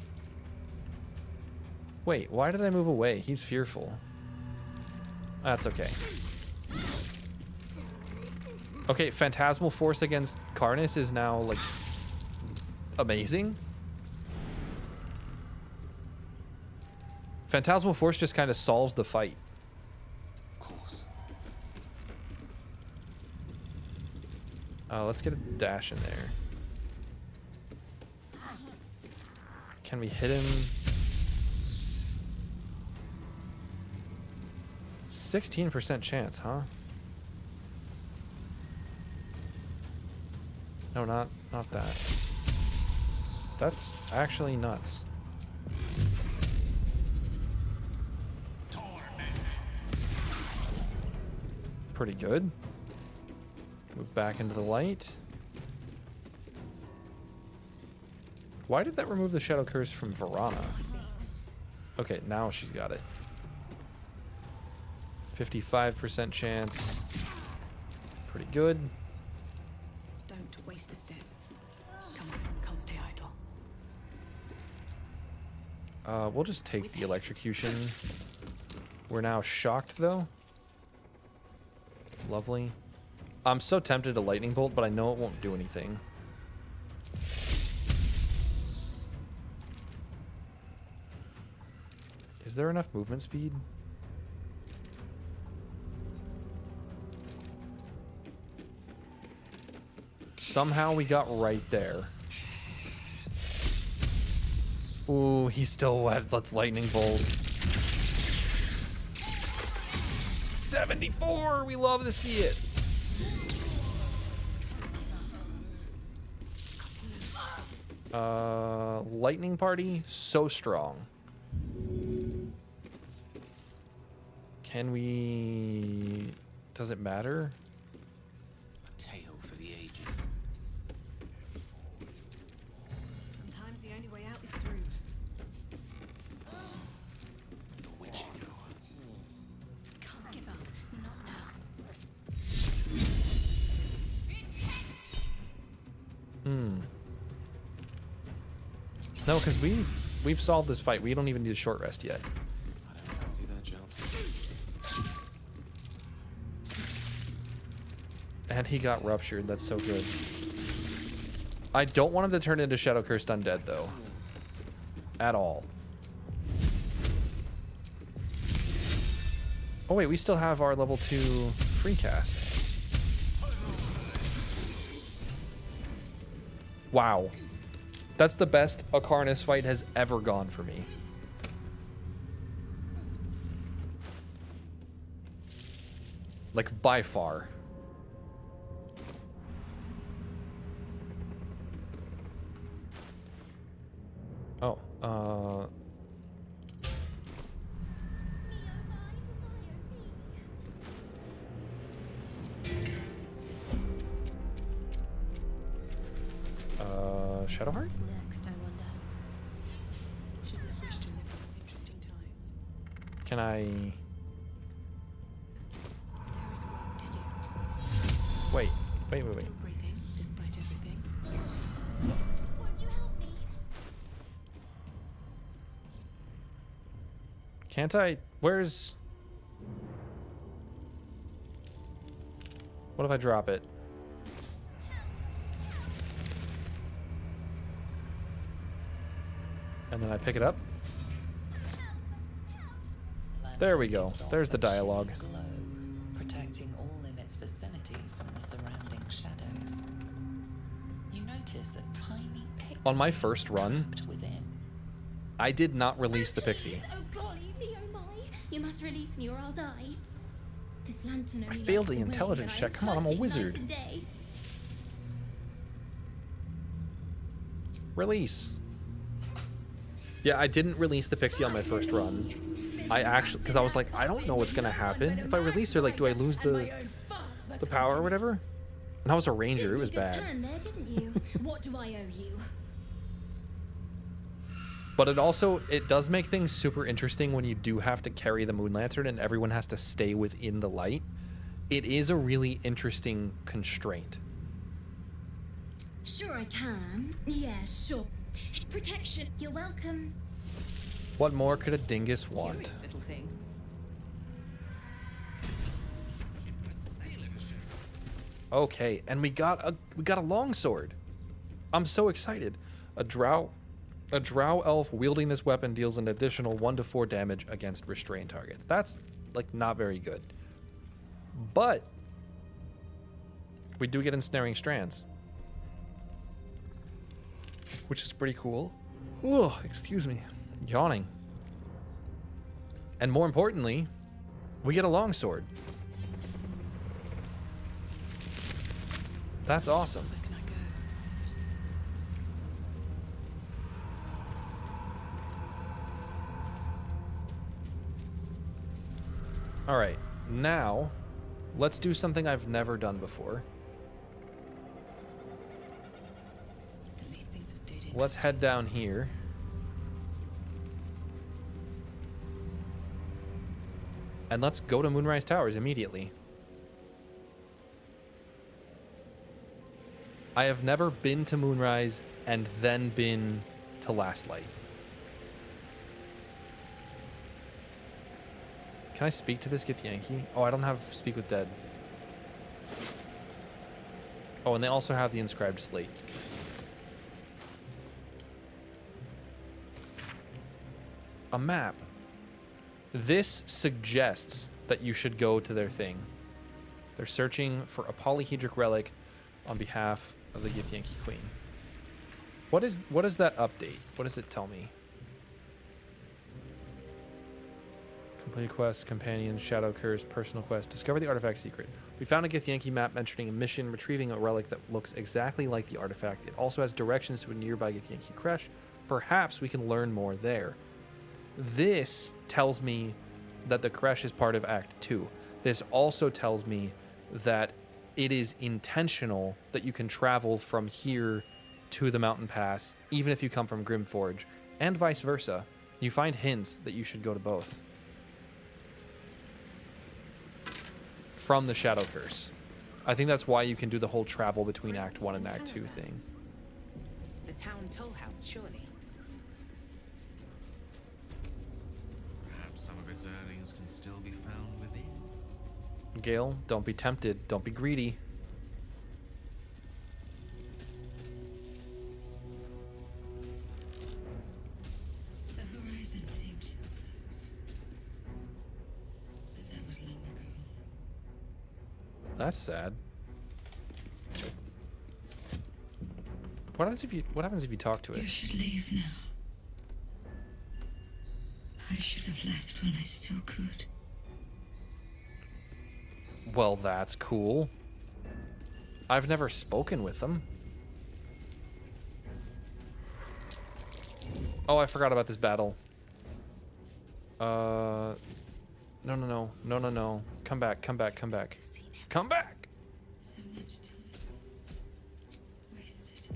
Wait, why did I move away? He's fearful. That's okay. Okay, Phantasmal Force against Carnis is now, like, amazing. Phantasmal Force just kind of solves the fight. Of course. Let's get a dash in there. Can we hit him? 16% chance, huh? No, not that. That's actually nuts. Pretty good. Move back into the light. Why did that remove the Shadow Curse from Verana? Okay, now she's got it. 55% chance. Pretty good. Don't waste a step. Come on, can't stay idle. We'll just take the electrocution. We're now shocked, though. Lovely. I'm so tempted to lightning bolt, but I know it won't do anything. Is there enough movement speed? Somehow we got right there. Ooh, he's still wet. Let's lightning bolt. 74! We love to see it. Lightning Party, so strong. Can we... Does it matter? A tale for the ages. Sometimes the only way out is through. The witching hour. Can't give up. Not now. No, because we've solved this fight. We don't even need a short rest yet. I don't fancy that, Johnson. And he got ruptured. That's so good. I don't want him to turn into Shadow Cursed Undead, though. At all. Oh, wait. We still have our level 2 free cast. Wow. That's the best a Carnis fight has ever gone for me. Like, by far. Oh, Shadow Heart? What's next, I wonder? Should we wish to live in interesting times? Can I... There is work to do. Wait. Still breathing, despite everything. Won't you help me? Can't I... Where's... What if I drop it? And then I pick it up? There we go. There's the dialogue. Glow, protecting all in its vicinity from the surrounding shadows. You notice a tiny pixie On my first run, trapped within. I did not release the pixie. Oh golly, me oh my! You must release me or I'll die. This lantern I only failed lights the way, intelligence but check. Come on, I'm a hunting wizard. night and day. Release. Yeah, I didn't release the pixie on my first run. I actually, because I was like, I don't know what's gonna happen if I release her. Like, do I lose the power or whatever? And I was a ranger. It was bad. Turn there, didn't you? What do I owe you? But it does make things super interesting when you do have to carry the moon lantern and everyone has to stay within the light. It is a really interesting constraint. Sure I can. Yeah, sure. Protection. You're welcome. What more could a dingus want? Curious little thing. Okay, and we got a longsword. I'm so excited. A drow elf wielding this weapon deals an additional 1 to 4 damage against restrained targets. That's like not very good. But we do get ensnaring strands, which is pretty cool. Oh, excuse me. Yawning. And more importantly, we get a longsword. That's awesome. Where can I go? All right, now let's do something I've never done before. At least things have stayed in. Let's head down here. And let's go to Moonrise Towers immediately. I have never been to Moonrise and then been to Last Light. Can I speak to this Githyanki? Oh, I don't have Speak with Dead. Oh, and they also have the inscribed slate. A map. This suggests that you should go to their thing. They're searching for a polyhedric relic on behalf of the Githyanki Queen. What is that update? What does it tell me? Complete quest, companions, shadow curse, personal quest. Discover the artifact secret. We found a Githyanki map mentioning a mission retrieving a relic that looks exactly like the artifact. It also has directions to a nearby Githyanki creche. Perhaps we can learn more there. This tells me that the creche is part of Act 2. This also tells me that it is intentional that you can travel from here to the mountain pass, even if you come from Grimforge, and vice versa. You find hints that you should go to both. From the Shadow Curse. I think that's why you can do the whole travel between Act 1 and Act 2 thing. The town toll house, surely. Perhaps some of its earnings can still be found within. Gale, don't be tempted. Don't be greedy. The horizon seemed to close. But that was long ago. That's sad. What happens if you talk to it? You should leave now. I should have left when I still could. Well, that's cool. I've never spoken with them. Oh, I forgot about this battle. No. Come back. Come back. So much time wasted.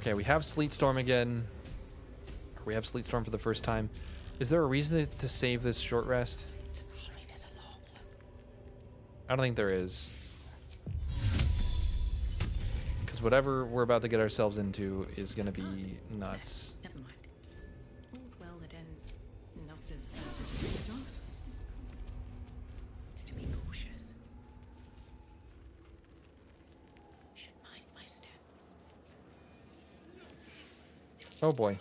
Okay, we have Sleet Storm again. We have Sleet Storm for the first time. Is there a reason to save this short rest? I don't think there is. Because whatever we're about to get ourselves into is going to be nuts. Never mind. All's well that ends not as bad as it started off. To be cautious. Should mind my step. Oh boy.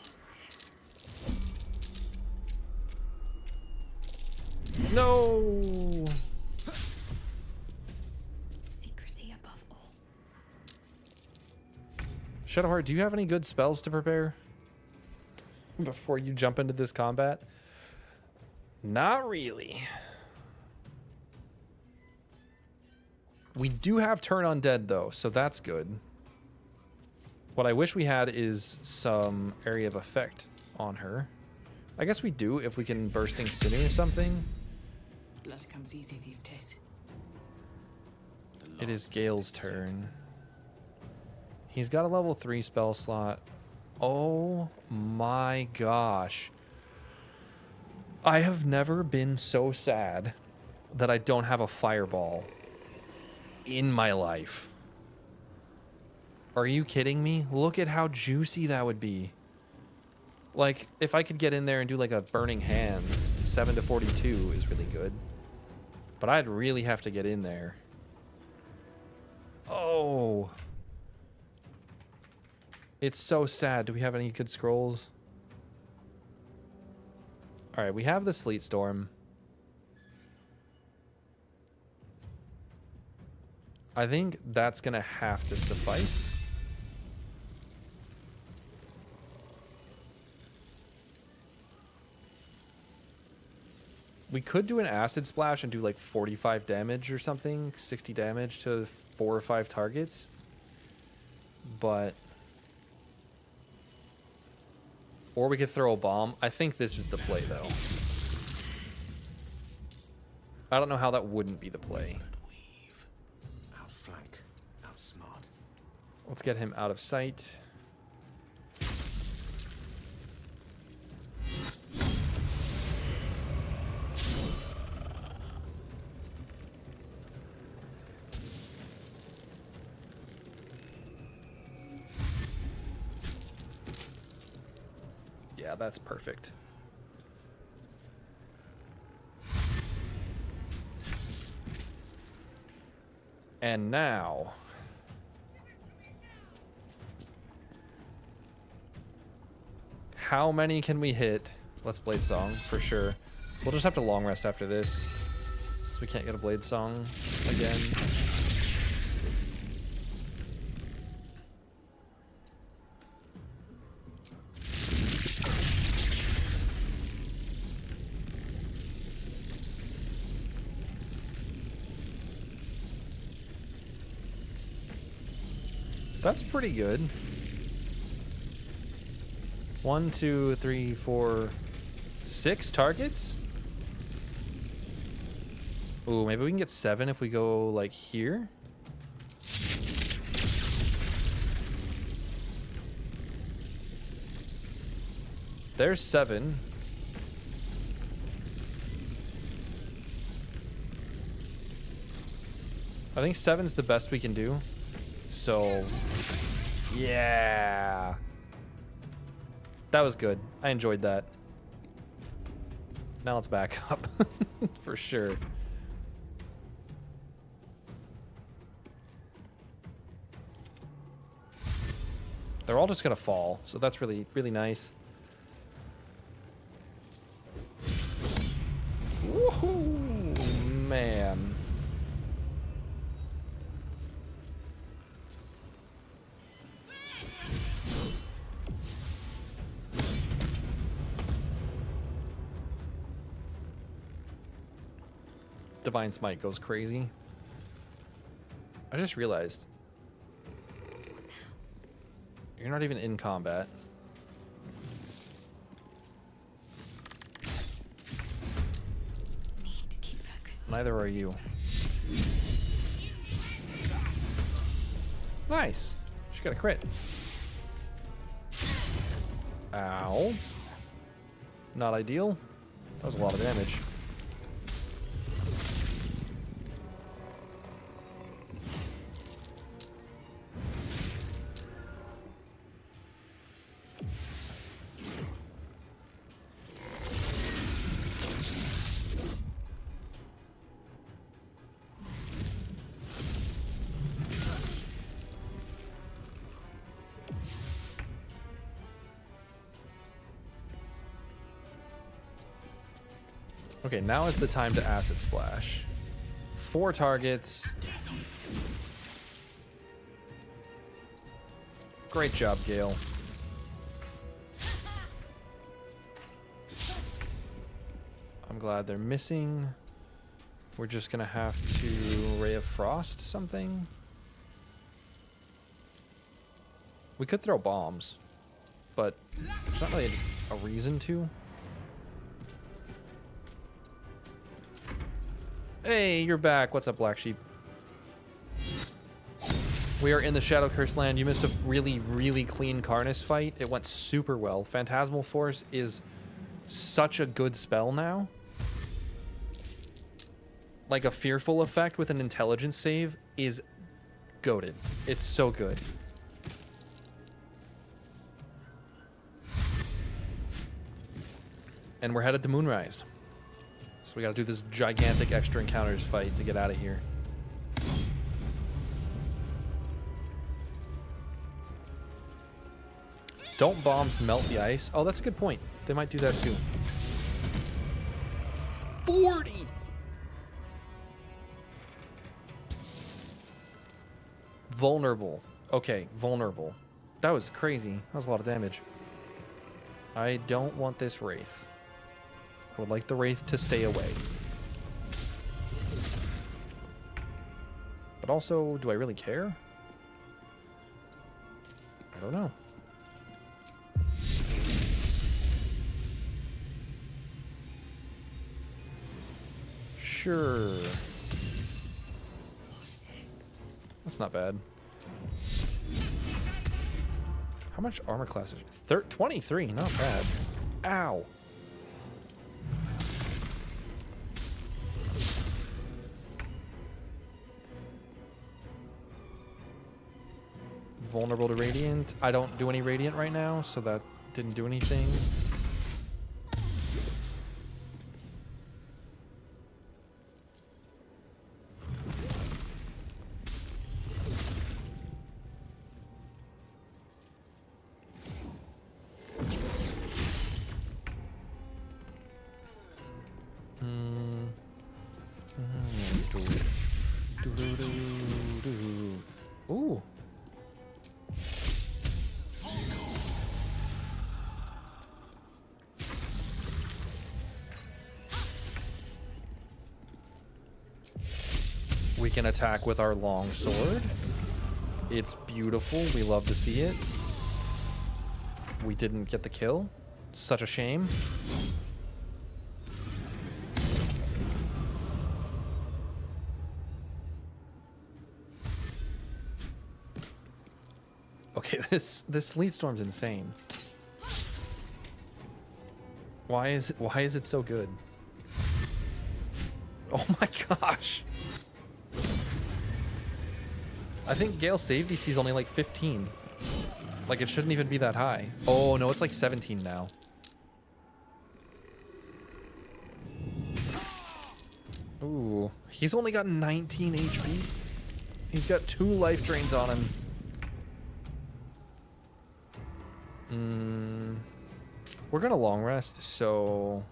No! Secrecy above all. Shadowheart, do you have any good spells to prepare before you jump into this combat? Not really. We do have Turn Undead though, so that's good. What I wish we had is some area of effect on her. I guess we do if we can Bursting Sinew or something. Blood comes easy these days. It is Gale's turn. He's got a level 3 spell slot. Oh my gosh. I have never been so sad that I don't have a fireball in my life. Are you kidding me? Look at how juicy that would be. Like, if I could get in there and do like a Burning Hands, 7 to 42 is really good. But I'd really have to get in there. Oh. It's so sad. Do we have any good scrolls? All right, we have the Sleet Storm. I think that's going to have to suffice. We could do an Acid Splash and do like 45 damage or something, 60 damage to 4 or 5 targets. But... Or we could throw a bomb. I think this is the play, though. I don't know how that wouldn't be the play. Outflank, outsmart. Let's get him out of sight. Yeah, that's perfect. And now... How many can we hit? Let's Blade Song, for sure. We'll just have to long rest after this, so we can't get a Blade Song again. That's pretty good. 1, 2, 3, 4, 6 targets? Ooh, maybe we can get 7 if we go, like, here? There's 7. I think 7's the best we can do. So, yeah. That was good. I enjoyed that. Now let's back up. For sure. They're all just gonna fall, so that's really, really nice. Woohoo! Man. Divine Smite goes crazy. I just realized you're not even in combat. Need to keep focused. Neither are you. Nice. She got a crit. Ow. Not ideal. That was a lot of damage. Okay, now is the time to Acid Splash. 4 targets. Great job, Gale. I'm glad they're missing. We're just gonna have to Ray of Frost something. We could throw bombs, but there's not really a reason to. Hey, you're back. What's up, Black Sheep? We are in the Shadow Curse land. You missed a really, really clean Carnis fight. It went super well. Phantasmal Force is such a good spell now. Like a Fearful effect with an intelligence save is goated. It's so good. And we're headed to Moonrise. So we gotta do this gigantic extra encounters fight to get out of here. Don't bombs melt the ice? Oh, that's a good point. They might do that too. 40! Vulnerable. Okay, vulnerable. That was crazy. That was a lot of damage. I don't want this Wraith. I would like the Wraith to stay away. But also, do I really care? I don't know. Sure. That's not bad. How much armor class is 23? Not bad. Ow. Vulnerable to Radiant. I don't do any Radiant right now, so that didn't do anything. Ooh. We can attack with our long sword. It's beautiful. We love to see it. We didn't get the kill. Such a shame. Okay, this Sleet Storm's insane. Why is it so good? Oh my gosh. I think Gale's save DC is only like 15. Like, it shouldn't even be that high. Oh no, it's like 17 now. Ooh, he's only got 19 HP. He's got 2 life drains on him. We're gonna long rest, so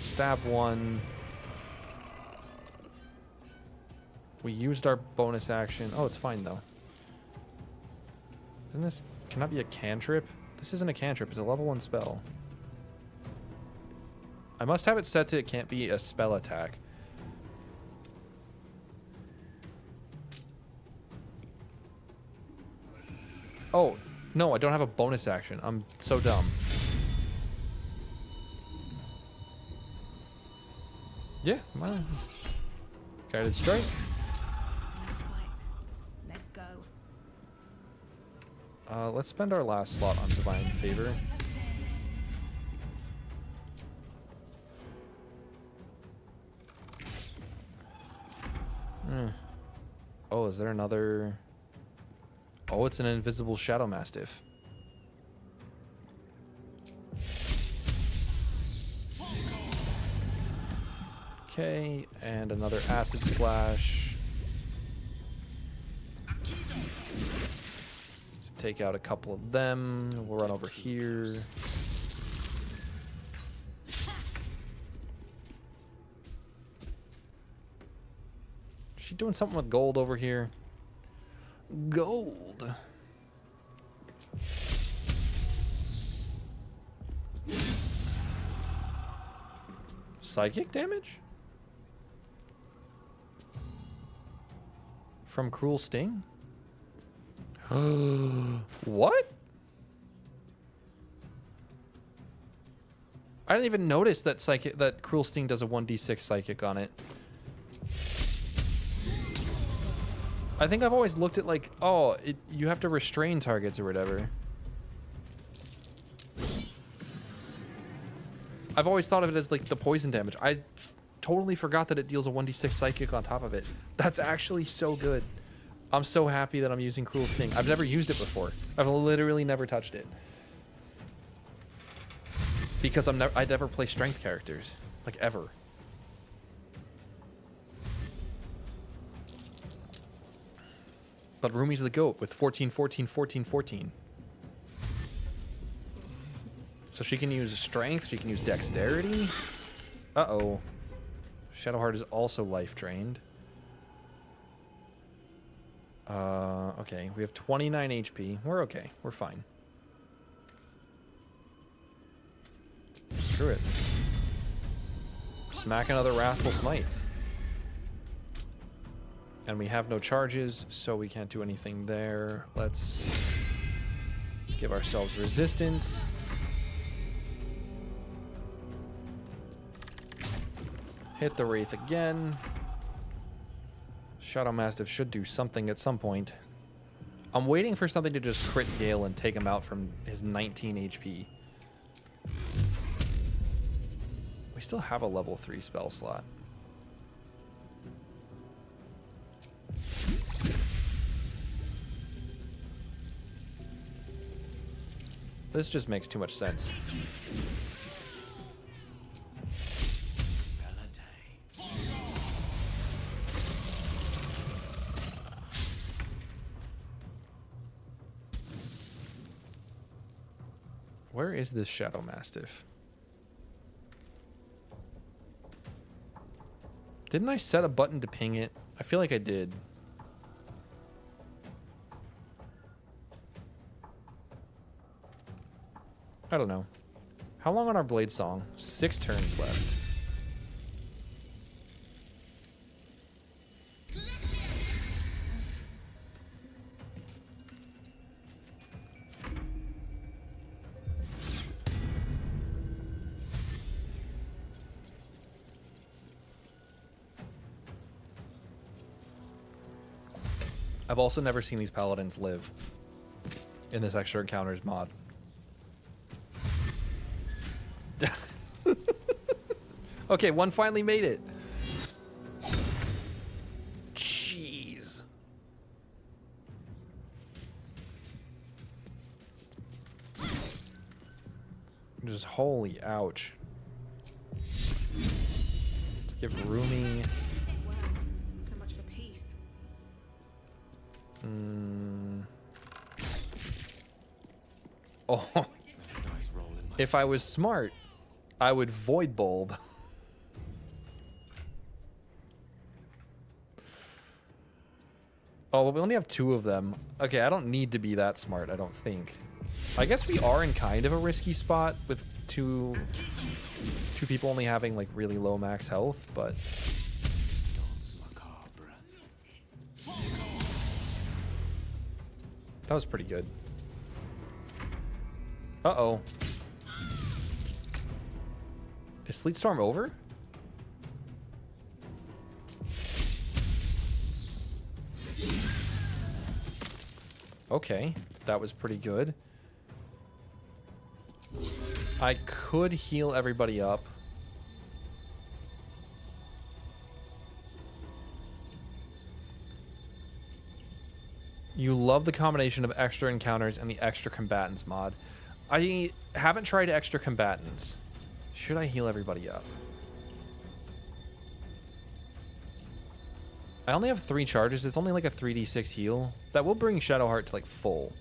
stab 1. We used our bonus action. Oh, it's fine though. Isn't this, can that be a cantrip? This isn't a cantrip, it's a level 1 spell. I must have it set to it can't be a spell attack. Oh, no, I don't have a bonus action. I'm so dumb. Yeah, mine. Guided strike. Let's go. Let's spend our last slot on Divine Favor. Oh, is there another... Oh, it's an invisible Shadow Mastiff. Okay, and another Acid Splash. Take out a couple of them. We'll run over here. She doing something with gold over here? Gold. Psychic damage? From Cruel Sting? What? I didn't even notice that that Cruel Sting does a 1d6 psychic on it. I think I've always looked at like, oh, you have to restrain targets or whatever. I've always thought of it as like the poison damage. I totally forgot that it deals a 1d6 psychic on top of it. That's actually so good. I'm so happy that I'm using Cruel Sting. I've never used it before. I've literally never touched it. Because I never play strength characters. Like, ever. But Rumi's the GOAT with 14, 14, 14, 14. So she can use strength, she can use dexterity. Uh-oh. Shadowheart is also life drained. Okay, we have 29 HP. We're okay. We're fine. Screw it. Smack another Wrathful Smite. And we have no charges, so we can't do anything there. Let's give ourselves resistance. Hit the Wraith again. Shadow Mastiff should do something at some point. I'm waiting for something to just crit Gale and take him out from his 19 HP. We still have a level 3 spell slot. This just makes too much sense. Where is this Shadow Mastiff? Didn't I set a button to ping it? I feel like I did. I don't know. How long on our Blade Song? 6 turns left. I've also never seen these paladins live in this extra encounters mod. Okay, one finally made it. Jeez. Just holy ouch. Let's give Rumi. So much for peace. Oh. If I was smart, I would Void Bulb. Oh, well, we only have 2 of them. Okay, I don't need to be that smart, I don't think. I guess we are in kind of a risky spot with two people only having like really low max health, but that was pretty good. Uh-oh. Is Sleet Storm over? Okay. That was pretty good. I could heal everybody up. You love the combination of extra encounters and the extra combatants mod. I haven't tried extra combatants. Should I heal everybody up? I only have 3 charges. It's only like a 3d6 heal. That will bring Shadowheart to like full.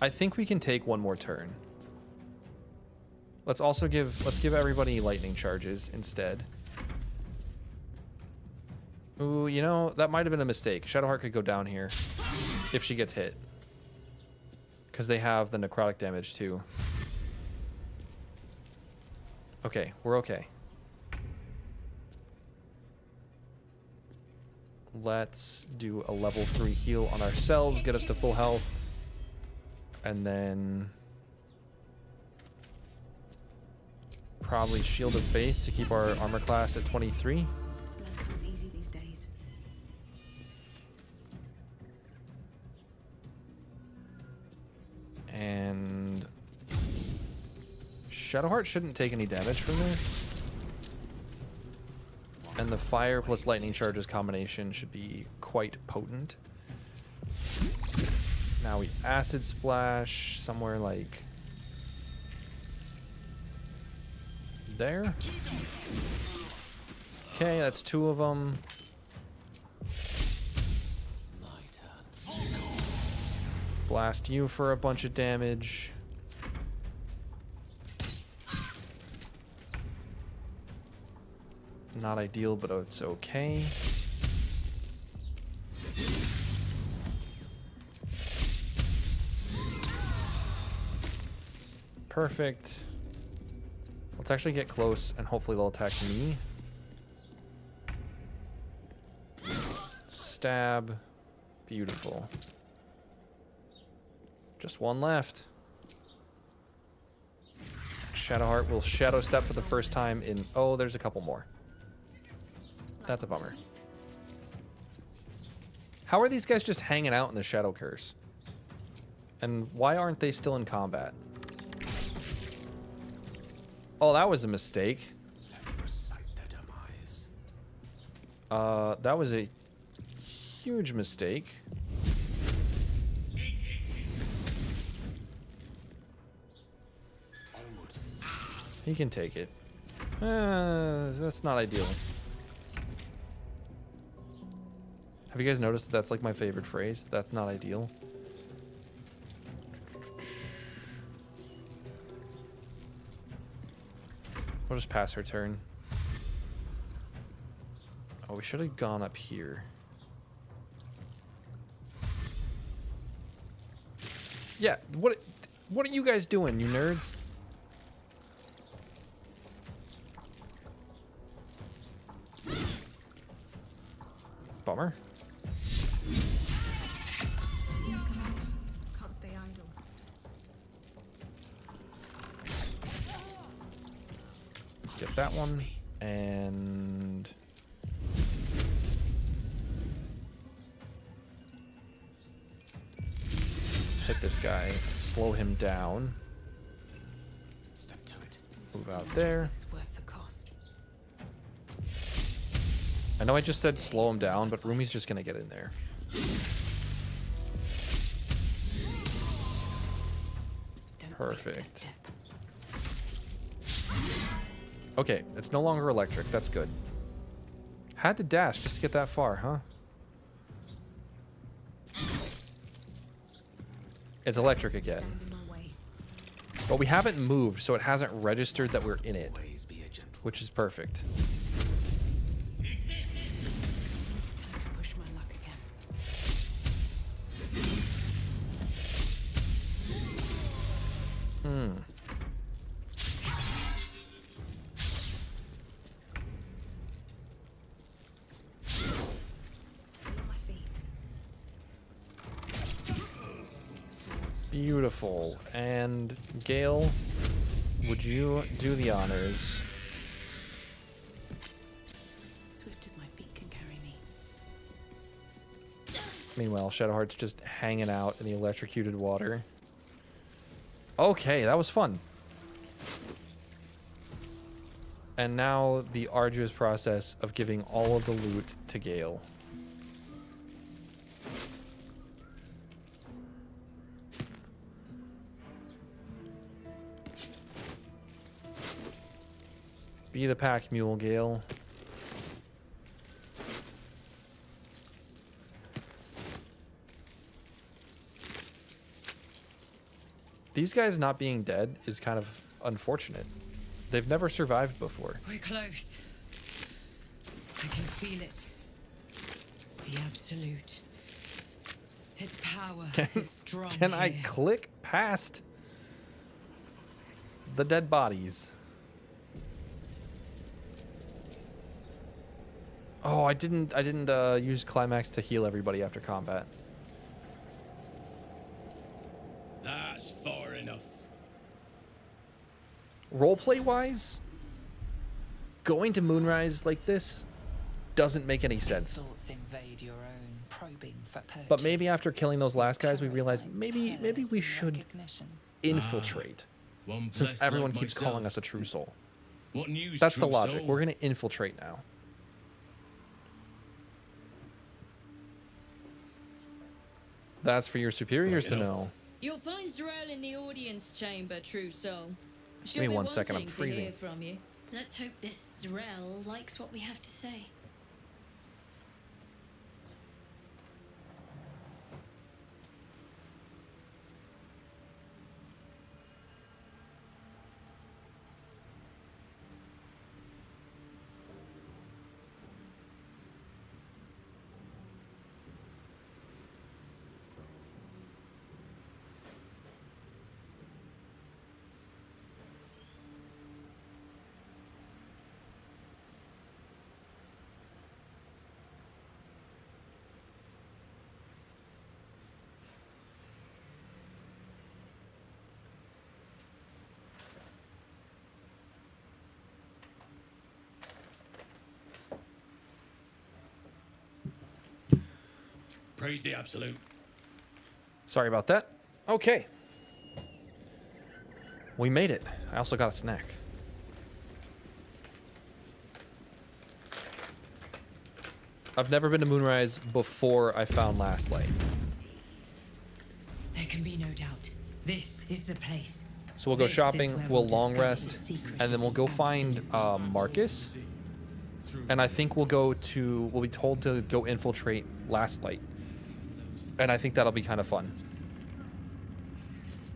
I think we can take one more turn. Let's give everybody lightning charges instead. Ooh, you know, that might have been a mistake. Shadowheart could go down here if she gets hit. Because they have the necrotic damage too. Okay, we're okay. Let's do a level 3 heal on ourselves, get us to full health. And then probably Shield of Faith to keep our armor class at 23. Blood comes easy these days. And Shadowheart shouldn't take any damage from this. And the fire plus lightning charges combination should be quite potent. Now we acid splash somewhere like there. Okay, that's 2 of them. Blast you for a bunch of damage. Not ideal, but it's okay. Perfect. Let's actually get close and hopefully they'll attack me. Stab. Beautiful. Just 1 left. Shadowheart will shadow step for the first time in... Oh, there's a couple more. That's a bummer. How are these guys just hanging out in the Shadow Curse? And why aren't they still in combat? Oh, that was a mistake. That was a huge mistake. He can take it. That's not ideal. Have you guys noticed that that's like my favorite phrase? That's not ideal. We'll just pass her turn. Oh, we should have gone up here. Yeah, what are you guys doing, you nerds? Bummer. Can't stay idle. Get that one, and let's hit this guy, slow him down. Step to it. Move out there. This is worth the cost. I know I just said slow him down, but Rumi's just gonna get in there. Perfect. Okay, it's no longer electric. That's good. Had to dash just to get that far, huh? It's electric again. But we haven't moved, so it hasn't registered that we're in it, which is perfect. Push my luck again. Still on my feet. Beautiful. And Gale, would you do the honors? Swift as my feet can carry me. Meanwhile, Shadowheart's just hanging out in the electrocuted water. Okay, that was fun. And now the arduous process of giving all of the loot to Gale. Be the pack mule, Gale. These guys not being dead is kind of unfortunate. They've never survived before. We're close. I can feel it. The absolute. Its power is strong. Can I here. click past the dead bodies? Oh, I didn't use climax to heal everybody after combat. That's far enough. Roleplay wise, going to Moonrise like this doesn't make any sense. Thoughts invade your own, probing for purchase. But maybe after killing those last guys, we realized maybe we should recognition. infiltrate. One Since blessed everyone like keeps myself. calling us a true soul. What news, That's the true logic. soul? We're gonna infiltrate now. That's for your superiors to know. You'll find Drell in the audience chamber, true soul. Give me 1 second, I'm freezing. To hear from you. Let's hope this Zrel likes what we have to say. Praise the absolute. Sorry about that. Okay. We made it. I also got a snack. I've never been to Moonrise before I found Last Light. There can be no doubt. This is the place. So we'll go This is shopping, where we'll we'll long discover rest, the secret and then we'll go find Marcus. And I think we'll be told to go infiltrate Last Light. And I think that'll be kind of fun.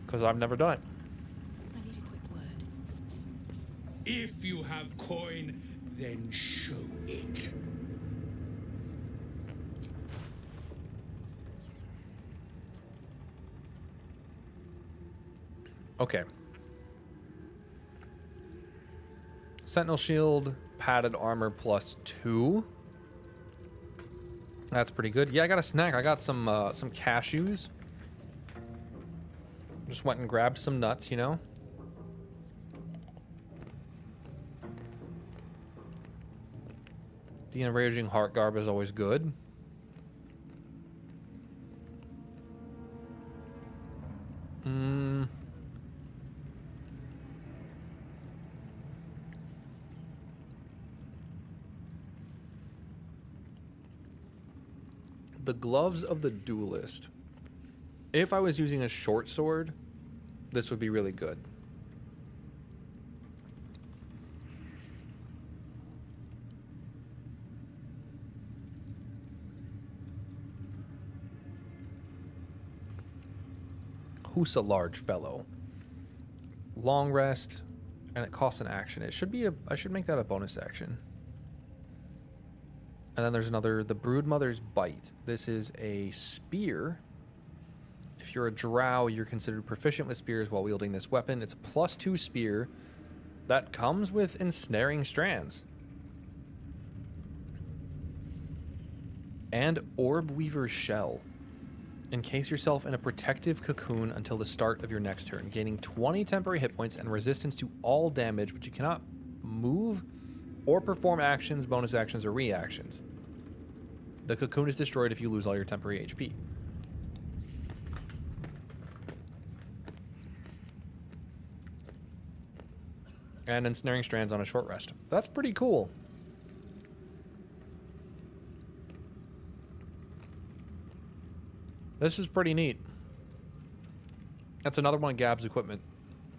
Because I've never done it. I need a quick word. If you have coin, then show it. Okay. Sentinel shield, padded armor +2. That's pretty good. Yeah, I got a snack. I got some cashews. Just went and grabbed some nuts, you know. The enraging heart garb is always good. The gloves of the duelist. If I was using a short sword, this would be really good. Who's a large fellow? Long rest, and it costs an action. It should be I should make that a bonus action. And then there's another, the Broodmother's Bite. This is a spear. If you're a drow, you're considered proficient with spears while wielding this weapon. It's a +2 spear that comes with ensnaring strands. And Orb Weaver's Shell. Encase yourself in a protective cocoon until the start of your next turn, gaining 20 temporary hit points and resistance to all damage, but you cannot move or perform actions, bonus actions, or reactions. The cocoon is destroyed if you lose all your temporary HP. And ensnaring strands on a short rest. That's pretty cool. This is pretty neat. That's another one of Gab's equipment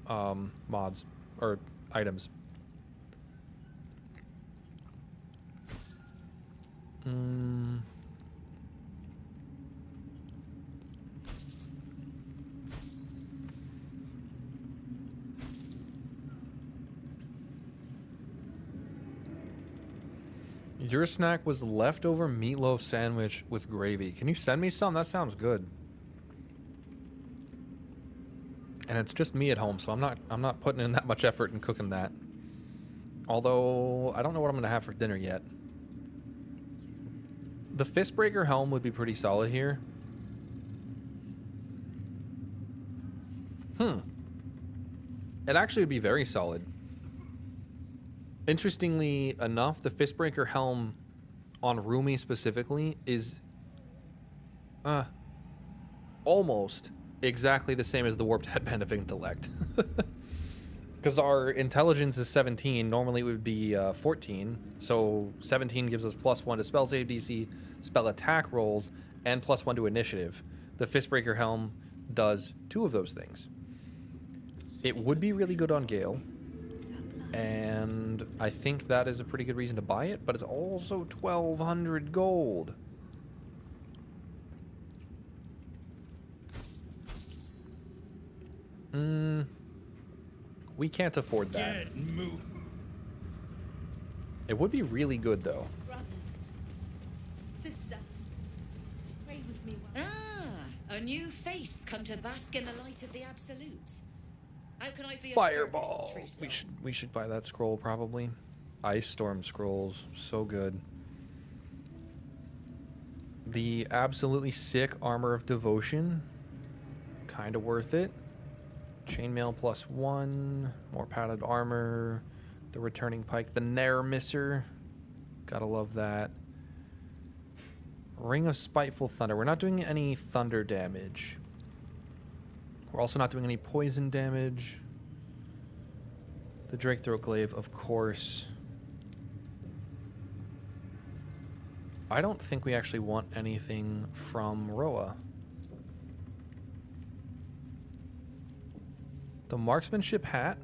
mods or items. Your snack was leftover meatloaf sandwich with gravy. Can you send me some? That sounds good. And it's just me at home, so I'm not putting in that much effort in cooking that. Although I don't know what I'm gonna have for dinner yet. The Fistbreaker helm would be pretty solid here. It actually would be very solid. Interestingly enough, the Fistbreaker helm on Rumi specifically is almost exactly the same as the Warped Headband of Intellect. Because our intelligence is 17, normally it would be 14. So 17 gives us +1 to spell save DC, spell attack rolls, and +1 to initiative. The Fistbreaker helm does 2 of those things. It would be really good on Gale. And I think that is a pretty good reason to buy it, but it's also 1,200 gold. We can't afford that. It would be really good, though. Brothers, sister, pray with me. A new face come to bask in the light of the Absolute. How can I be Fireball. of service, true soul? We should buy that scroll probably. Ice Storm scrolls, so good. The absolutely sick Armor of Devotion, kind of worth it. Chainmail +1, more padded armor, the returning pike, the Nair Misser, gotta love that. Ring of Spiteful Thunder. We're not doing any thunder damage. We're also not doing any poison damage. The Drake Throat Glaive, of course. I don't think we actually want anything from Roa. The Marksmanship Hat.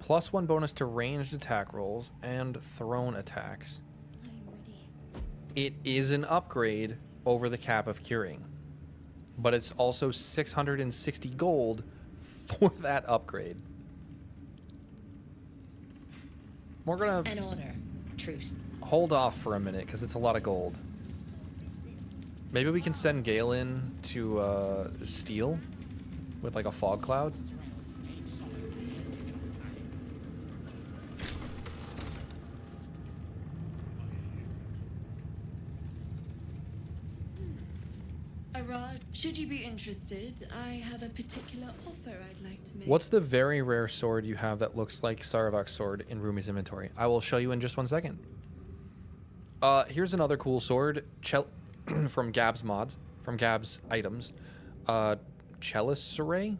+1 bonus to ranged attack rolls and thrown attacks. It is an upgrade over the Cap of Curing. But it's also 660 gold for that upgrade. We're gonna An honor, truce. hold off for a minute because it's a lot of gold. Maybe we can send Gale in to steal with like a fog cloud. Should you be interested, I have a particular offer I'd like to make. What's the very rare sword you have that looks like Saravak's sword in Rumi's inventory? I will show you in just 1 second. Here's another cool sword from Gab's mods, from Gab's items. Chelicerae?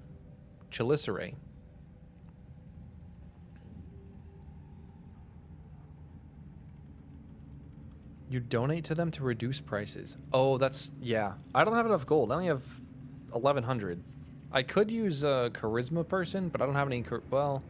Chelicerae. You donate to them to reduce prices. Oh, that's... yeah. I don't have enough gold. I only have 1,100. I could use a charisma person, but I don't have any... well,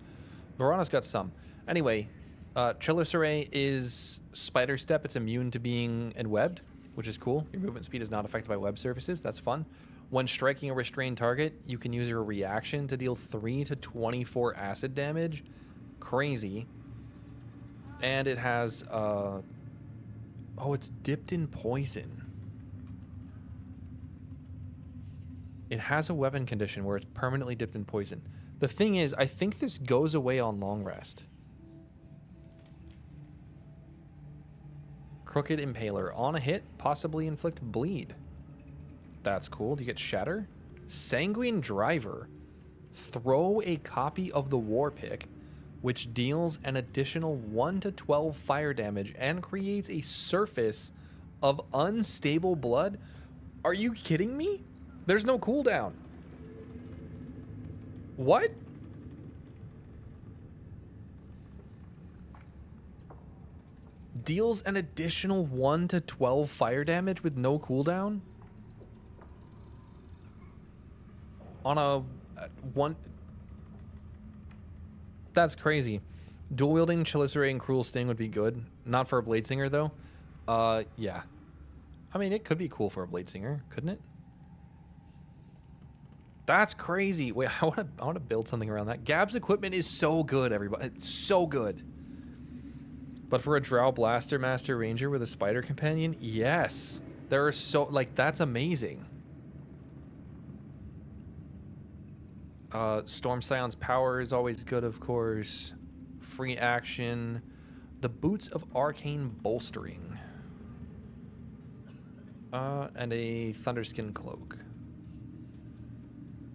Verana's got some. Anyway, Chelicerae is Spider Step. It's immune to being enwebbed, which is cool. Your movement speed is not affected by web surfaces. That's fun. When striking a restrained target, you can use your reaction to deal 3 to 24 acid damage. Crazy. And it has... oh, it's dipped in poison. It has a weapon condition where it's permanently dipped in poison. The thing is, I think this goes away on long rest. Crooked Impaler. On a hit, possibly inflict bleed. That's cool. Do you get Shatter? Sanguine Driver. Throw a copy of the War Pick, which deals an additional 1 to 12 fire damage and creates a surface of unstable blood? Are you kidding me? There's no cooldown. What? Deals an additional 1 to 12 fire damage with no cooldown? On a one... That's crazy. Dual wielding Chaliceray and Cruel Sting would be good. Not for a Bladesinger though. Yeah. I mean, it could be cool for a Bladesinger, couldn't it? That's crazy. Wait, I want to build something around that. Gab's equipment is so good, everybody. It's so good. But for a Drow Blaster Master Ranger with a Spider Companion, yes. There are so, like, that's amazing. Storm Scion's power is always good, of course. Free action. The Boots of Arcane Bolstering. And a Thunderskin Cloak.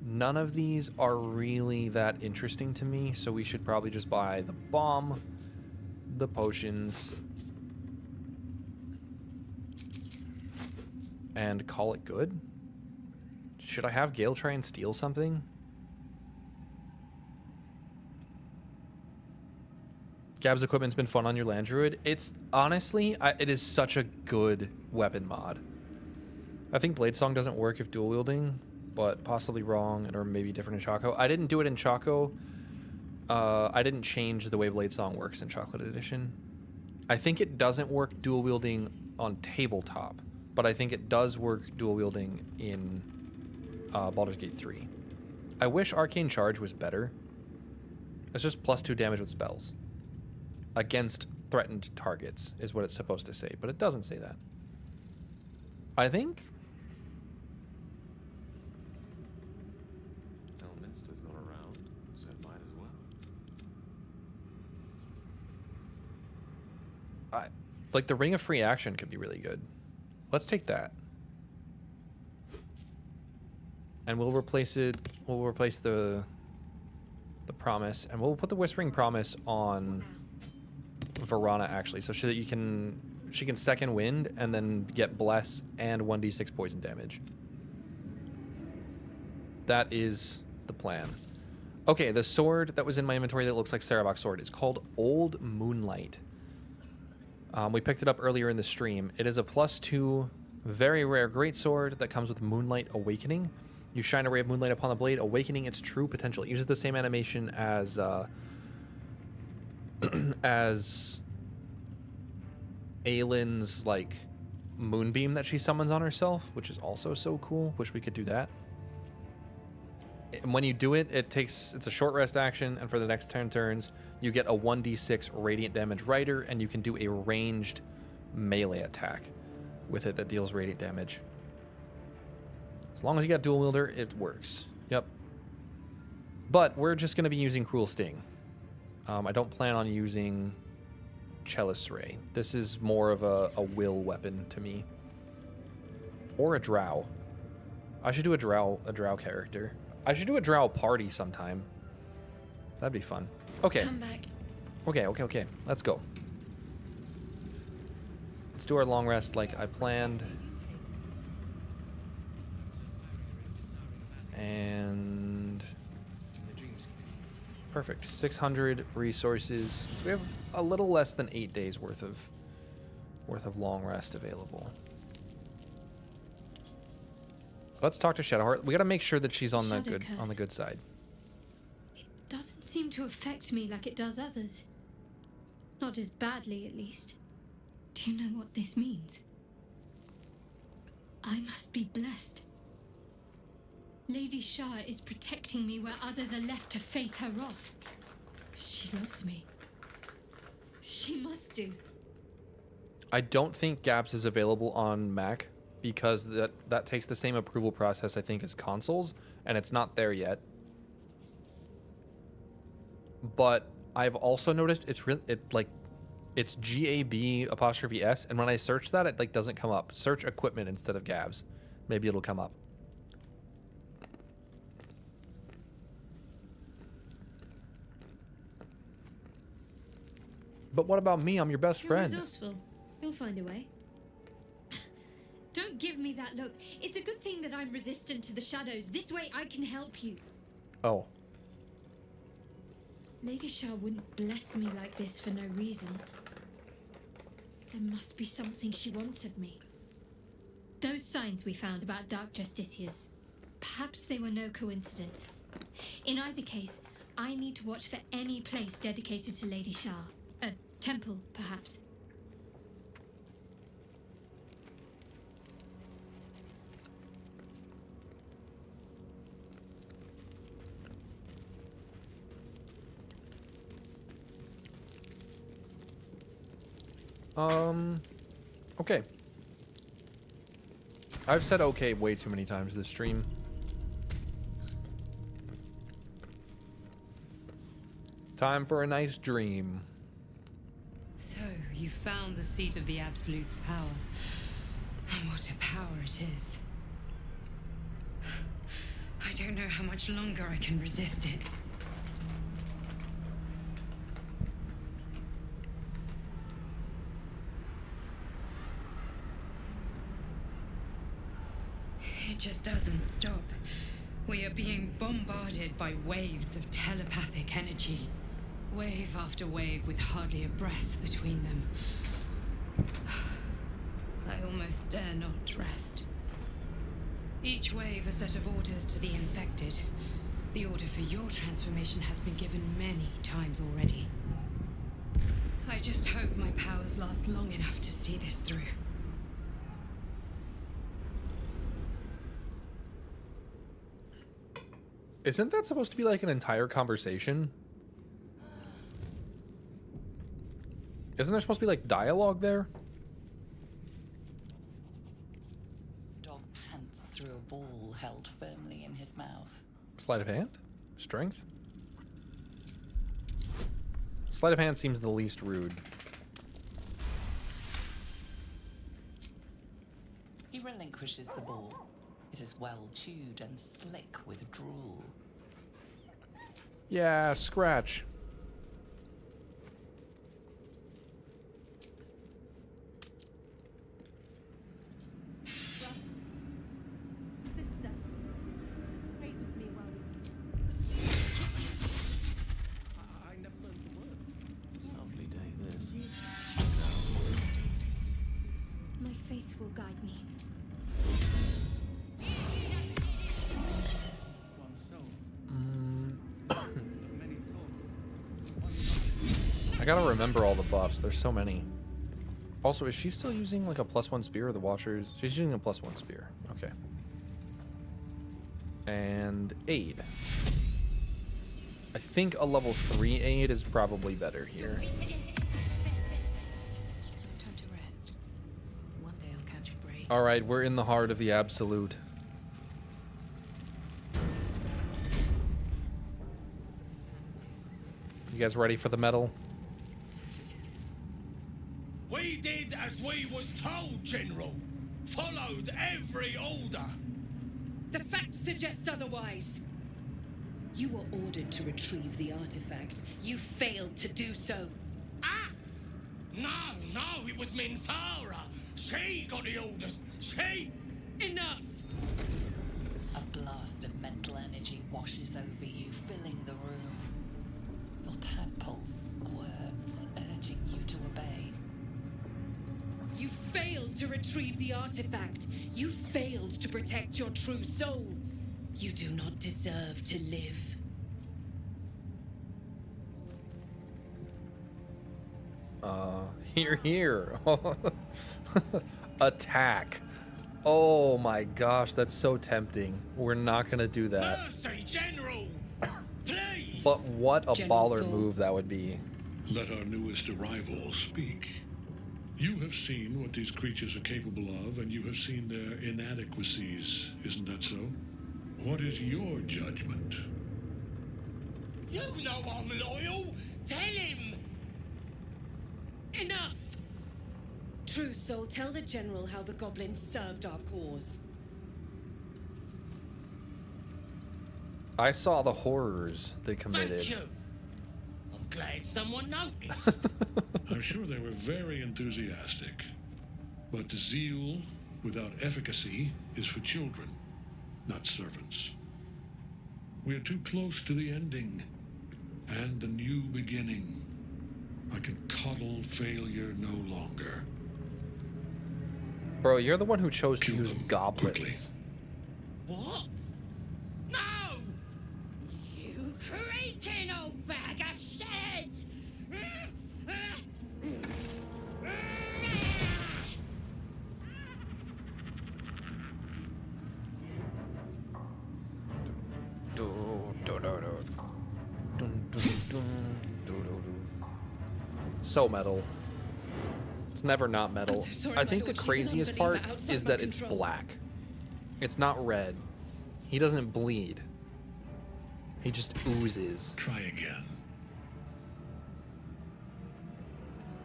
None of these are really that interesting to me, so we should probably just buy the bomb, the potions, and call it good. Should I have Gale try and steal something? Gab's equipment's been fun on your Land Druid. It's honestly, it is such a good weapon mod. I think Blade Song doesn't work if dual wielding, but possibly wrong, or maybe different in Choco. I didn't do it in Choco. I didn't change the way Blade Song works in Chocolate Edition. I think it doesn't work dual wielding on tabletop, but I think it does work dual wielding in Baldur's Gate 3. I wish Arcane Charge was better. It's just +2 damage with spells. Against threatened targets is what it's supposed to say, but it doesn't say that. I think... Elminster's not around, so it might as well. Like, the Ring of Free Action could be really good. Let's take that. And we'll replace it... We'll replace the Promise, and we'll put the Whispering Promise on Verana, actually, so that you can... She can second wind and then get bless and 1d6 poison damage. That is the plan. Okay, the sword that was in my inventory that looks like Sarabok's sword is called Old Moonlight. We picked it up earlier in the stream. It is a +2 very rare greatsword that comes with Moonlight Awakening. You shine a ray of moonlight upon the blade, awakening its true potential. It uses the same animation as as Aylin's, like, moonbeam that she summons on herself, which is also so cool. Wish we could do that. And when you do it, it's a short rest action, and for the next 10 turns, you get a 1d6 radiant damage rider, and you can do a ranged melee attack with it that deals radiant damage. As long as you got dual wielder, it works. Yep. But we're just going to be using Cruel Sting. I don't plan on using Chalice Ray. This is more of a will weapon to me. Or a drow. I should do a drow character. I should do a drow party sometime. That'd be fun. Okay. Come back. Okay. Let's go. Let's do our long rest like I planned. And perfect. 600 resources. So we have a little less than 8 days worth of long rest available. Let's talk to Shadowheart. We got to make sure that she's on the good side. It doesn't seem to affect me like it does others. Not as badly, at least. Do you know what this means? I must be blessed. Lady Shah is protecting me where others are left to face her wrath. She loves me. She must do. I don't think Gaps is available on Mac because that takes the same approval process, I think, as consoles, and it's not there yet. But I've also noticed it's GAB''S, and when I search that, it doesn't come up. Search equipment instead of Gabs. Maybe it'll come up. But what about me? I'm your best You're friend. resourceful. You'll find a way. Don't give me that look. It's a good thing that I'm resistant to the shadows. This way I can help you. Oh. Lady Shah wouldn't bless me like this for no reason. There must be something she wants of me. Those signs we found about Dark Justiciars, perhaps they were no coincidence. In either case, I need to watch for any place dedicated to Lady Shah. A temple, perhaps. Okay. I've said okay way too many times this stream. Time for a nice dream. So, you found the seat of the Absolute's power. And what a power it is. I don't know how much longer I can resist it. It just doesn't stop. We are being bombarded by waves of telepathic energy. Wave after wave with hardly a breath between them. I almost dare not rest. Each wave a set of orders to the infected. The order for your transformation has been given many times already. I just hope my powers last long enough to see this through. Isn't that supposed to be like an entire conversation? Isn't there supposed to be like dialogue there? Dog pants through a ball held firmly in his mouth. Sleight of hand? Strength? Sleight of hand seems the least rude. He relinquishes the ball. It is well chewed and slick with drool. Yeah, scratch. Sister, wait with me while I never learned the words. Lovely day, this. My faith will guide me. I gotta remember all the buffs. There's so many. Also, is she still using like a +1 spear or the Watchers? She's using a +1 spear. Okay. And aid. I think a level 3 aid is probably better here. No time to rest. One day I'll catch a break. Alright, we're in the heart of the Absolute. You guys ready for the medal? We did as we was told, General. Followed every order. The facts suggest otherwise. You were ordered to retrieve the artifact. You failed to do so. Us? No, it was Minthara. She got the orders. She... Enough! A blast of mental energy washes over you, filling the room. Your tadpole squirms, urging you to obey. You failed to retrieve the artifact. You failed to protect your true soul. You do not deserve to live. Here. Attack. Oh my gosh, that's so tempting. We're not gonna do that. Mercy, General! Please! But what a General baller Thor. move that would be. Let our newest arrival speak. You have seen what these creatures are capable of, and you have seen their inadequacies, isn't that so? What is your judgment? You know I'm loyal! Tell him! Enough! True soul, tell the General how the goblins served our cause. I saw the horrors they committed. Thank you! I'm glad someone noticed. I'm sure they were very enthusiastic, but zeal without efficacy is for children, not servants. We are too close to the ending and the new beginning. I can coddle failure no longer. Bro, you're the one who chose to use goblins. Quickly. What? No! You creaking old bag of shit! So metal. It's never not metal. I'm so sorry, I my think the lord. She's an craziest part unbeliever outside is my that it's control. black. It's not red. He doesn't bleed. He just oozes. Try again.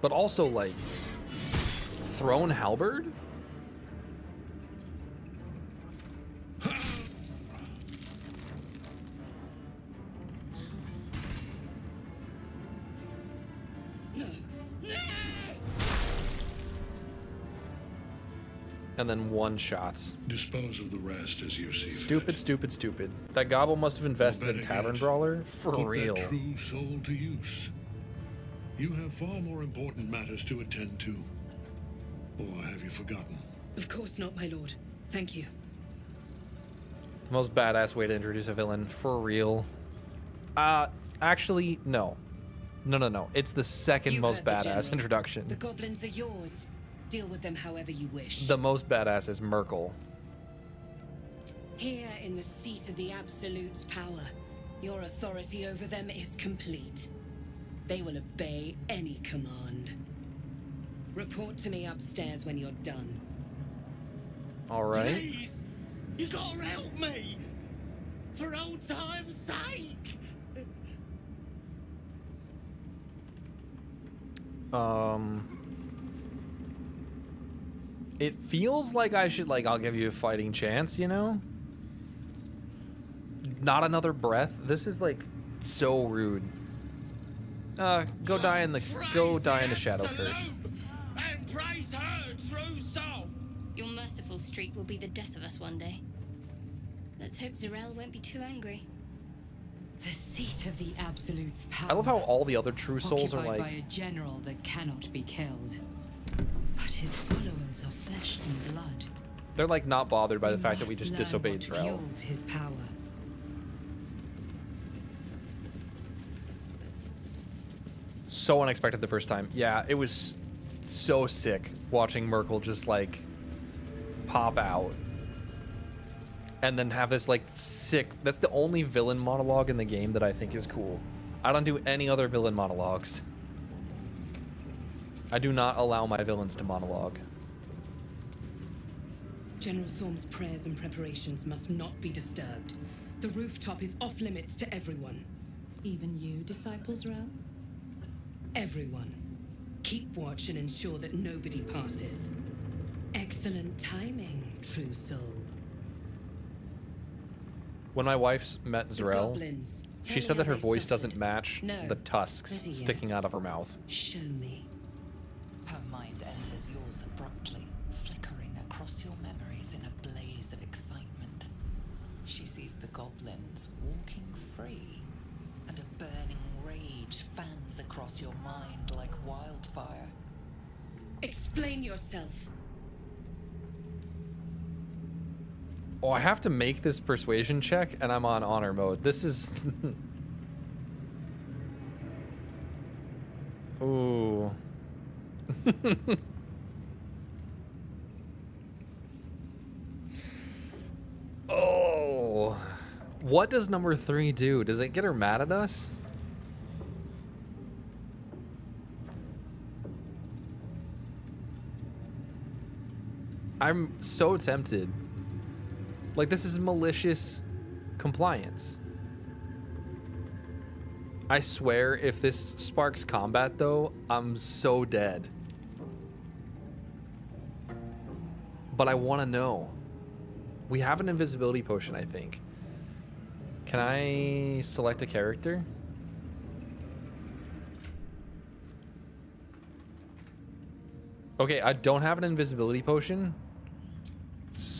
But also, like, thrown halberd? And then one shots. Dispose of the rest as you see Stupid, fit. stupid, stupid. That gobble must have invested in better Tavern yet, Brawler for put real. that true soul to use. You have far more important matters to attend to. Or have you forgotten? Of course not, my lord. Thank you. The most badass way to introduce a villain, for real. Actually, no. No. It's the second You most heard the badass general. introduction. The goblins are yours. Deal with them however you wish. The most badass is Merkel. Here in the seat of the Absolute's power, your authority over them is complete. They will obey any command. Report to me upstairs when you're done. All right. Please! You gotta help me! For old time's sake! It feels like I should, like, I'll give you a fighting chance, you know? Not another breath. This is, like, so rude. Go die in the shadow curse. And praise her true soul! Your merciful streak will be the death of us one day. Let's hope Zarel won't be too angry. The seat of the Absolute's power. I love how all the other true souls are occupied like, by a general that cannot be killed. But his followers are flesh and blood. they're like not bothered by the We fact that we must just learn disobeyed what Zarel. fuels his power. So unexpected the first time. Yeah, it was so sick watching Merkel just like pop out and then have this like sick, that's the only villain monologue in the game that I think is cool. I don't do any other villain monologues. I do not allow my villains to monologue. General Thorm's prayers and preparations must not be disturbed. The rooftop is off limits to everyone. Even you, Disciples Realm? Everyone. Keep watch and ensure that nobody passes. Excellent timing, true soul. When my wife met The Zarel, goblins. she Tell said me that how her they voice suffered. doesn't match No, the tusks better yet. sticking out of her mouth. Show me. Her mind enters yours abruptly, flickering across your memories in a blaze of excitement. She sees the goblins walking free, and a burning rage fans across your mind like wildfire. Explain yourself. Oh, I have to make this persuasion check, and I'm on honor mode. This is... Ooh. Oh. What does number 3 do? Does it get her mad at us? I'm so tempted. Like, this is malicious compliance. I swear, if this sparks combat, though, I'm so dead. But I want to know. We have an invisibility potion, I think. Can I select a character? Okay, I don't have an invisibility potion.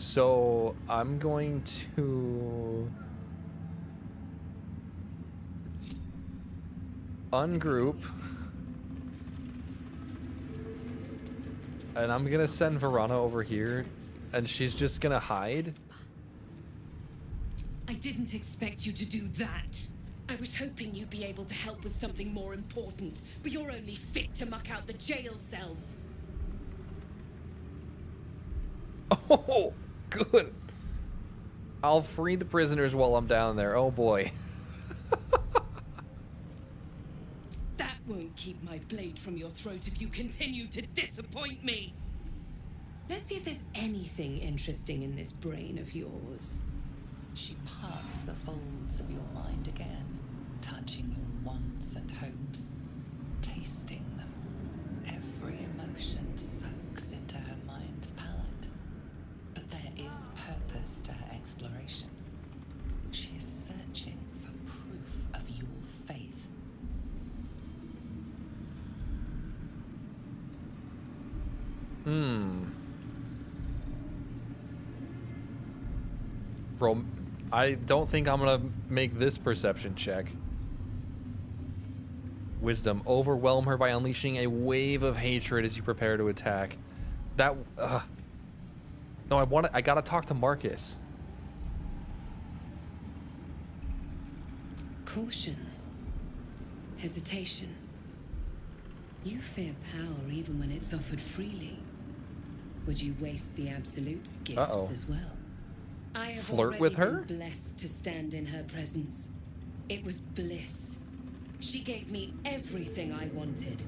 So I'm going to ungroup, and I'm gonna send Verana over here, and she's just gonna hide. I didn't expect you to do that. I was hoping you'd be able to help with something more important, but you're only fit to muck out the jail cells. Oh, good. I'll free the prisoners while I'm down there. Oh boy. That won't keep my blade from your throat if you continue to disappoint me. Let's see if there's anything interesting in this brain of yours. She parts the folds of your mind again, touching your wants and hopes, tasting them. Every emotion soaks into her mind's palate. But there is purpose to her exploration. She is searching for proof of your faith. I don't think I'm gonna make this perception check. Wisdom. Overwhelm her by unleashing a wave of hatred as you prepare to attack. That. No, I gotta talk to Marcus. Caution. Hesitation. You fear power even when it's offered freely. Would you waste the Absolute's gifts as well? I have Flirt with her? been blessed to stand in her presence. It was bliss. She gave me everything I wanted.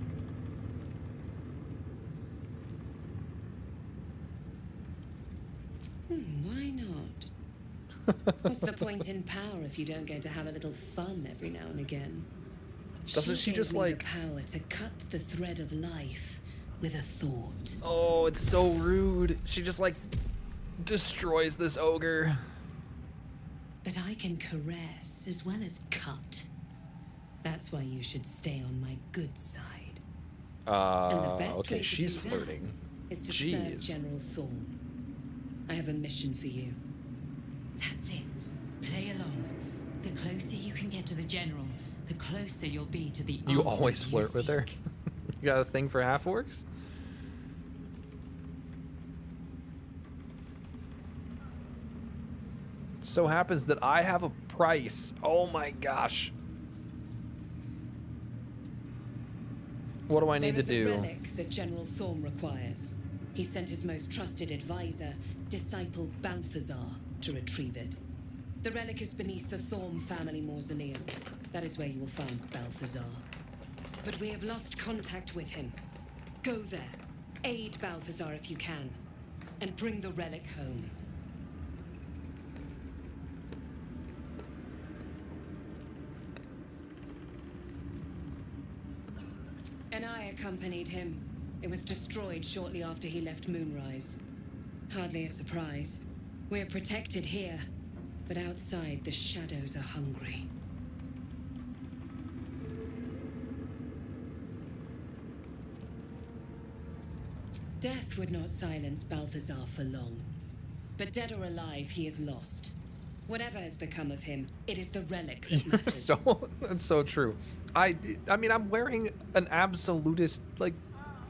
Why not? What's the point in power if you don't get to have a little fun every now and again? Doesn't she just, gave me like- the power to cut the thread of life with a thought? Oh, it's so rude. She just like destroys this ogre. But I can caress as well as cut. That's why you should stay on my good side. And the best Okay, way to she's do that flirting. is to serve Jeez. General Thorn. I have a mission for you. That's it. Play along. The closer you can get to the general, the closer you'll be to the You answers always you flirt with her. seek. You got a thing for half-orcs? So happens that I have a price. Oh my gosh. What do I need to There is do? a relic that General Thorn requires. He sent his most trusted advisor, disciple Balthazar, to retrieve it. The relic is beneath the Thorn family mausoleum. That is where you will find Balthazar. But we have lost contact with him. Go there, aid Balthazar if you can, and bring the relic home. And I accompanied him. It was destroyed shortly after he left Moonrise. Hardly a surprise. We're protected here, but outside the shadows are hungry. Death would not silence Balthazar for long. But dead or alive, he is lost. Whatever has become of him, it is the relic that matters. That's so true. I mean, I'm wearing an absolutist, like,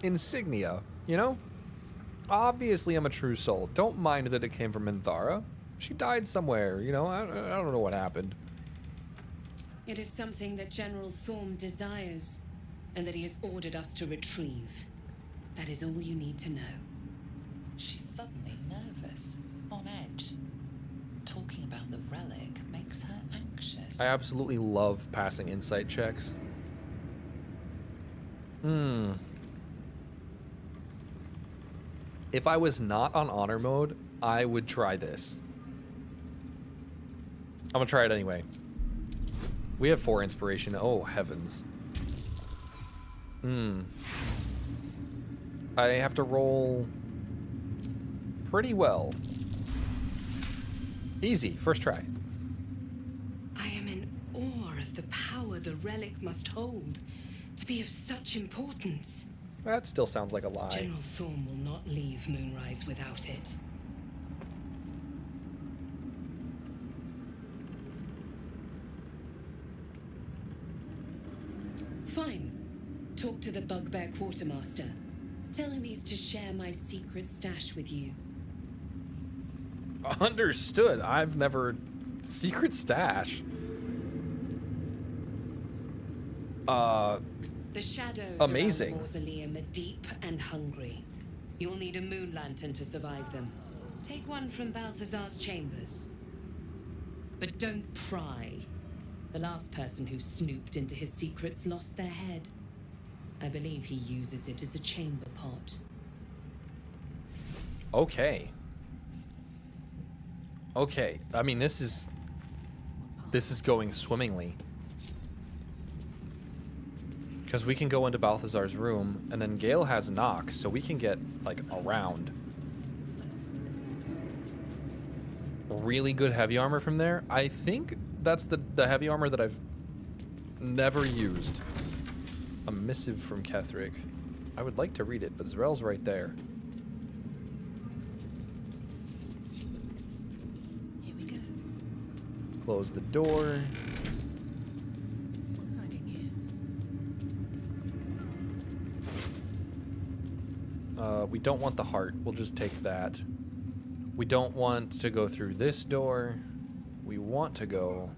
insignia, you know? Obviously, I'm a true soul. Don't mind that it came from Minthara. She died somewhere, you know? I don't know what happened. It is something that General Thorn desires, and that he has ordered us to retrieve. That is all you need to know. She's suddenly nervous, on edge. Talking about the relic makes her anxious. I absolutely love passing insight checks. If I was not on honor mode, I would try this. I'm gonna try it anyway. We have 4 inspiration. Oh, heavens. I have to roll pretty well. Easy, first try. I am in awe of the power the relic must hold to be of such importance. That still sounds like a lie. General Thorn will not leave Moonrise without it. Fine. Talk to the bugbear quartermaster. Tell him he's to share my secret stash with you. Understood. I've never... Secret stash? The shadows amazing. around the mausoleum are deep and hungry. You'll need a moon lantern to survive them. Take one from Balthazar's chambers. But don't pry. The last person who snooped into his secrets lost their head. I believe he uses it as a chamber pot. Okay. Okay. I mean, this is going swimmingly. Because we can go into Balthazar's room, and then Gale has knock, so we can get, like, around. Really good heavy armor from there. I think that's the heavy armor that I've never used. A missive from Ketheric. I would like to read it, but Zrel's right there. Here we go. Close the door. What's hiding here? We don't want the heart. We'll just take that. We don't want to go through this door. We want to go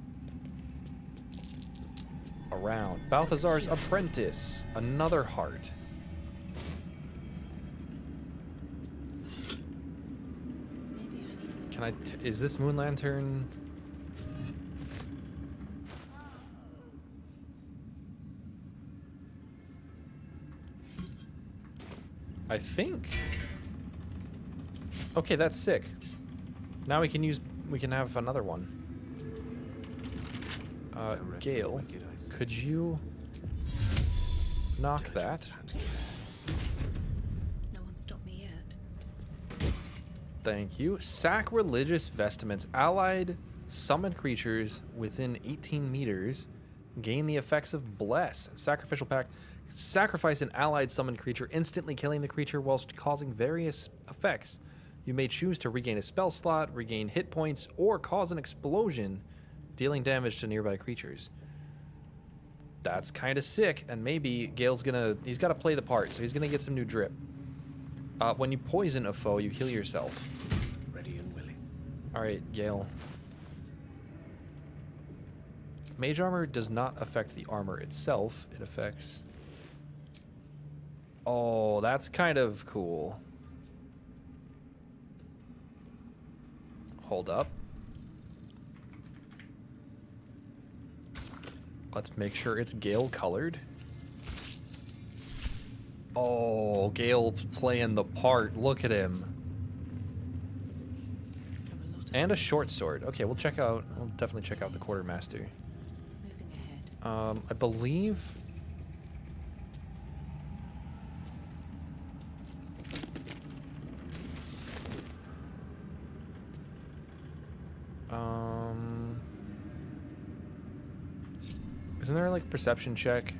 around. Balthazar's apprentice. Another heart. Can I... is this moon lantern... I think. Okay, that's sick. Now we can have another one. Gale, could you knock that? No one stopped me yet. Thank you. Sacrilegious vestments. Allied summoned creatures within 18 meters gain the effects of bless. Sacrificial pact. Sacrifice an allied summoned creature, instantly killing the creature whilst causing various effects. You may choose to regain a spell slot, regain hit points, or cause an explosion, dealing damage to nearby creatures. That's kind of sick, and maybe Gale's he's got to play the part, so he's gonna get some new drip. When you poison a foe, you heal yourself. Ready and willing. All right, Gale. Mage armor does not affect the armor itself. It affects... Oh, that's kind of cool. Hold up. Let's make sure it's Gale colored. Oh, Gale playing the part. Look at him. And a short sword. Okay, we'll definitely check out the quartermaster. Moving ahead. I believe... Isn't there like perception check?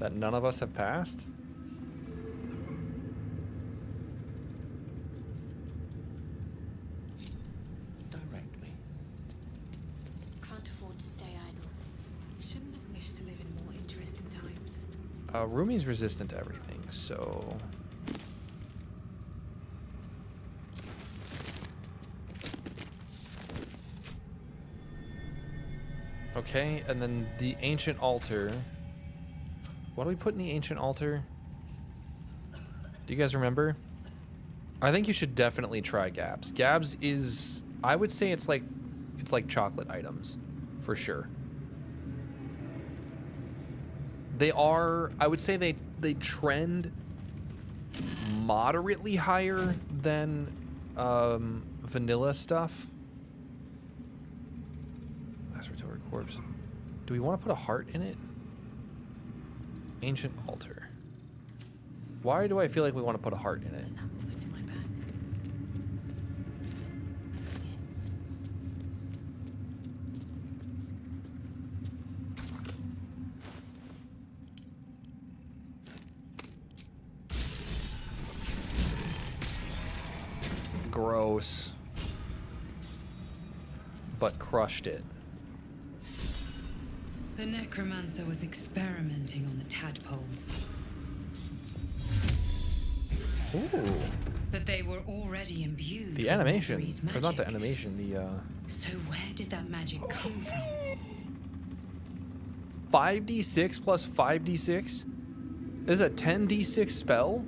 That none of us have passed? Direct me. Can't afford to stay idle. Shouldn't have wished to live in more interesting times. Rumi's resistant to everything, so... Okay, and then the ancient altar. What do we put in the ancient altar? Do you guys remember? I think you should definitely try Gabs. Gabs is, I would say it's like chocolate items, for sure. They are, I would say they trend moderately higher than vanilla stuff. Corpse. Do we want to put a heart in it? Ancient altar. Why do I feel like we want to put a heart in it? Gross. but crushed it. The necromancer was experimenting on the tadpoles. Ooh. But they were already imbued. The with animation, Murray's or not the magic. animation, the So where did that magic come from? 5d6 plus 5d6? Is a 10d6 spell?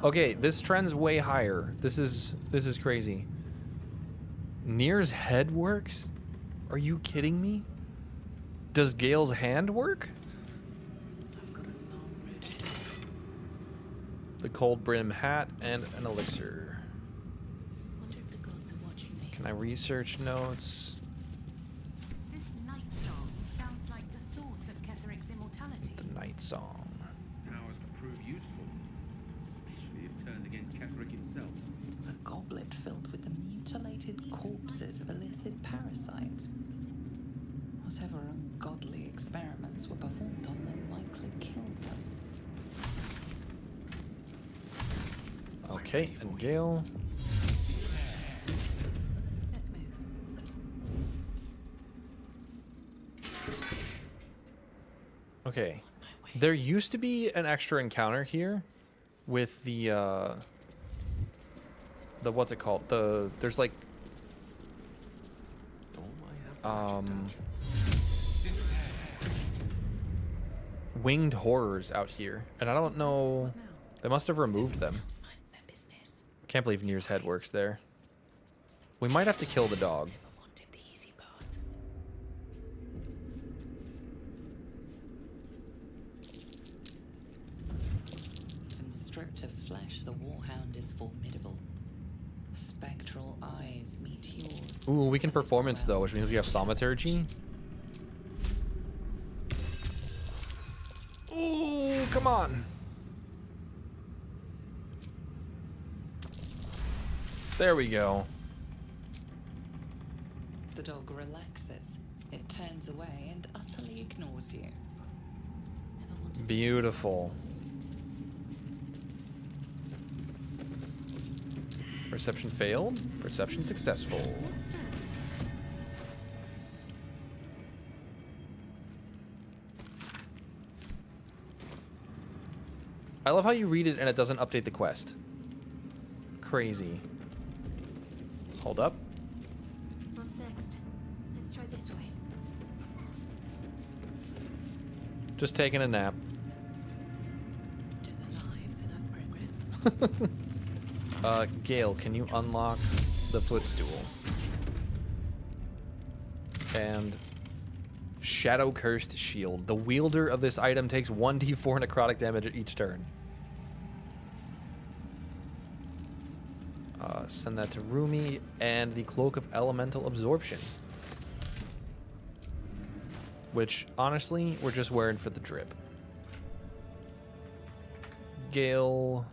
Okay, this trend's way higher. This is crazy. Nir's head works? Are you kidding me? Does Gale's hand work? The cold brim hat and an elixir. Wonder if the gods are watching me. Can I research notes? This night song sounds like the source of Ketheric's immortality. The night song. Powers can prove useful, especially if turned against Ketheric himself. A goblet filled with the mutilated corpses of elithid parasites. Whatever ungodly experiments were performed on them likely killed them. Okay, and Gale. Let's move. Okay. There used to be an extra encounter here with the what's it called? There's like winged horrors out here, and I don't know. They must have removed them. Can't believe Nir's head works there. We might have to kill the dog. Even stripped of flesh, the warhound is formidable. Spectral eyes meet yours. Ooh, we can performance though, which means we have thaumaturgy. Ooh, come on. There we go. The dog relaxes. It turns away and utterly ignores you. Beautiful. Perception failed. Perception successful. I love how you read it and it doesn't update the quest. Crazy. Hold up. What's next? Let's try this way. Just taking a nap. Still alive, so that's progress. Gale, can you unlock the footstool? And Shadow Cursed Shield. The wielder of this item takes 1d4 necrotic damage at each turn. Send that to Rumi. And the Cloak of Elemental Absorption. Which, honestly, we're just wearing for the drip. Gale.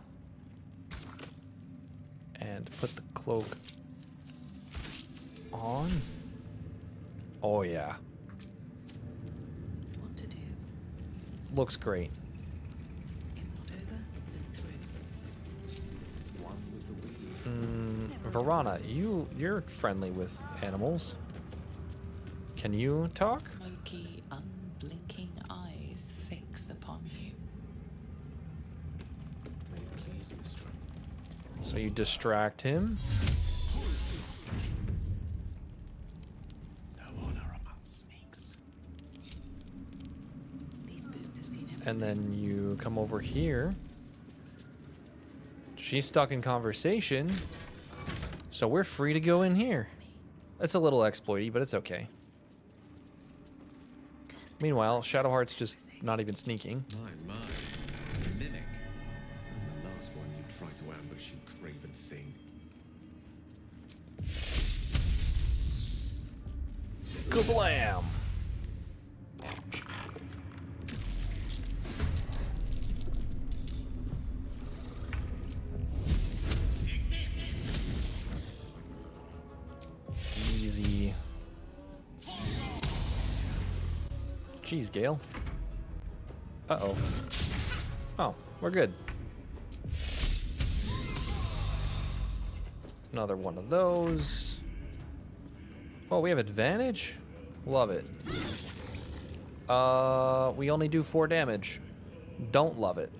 And put the cloak on. Oh, yeah. What to do? Looks great. If not over, then through. One with the weave. Verana, you're friendly with animals. Can you talk? Smoky, unblinking eyes fix upon you. May it please, mistress. So you distract him. No honor among snakes. These boots have seen everything. And then you come over here. She's stuck in conversation. So we're free to go in here. It's a little exploity, but it's okay. Meanwhile, Shadowheart's just not even sneaking. My. Mimic. And the last one you've tried to ambush, you craven thing. Kablam! Easy. Jeez, Gale. Uh-oh. Oh, we're good. Another one of those. Oh, we have advantage? Love it. We only do 4 damage. Don't love it.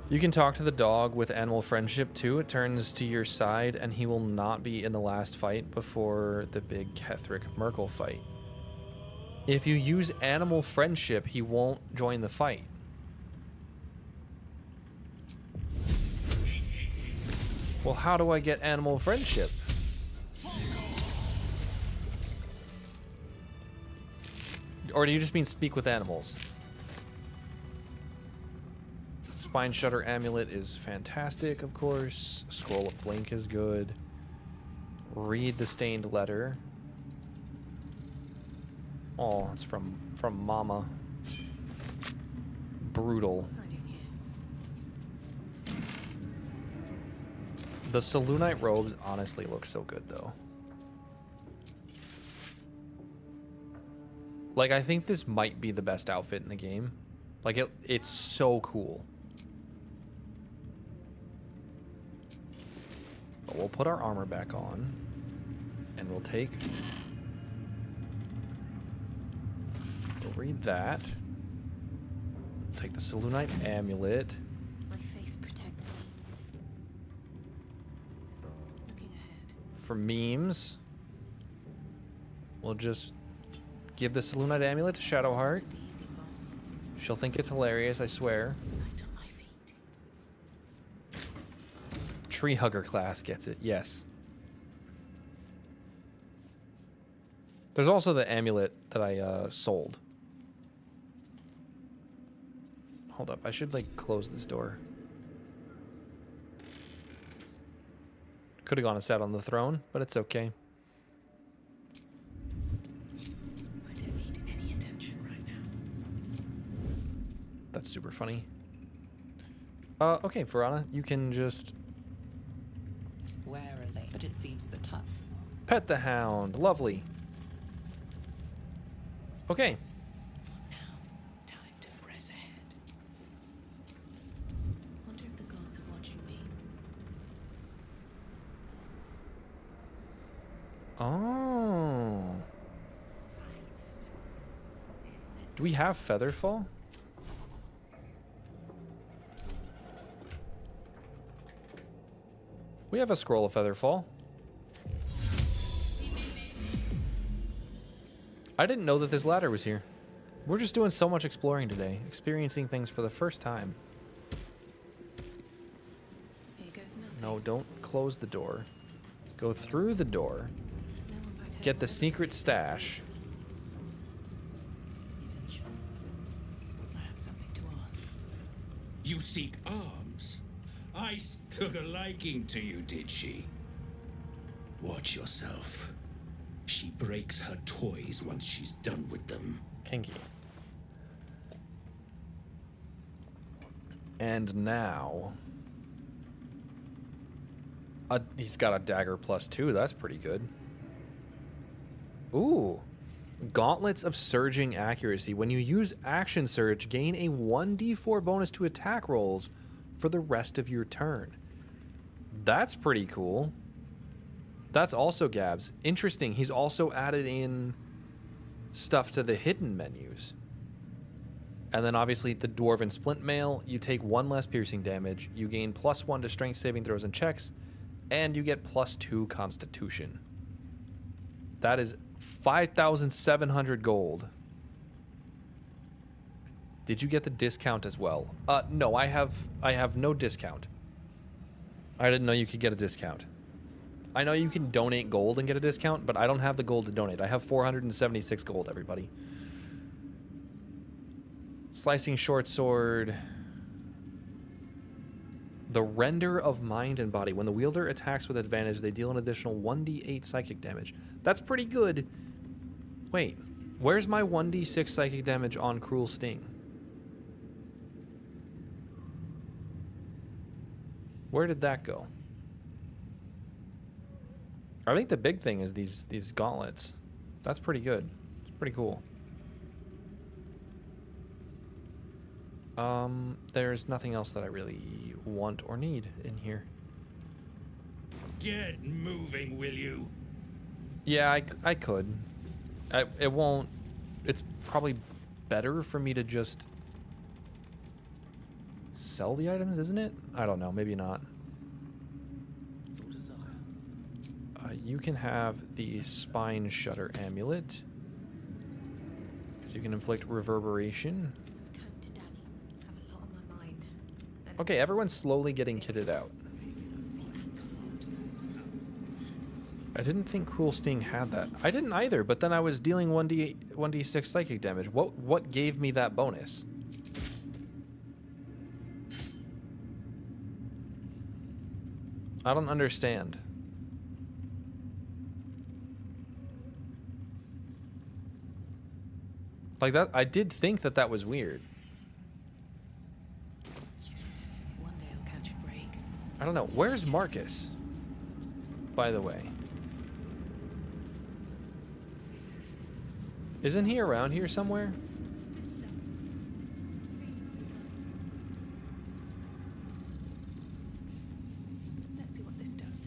You can talk to the dog with animal friendship too. It turns to your side and he will not be in the last fight before the big Ketheric Merkel fight. If you use animal friendship, he won't join the fight. Well, how do I get animal friendship? Or do you just mean speak with animals? Spine Shutter Amulet is fantastic, of course. Scroll of Blink is good. Read the Stained Letter. Oh, it's from Mama. Brutal. The Selûnite robes honestly look so good, though. Like, I think this might be the best outfit in the game. Like, it's so cool. But we'll put our armor back on. And we'll take... We'll read that. Take the Selûnite Amulet. My faith protects me. Looking ahead. For memes, we'll just give the Selûnite Amulet to Shadowheart. She'll think it's hilarious, I swear. Tree Hugger class gets it, yes. There's also the amulet that I sold. Hold up, I should like close this door. Could have gone and sat on the throne, but it's okay. I don't need any attention right now. That's super funny. Okay, Verana, you can just Warily, but it seems the time. pet the hound. Lovely. Okay. Now, time to press ahead. Wonder if the gods are watching me. Oh. Do we have Featherfall? We have a scroll of Featherfall. I didn't know that this ladder was here. We're just doing so much exploring today, experiencing things for the first time. Here goes nothing. No, don't close the door. Go through the door. Get the secret stash. I have something to ask. You seek arms? I took a liking to you, did she? Watch yourself. She breaks her toys once she's done with them. Kinky. And now... he's got a dagger +2. That's pretty good. Ooh. Gauntlets of Surging Accuracy. When you use Action Surge, gain a 1d4 bonus to attack rolls for the rest of your turn. That's pretty cool. That's also Gabs. Interesting. He's also added in stuff to the hidden menus. And then obviously the Dwarven Splint Mail, you take 1 less piercing damage, you gain +1 to strength saving throws and checks, and you get +2 Constitution. That is 5,700 gold. Did you get the discount as well? No, I have no discount. I didn't know you could get a discount. I know you can donate gold and get a discount, but I don't have the gold to donate. I have 476 gold, everybody. Slicing Short Sword. The Render of Mind and Body. When the wielder attacks with advantage, they deal an additional 1d8 psychic damage. That's pretty good. Wait, where's my 1d6 psychic damage on Cruel Sting? Where did that go? I think the big thing is these gauntlets. That's pretty good. It's pretty cool. There's nothing else that I really want or need in here. Get moving, will you? Yeah, I could. It won't. It's probably better for me to just sell the items, isn't it? I don't know. Maybe not. You can have the Spine Shutter Amulet. So you can inflict reverberation. Okay, everyone's slowly getting kitted out. I didn't think Cruel Sting had that. I didn't either, but then I was dealing 1d6 psychic damage. What gave me that bonus? I don't understand. Like that, I did think that was weird. One day I'll catch a break. I don't know. Where's Marcus? By the way. Isn't he around here somewhere? Let's see what this does.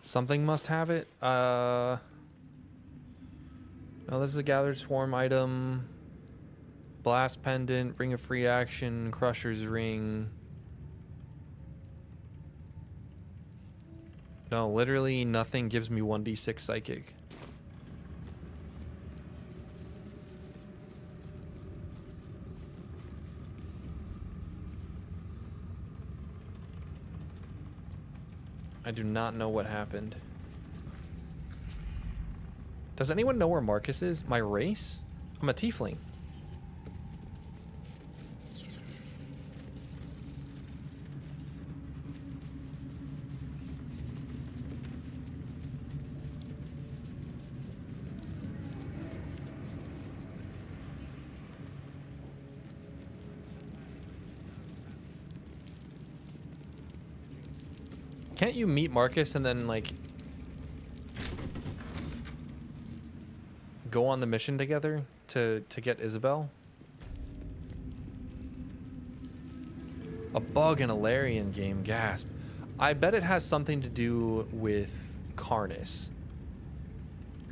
Something must have it. No, this is a gathered swarm item. Blast pendant, ring of free action, crusher's ring. No, literally nothing gives me 1d6 psychic. I do not know what happened. Does anyone know where Marcus is? My race? I'm a tiefling. Can't you meet Marcus and then, like, go on the mission together to get Isabel? A bug in a Larian game, gasp. I bet it has something to do with Carnis.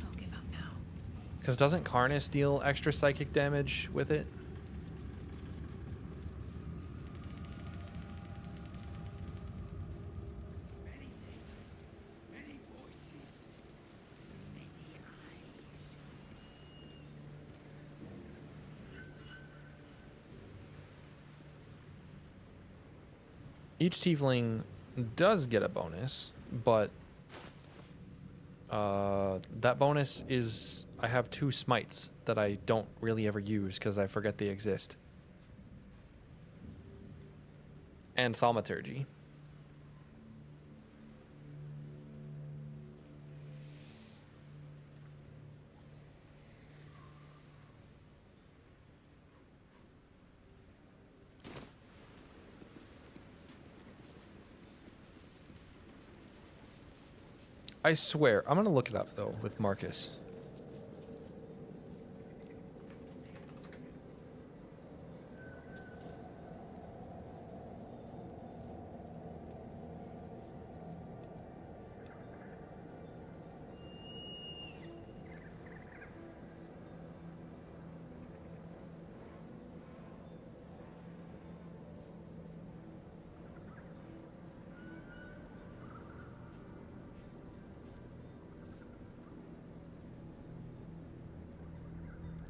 I'll give up now. Because doesn't Carnis deal extra psychic damage with it? Each tiefling does get a bonus, but that bonus is I have 2 smites that I don't really ever use because I forget they exist. And thaumaturgy. I swear, I'm gonna look it up though with Marcus.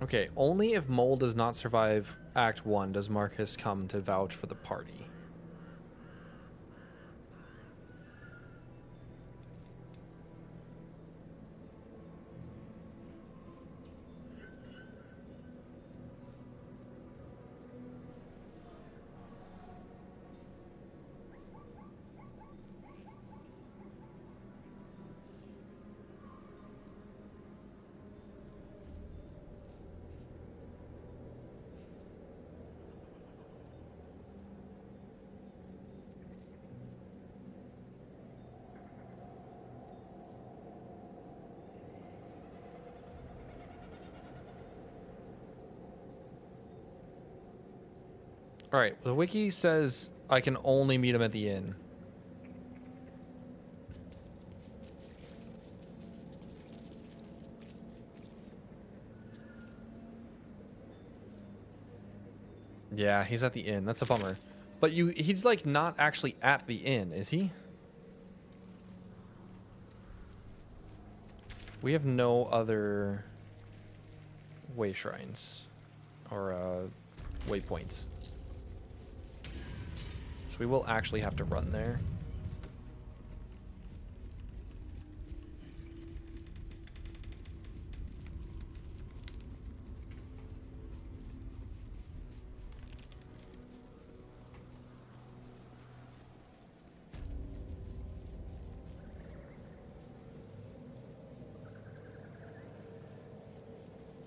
Okay, only if Mole does not survive Act 1 does Marcus come to vouch for the party. All right, the wiki says I can only meet him at the inn. Yeah, he's at the inn. That's a bummer. But he's like not actually at the inn, is he? We have no other way shrines or waypoints. So we will actually have to run there.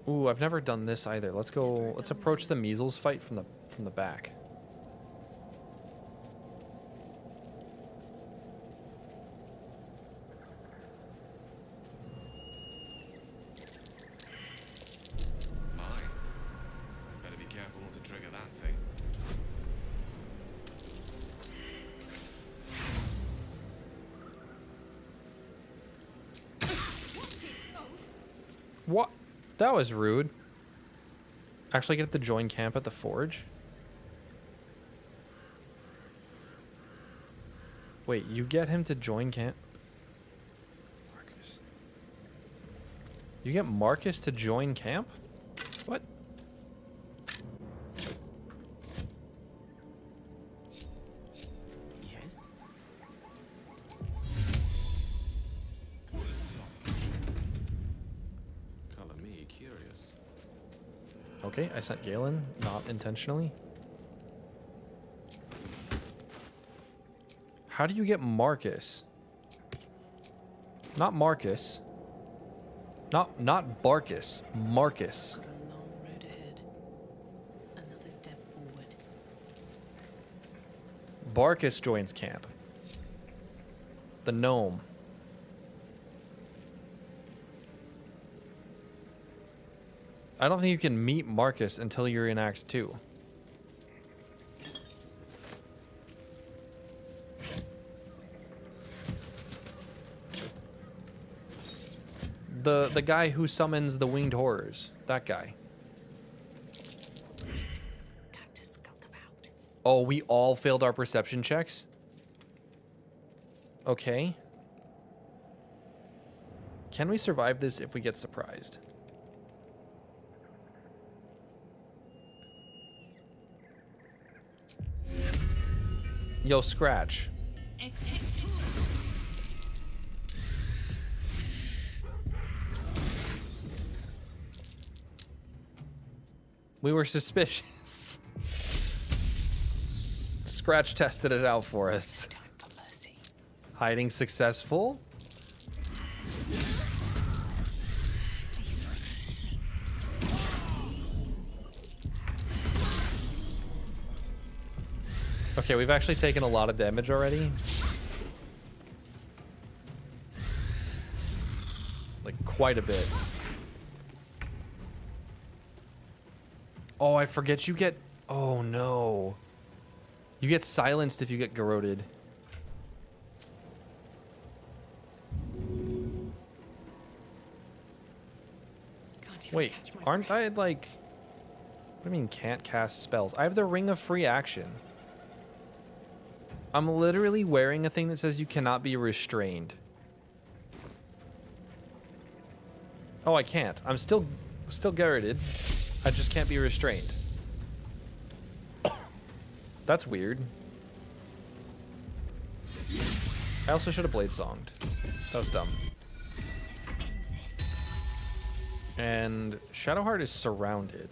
Ooh, I've never done this either. Let's go. Let's approach the measles fight from the back. My, better be careful not to trigger that thing. What? That was rude. Actually get to join camp at the forge? Wait, you get him to join camp? Marcus. You get Marcus to join camp? What? Yes. Color me curious. Okay, I sent Galen, not intentionally. How do you get Marcus? Not Marcus. Not Barcus. Marcus. Got a long road ahead. Another step forward. Barcus joins camp. The gnome. I don't think you can meet Marcus until you're in Act 2. The guy who summons the winged horrors. That guy. Oh, we all failed our perception checks? Okay. Can we survive this if we get surprised? Yo, Scratch. We were suspicious. Scratch tested it out for us. Hiding successful. Okay, we've actually taken a lot of damage already. Like, quite a bit. Oh, I forget you get... Oh, no. You get silenced if you get garroted. Wait, aren't I, like... What do you mean can't cast spells? I have the Ring of Free Action. I'm literally wearing a thing that says you cannot be restrained. Oh, I can't. I'm still garroted. I just can't be restrained. That's weird. I also should have blade songed. That was dumb. And Shadowheart is surrounded.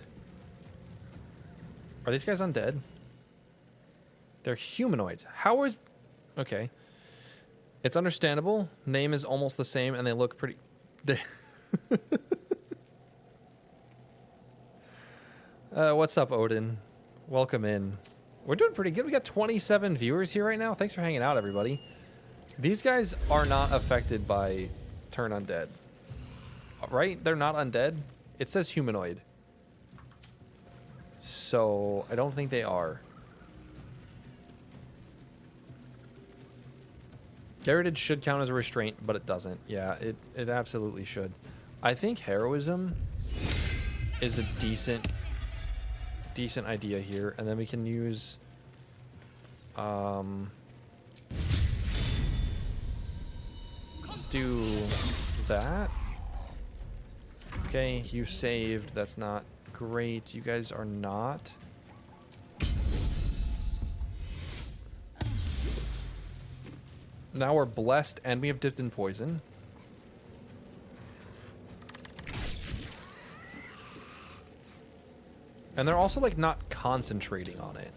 Are these guys undead? They're humanoids. How is... Okay. It's understandable. Name is almost the same, and they look pretty... What's up, Odin? Welcome in. We're doing pretty good. We got 27 viewers here right now. Thanks for hanging out, everybody. These guys are not affected by turn undead. Right? They're not undead. It says humanoid. So, I don't think they are. Garroted should count as a restraint, but it doesn't. Yeah, it absolutely should. I think heroism is a decent idea here, and then we can use let's do that. Okay, you saved. That's not great. You guys are not. Now we're blessed and we have dipped in poison. And they're also like not concentrating on it.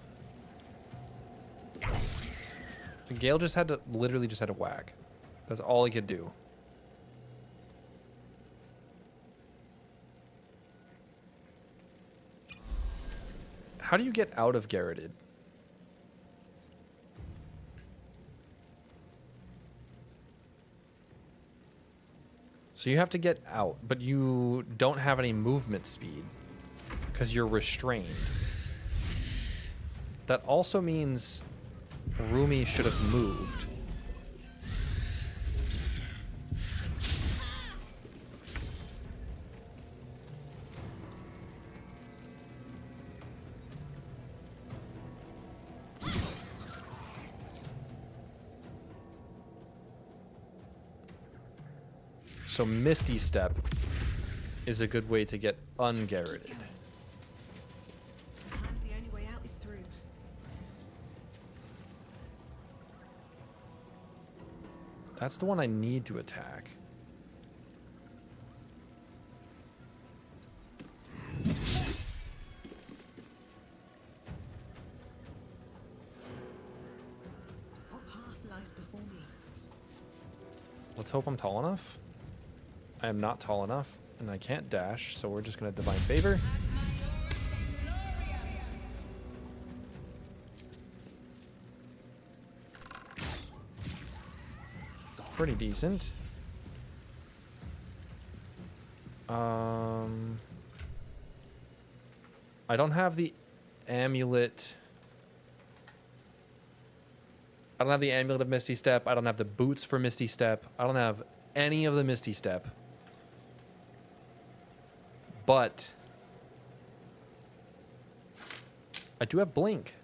Gale just had to literally just had to whack. That's all he could do. How do you get out of Garroted? So you have to get out, but you don't have any movement speed because you're restrained. That also means Rumi should have moved. So Misty Step is a good way to get ungarroted. Sometimes the only way out is through. That's the one I need to attack. What path lies before me? Let's hope I'm tall enough. I am not tall enough, and I can't dash, so we're just going to Divine Favor. Pretty decent. I don't have the amulet. I don't have the amulet of Misty Step. I don't have the boots for Misty Step. I don't have any of the Misty Step. But I do have Blink.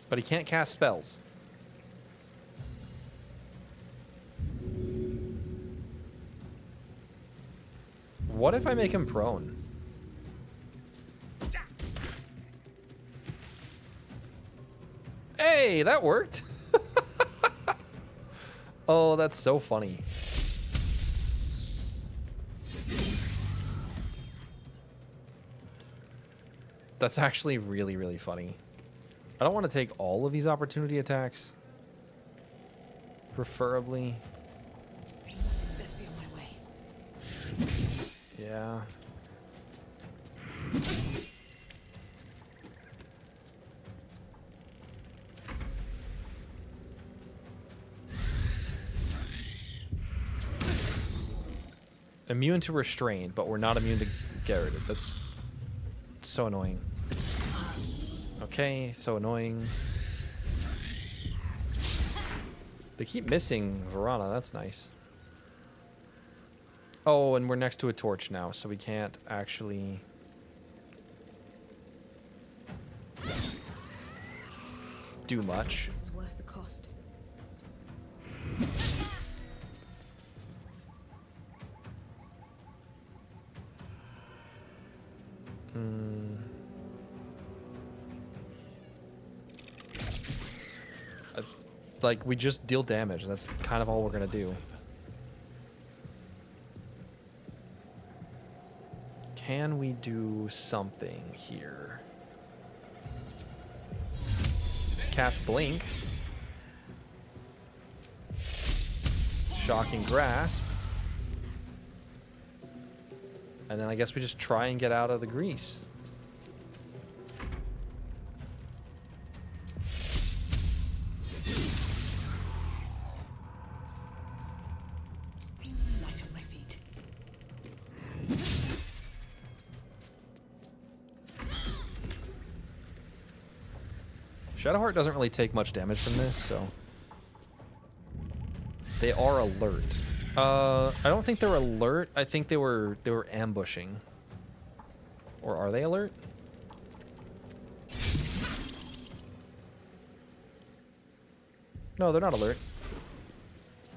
But he can't cast spells. What if I make him prone? Hey, that worked. Oh, that's so funny. That's actually really, really funny. I don't want to take all of these opportunity attacks. Preferably. Best be on my way. Yeah. Immune to restrain, but we're not immune to Garroted. That's so annoying. Okay, so annoying. They keep missing Verana. That's nice. Oh, and we're next to a torch now, so we can't actually... do much. This is worth the cost. Like, we just deal damage. That's kind of all we're gonna do. Can we do something here? Let's cast Blink. Shocking Grasp. And then I guess we just try and get out of the grease. Light on my feet. Shadowheart doesn't really take much damage from this, so They are alert. I don't think they're alert. I think they were ambushing. Or are they alert? No, they're not alert.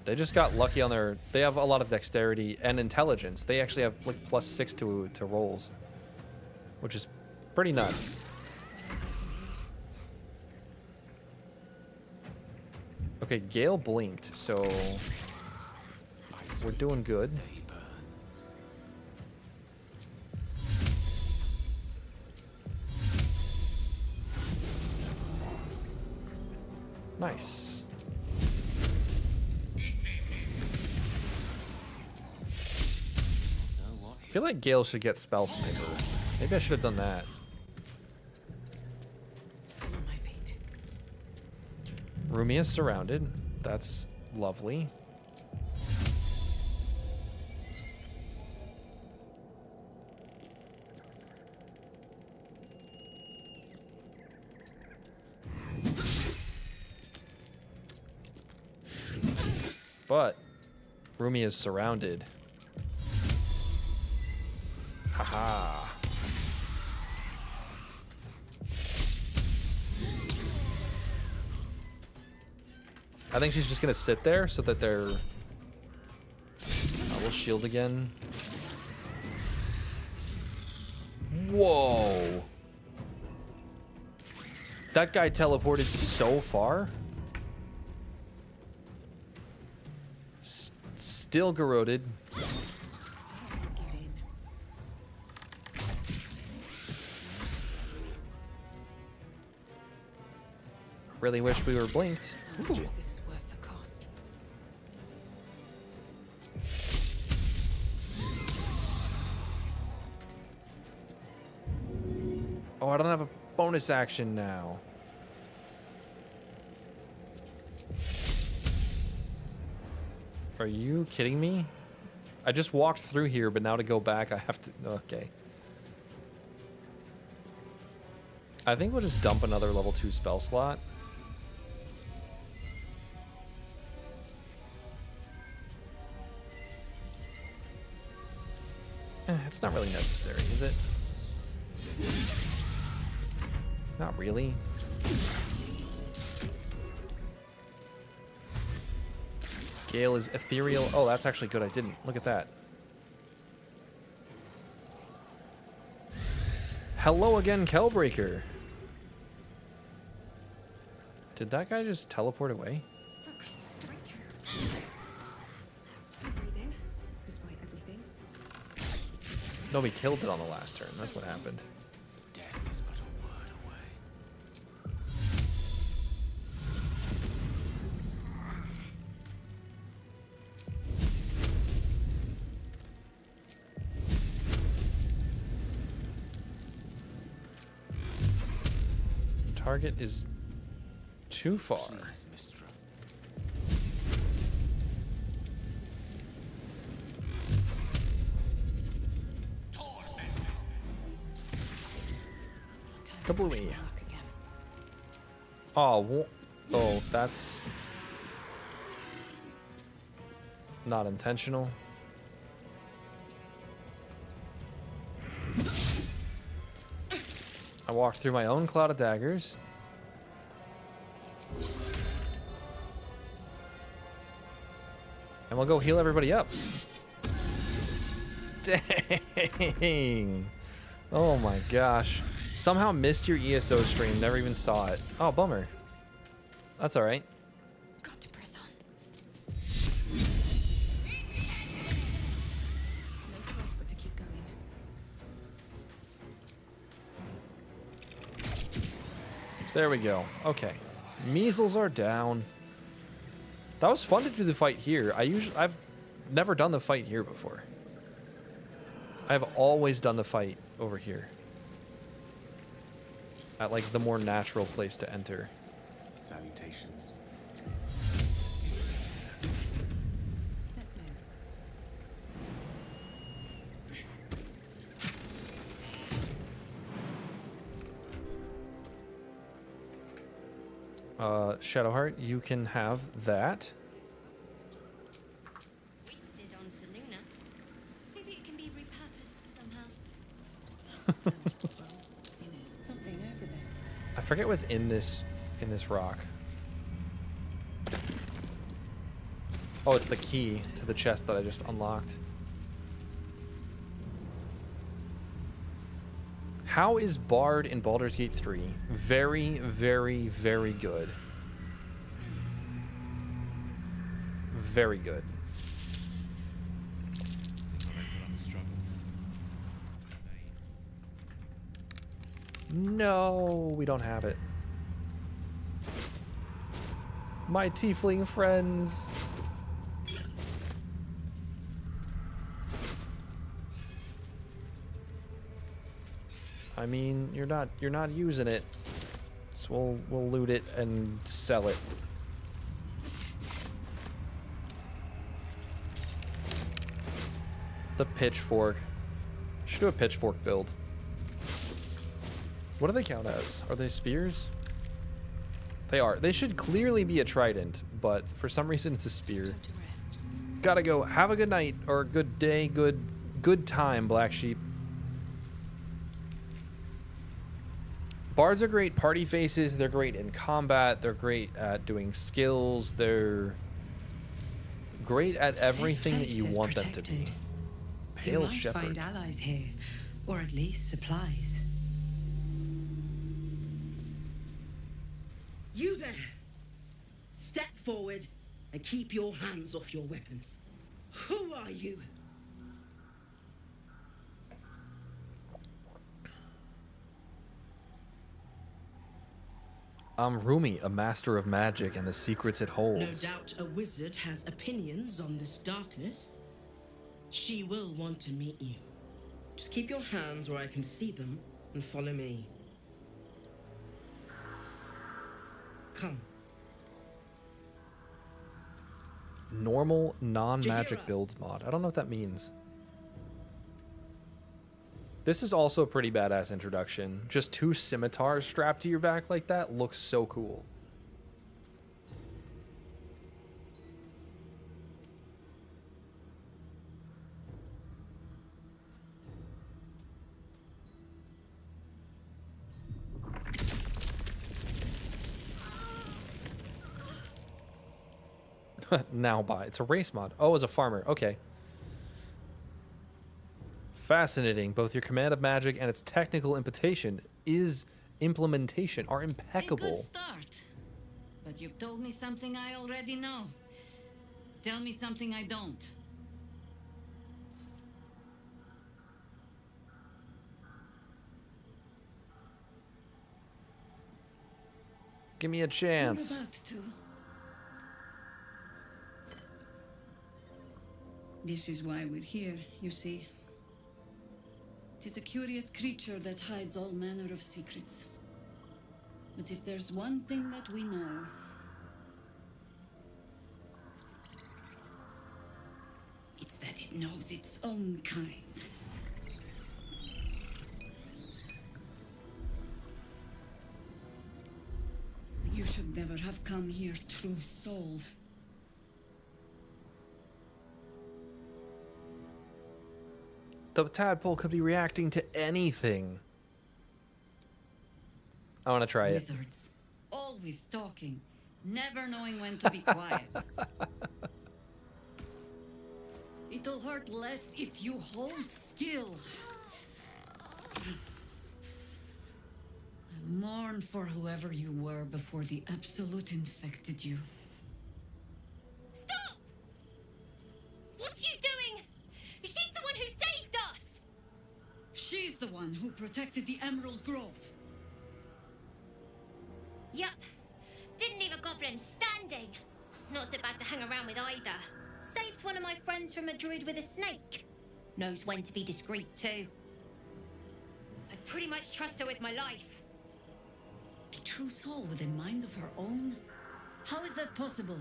They just got lucky on their... They have a lot of dexterity and intelligence. They actually have like +6 to rolls, which is pretty nuts. Okay, Gale blinked, so we're doing good. Nice. I feel like Gale should get Spell Sniper. Maybe I should have done that. Still on my feet. Rumi is surrounded. That's lovely. But Rumi is surrounded. Haha. I think she's just gonna sit there so that they're... we'll shield again. Whoa. That guy teleported so far. Still corroded. Really wish we were blinked. I wonder if this is worth the cost. Oh, I don't have a bonus action now. Are you kidding me? I just walked through here, but now to go back, I have to... Okay. I think we'll just dump another level 2 spell slot. It's not really necessary, is it? Not really. Gale is ethereal. Oh, that's actually good. I didn't. Look at that. Hello again, Kelbreaker. Did that guy just teleport away? Still breathing, despite everything. No, we killed it on the last turn. That's what happened. Death is but a word away. Target is too far. Please, Mistra. Kablooey. Oh, oh, that's not intentional. I walked through my own cloud of daggers. And we'll go heal everybody up. Dang. Oh my gosh. Somehow missed your ESO stream, never even saw it. Oh, bummer. That's alright. Got to press on. No choice but to keep going. There we go. Okay. Measles are down. That was fun to do the fight here. I've never done the fight here before. I've always done the fight over here. At like the more natural place to enter. Salutations. Let's move. Shadowheart, you can have that. Something over there. I forget what's in this rock. Oh, it's the key to the chest that I just unlocked. How is Bard in Baldur's Gate 3? Very, very, very good. Very good. No, we don't have it. My tiefling friends. I mean, you're not using it. So we'll loot it and sell it. The pitchfork. Should do a pitchfork build. What do they count as? Are they spears? They are. They should clearly be a trident, but for some reason it's a spear. Gotta go. Have a good night or good day, good time, Black Sheep. Bards are great party faces. They're great in combat. They're great at doing skills. They're great at everything that you want them to be. You Pale might Shepherd. find allies here, or at least supplies. You there! Step forward and keep your hands off your weapons. Who are you? I'm Rumi, a master of magic and the secrets it No holds. doubt a wizard has opinions on this darkness. She will want to meet you. Just keep your hands where I can see them and follow me. Come. Normal non-magic Jahira. builds mod. I don't know what that means. This is also a pretty badass introduction. Just 2 scimitars strapped to your back like that looks so cool. Now buy. It's a race mod. Oh, as a farmer. Okay. Fascinating. Both your command of magic and its technical implementation are impeccable. A good start. But you've told me something I already know. Tell me something I don't. Give me a chance. You're about to. This is why we're here, you see. It is a curious creature that hides all manner of secrets. But if there's one thing that we know, it's that it knows its own kind. You should never have come here, true soul. The tadpole could be reacting to anything. I want to try it. Wizards. Always talking, never knowing when to be quiet. It'll hurt less if you hold still. Mourn for whoever you were before the Absolute infected you. Stop! What's you doing? She's the one who saved us! She's the one who protected the Emerald Grove. Yup. Didn't leave a goblin standing. Not so bad to hang around with either. Saved one of my friends from a druid with a snake. Knows when to be discreet too. I'd pretty much trust her with my life. A true soul with a mind of her own? How is that possible?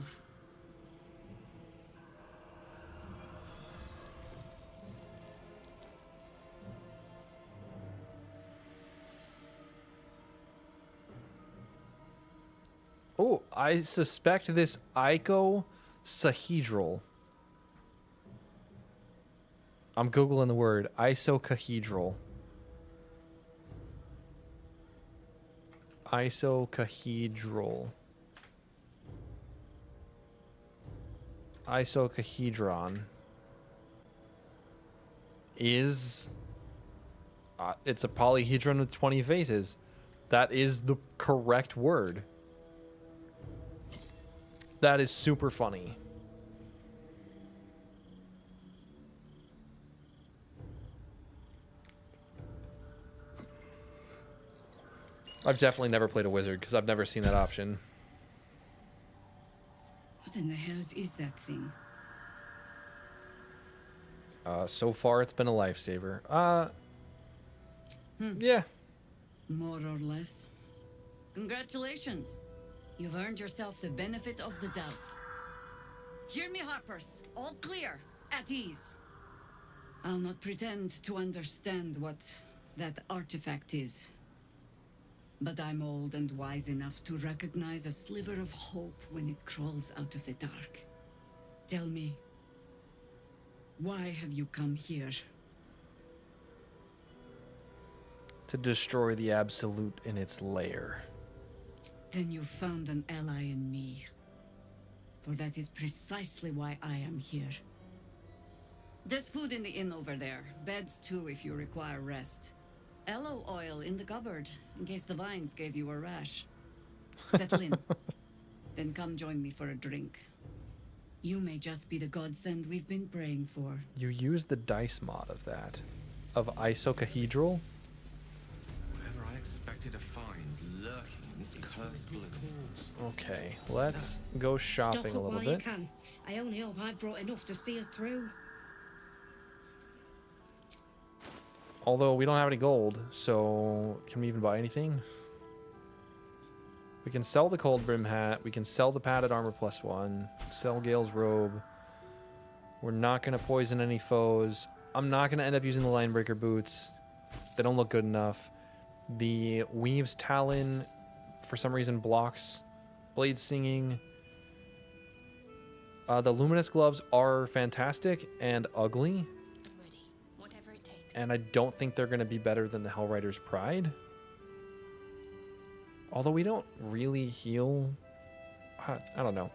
Oh, I suspect this icosahedral. I'm Googling the word icosahedral. Isocahedral. Isocahedron is it's a polyhedron with 20 faces. That is the correct word. That is super funny. I've definitely never played a wizard because I've never seen that option. What in the hells is that thing? So far it's been a lifesaver. Yeah. More or less. Congratulations. You've earned yourself the benefit of the doubt. Hear me, Harpers. All clear. At ease. I'll not pretend to understand what that artifact is. But I'm old and wise enough to recognize a sliver of hope when it crawls out of the dark. Tell me, why have you come here? To destroy the Absolute in its lair. Then you found an ally in me. For that is precisely why I am here. There's food in the inn over there. Beds too if you require rest. Aloe oil in the cupboard, in case the vines gave you a rash. Settle in. Then come join me for a drink. You may just be the godsend we've been praying for. You use the dice mod of that. Of Isocahedral? Whatever I expected to find lurking in this cursed gloom. Okay, let's go shopping Stock a up little while you bit. can. I only hope I brought enough to see us through. Although we don't have any gold, so can we even buy anything? We can sell the cold brim hat. We can sell the padded armor +1. Sell Gale's robe. We're not going to poison any foes. I'm not going to end up using the linebreaker boots. They don't look good enough. The Weave's Talon, for some reason, blocks blade singing. The luminous gloves are fantastic and ugly. And I don't think they're going to be better than the Hellrider's Pride. Although we don't really heal. I don't know.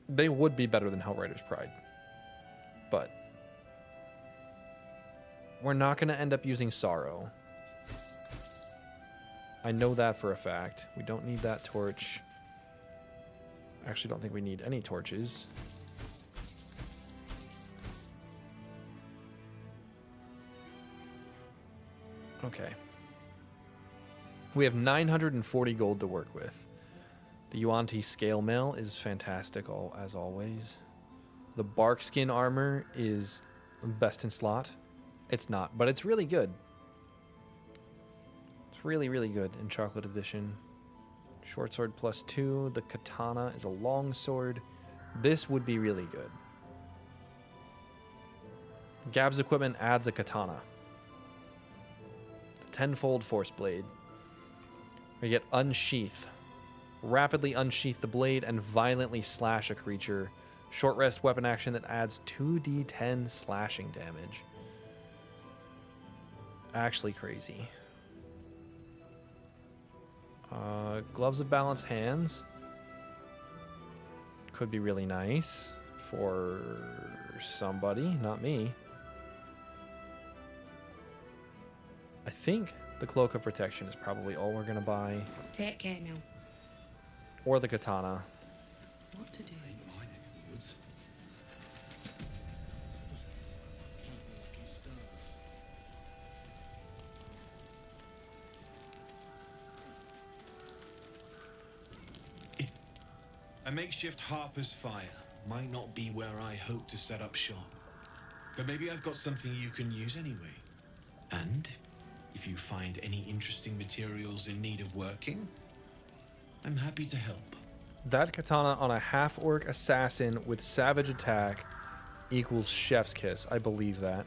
They would be better than Hellrider's Pride. But we're not going to end up using Sorrow. I know that for a fact. We don't need that torch. I actually don't think we need any torches. Okay. We have 940 gold to work with. The Yuan-Ti scale mail is fantastic, as always. The bark skin armor is best in slot. It's not, but it's really good. It's really, really good in Chocolate Edition. Short sword +2. The katana is a long sword. This would be really good. Gab's equipment adds a katana. Tenfold force blade. We get unsheath. Rapidly unsheath the blade and violently slash a creature. Short rest weapon action that adds 2d10 slashing damage. Actually crazy. Gloves of Balanced Hands. Could be really nice for somebody, not me. I think the Cloak of Protection is probably all we're going to buy. Take care now. Or the katana. What to do? A makeshift Harper's Fire might not be where I hope to set up shop. But maybe I've got something you can use anyway. And if you find any interesting materials in need of working, I'm happy to help. That katana on a half-orc assassin with savage attack equals chef's kiss. I believe that.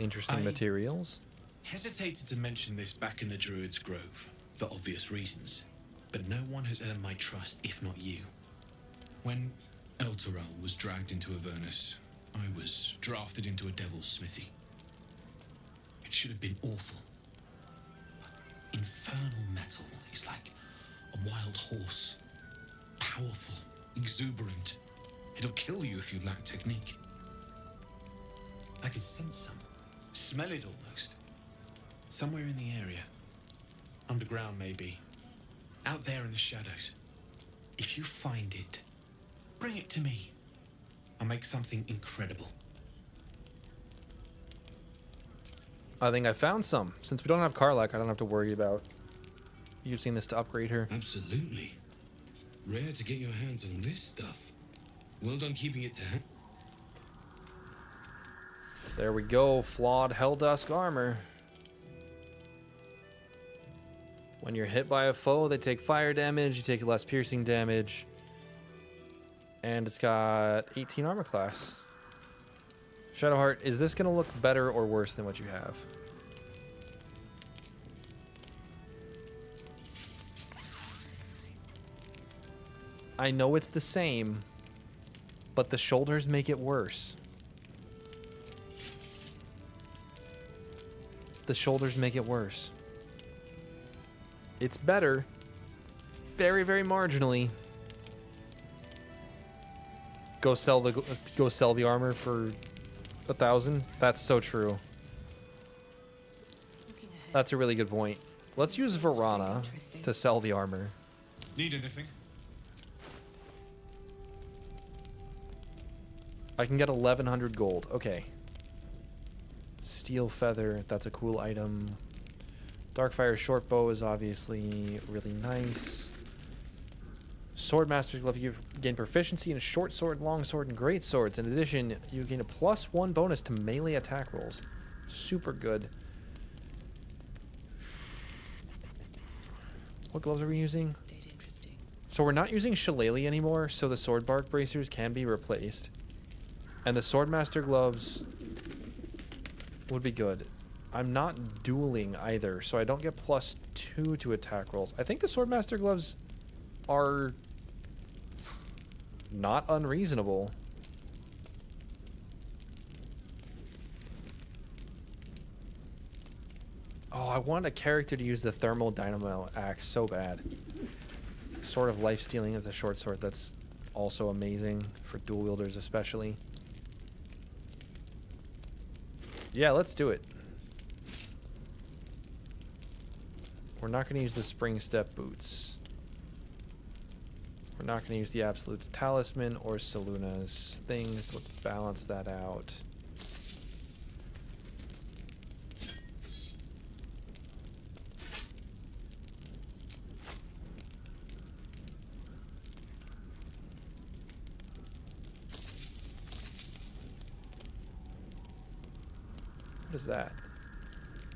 Interesting materials. Hesitated to mention this back in the Druid's Grove, for obvious reasons. But no one has earned my trust, if not you. When Elturel was dragged into Avernus, I was drafted into a devil's smithy. It should have been awful. infernal metal is like a wild horse. Powerful, exuberant. It'll kill you if you lack technique. I can sense some. Smell it almost. Somewhere in the area. Underground, maybe. Out there in the shadows. If you find it, bring it to me. I'll make something incredible. I think I found some. Since we don't have Karlach, I don't have to worry about using this to upgrade her. Absolutely. Rare to get your hands on this stuff. Well done keeping it to hand. There we go. Flawed Helldusk armor. When you're hit by a foe, they take fire damage. You take less piercing damage. And it's got 18 armor class. Shadowheart, is this going to look better or worse than what you have? I know it's the same, but the shoulders make it worse. The shoulders make it worse. It's better. Very, very marginally. Go sell the armor for 1,000. That's so true. That's a really good point. Let's use Verana to sell the armor. Need anything? I can get 1,100 gold. Okay. Steel feather. That's a cool item. Darkfire short bow is obviously really nice. Swordmaster's glove, you gain proficiency in short sword, long sword, and great swords. In addition, you gain a +1 bonus to melee attack rolls. Super good. What gloves are we using? So we're not using shillelagh anymore, so the sword bark bracers can be replaced. And the Swordmaster gloves would be good. I'm not dueling either, so I don't get +2 to attack rolls. I think the Swordmaster gloves are not unreasonable. Oh, I want a character to use the thermal dynamo axe so bad. Sword of life stealing is a short sword. That's also amazing for dual wielders especially. Yeah, let's do it. We're not going to use the spring step boots. We're not going to use the Absolute's talisman or Saluna's things. Let's balance that out. What is that?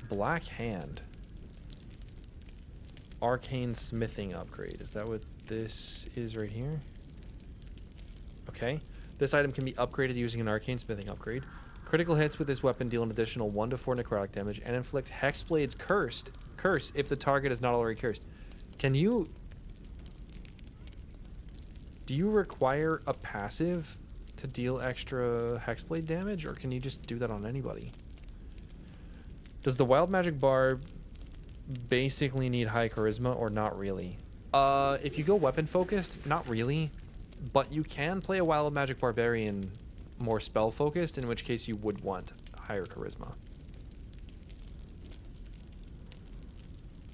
Black Hand. Arcane smithing upgrade. Is that what this is right here? Okay. This item can be upgraded using an arcane smithing upgrade. Critical hits with this weapon deal an additional 1 to 4 necrotic damage and inflict Hexblade's curse if the target is not already cursed. Can you... Do you require a passive to deal extra Hexblade damage, or can you just do that on anybody? Does the Wild Magic Barb basically need high charisma or not really? If you go weapon focused, not really, but you can play a Wild Magic Barbarian more spell focused, in which case you would want higher charisma.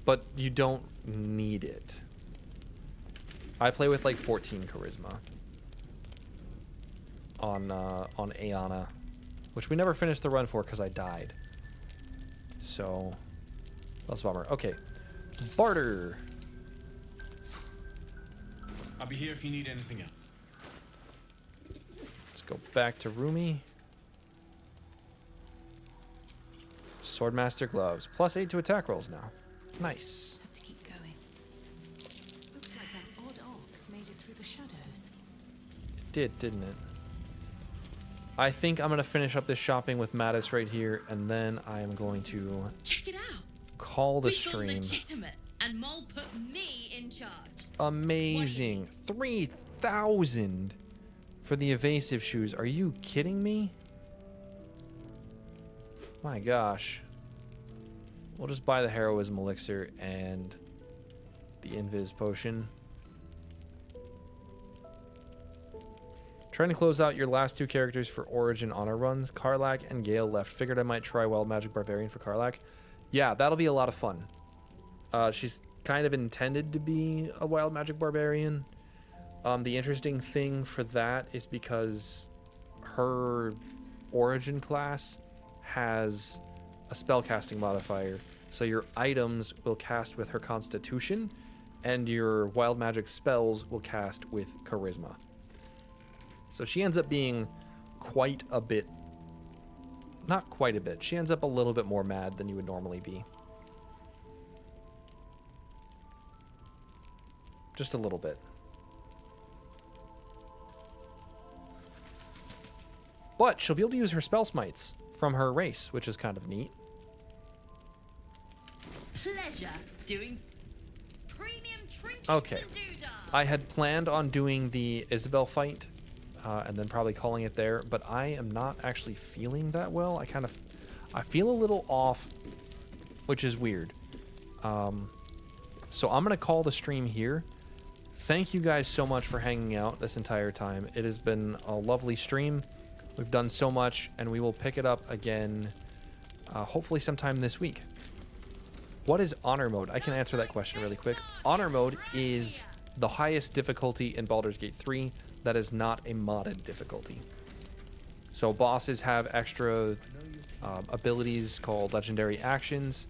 But you don't need it. I play with like 14 charisma on Aeana, which we never finished the run for because I died. So, that's a bummer. Okay, barter. I'll be here if you need anything else. Let's go back to Rumi. Swordmaster gloves. +8 to attack rolls now. Nice. Have to keep going. Looks like that odd ox made it through the shadows. It did, didn't it? I think I'm going to finish up this shopping with Mattis right here, and then I am going to Check it out. call the We got stream. legitimate, and Mole put me in charge. Amazing. 3,000 for the evasive shoes. Are you kidding me? My gosh. We'll just buy the heroism elixir and the invis potion. Trying to close out your last 2 characters for Origin honor runs. Karlach and Gale left. Figured I might try Wild Magic Barbarian for Karlach. Yeah, that'll be a lot of fun. She's kind of intended to be a Wild Magic Barbarian. The interesting thing for that is because her Origin class has a spellcasting modifier. So your items will cast with her Constitution, and your Wild Magic spells will cast with Charisma. So she ends up being quite a bit, not quite a bit, she ends up a little bit more mad than you would normally be. Just a little bit. But she'll be able to use her spell smites from her race, which is kind of neat. Pleasure doing premium trinkets Okay. and doodah. I had planned on doing the Isabel fight and then probably calling it there, but I am not actually feeling that well. I feel a little off, which is weird. So I'm going to call the stream here. Thank you guys so much for hanging out this entire time. It has been a lovely stream. We've done so much, and we will pick it up again hopefully sometime this week. What is honor mode? I can answer that question really quick. Honor mode is the highest difficulty in Baldur's Gate 3 that is not a modded difficulty. So bosses have extra abilities called legendary actions,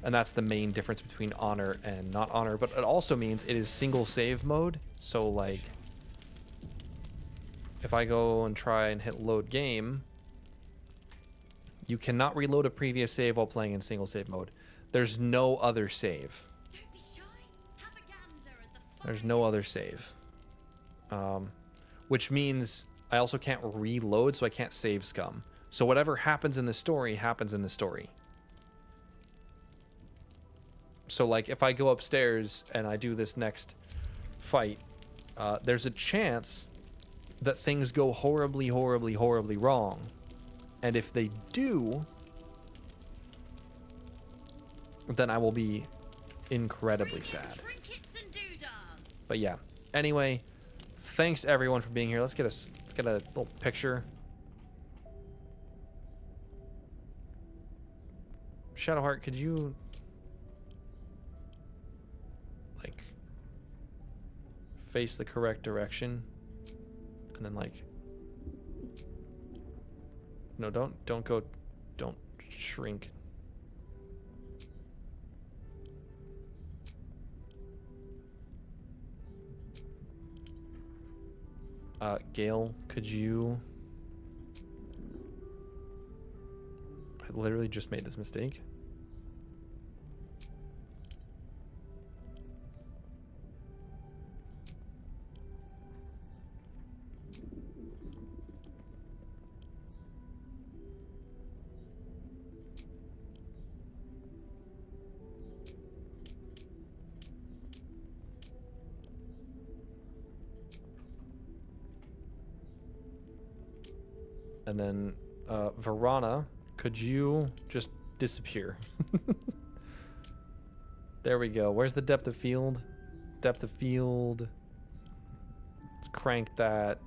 and that's the main difference between honor and not honor. But it also means it is single save mode. So like, if I go and try and hit load game, you cannot reload a previous save while playing in single save mode. There's no other save. There's no other save. Which means I also can't reload, so I can't save scum. So whatever happens in the story happens in the story. So like if I go upstairs and I do this next fight, there's a chance that things go horribly, horribly, horribly wrong. And if they do, then I will be incredibly sad. But yeah, anyway, thanks everyone for being here. Let's get a little picture. Shadowheart, could you like face the correct direction? And then like, no, don't go, don't shrink. Gale, could you? I literally just made this mistake. And then, Verana, could you just disappear? There we go. Where's the depth of field? Depth of field. Let's crank that.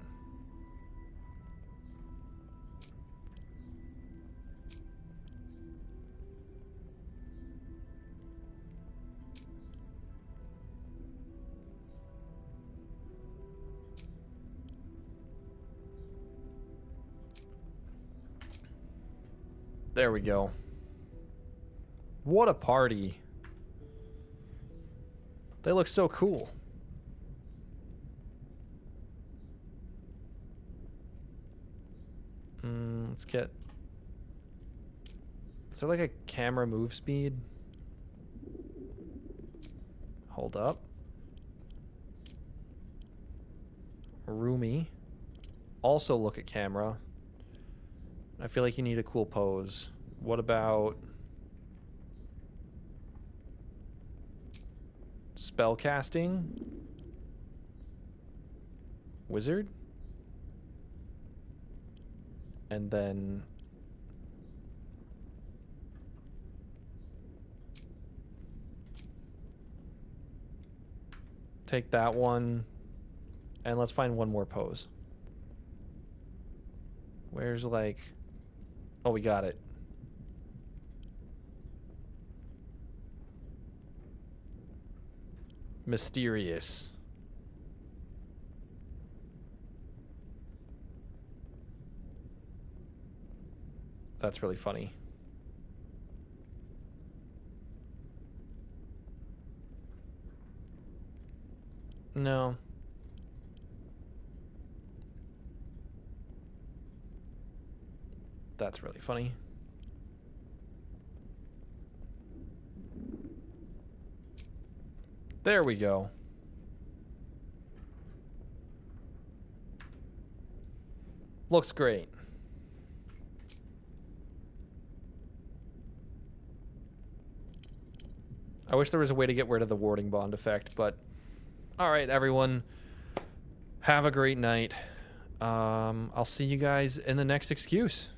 There we go. What a party. They look so cool. Let's get... Is there like a camera move speed? Hold up. Roomy. Also look at camera. I feel like you need a cool pose. What about spellcasting? Wizard? And then take that one. And let's find one more pose. Where's like... Oh, we got it. Mysterious. That's really funny. No. That's really funny. There we go. Looks great. I wish there was a way to get rid of the warding bond effect, but all right, everyone. Have a great night. I'll see you guys in the next excuse.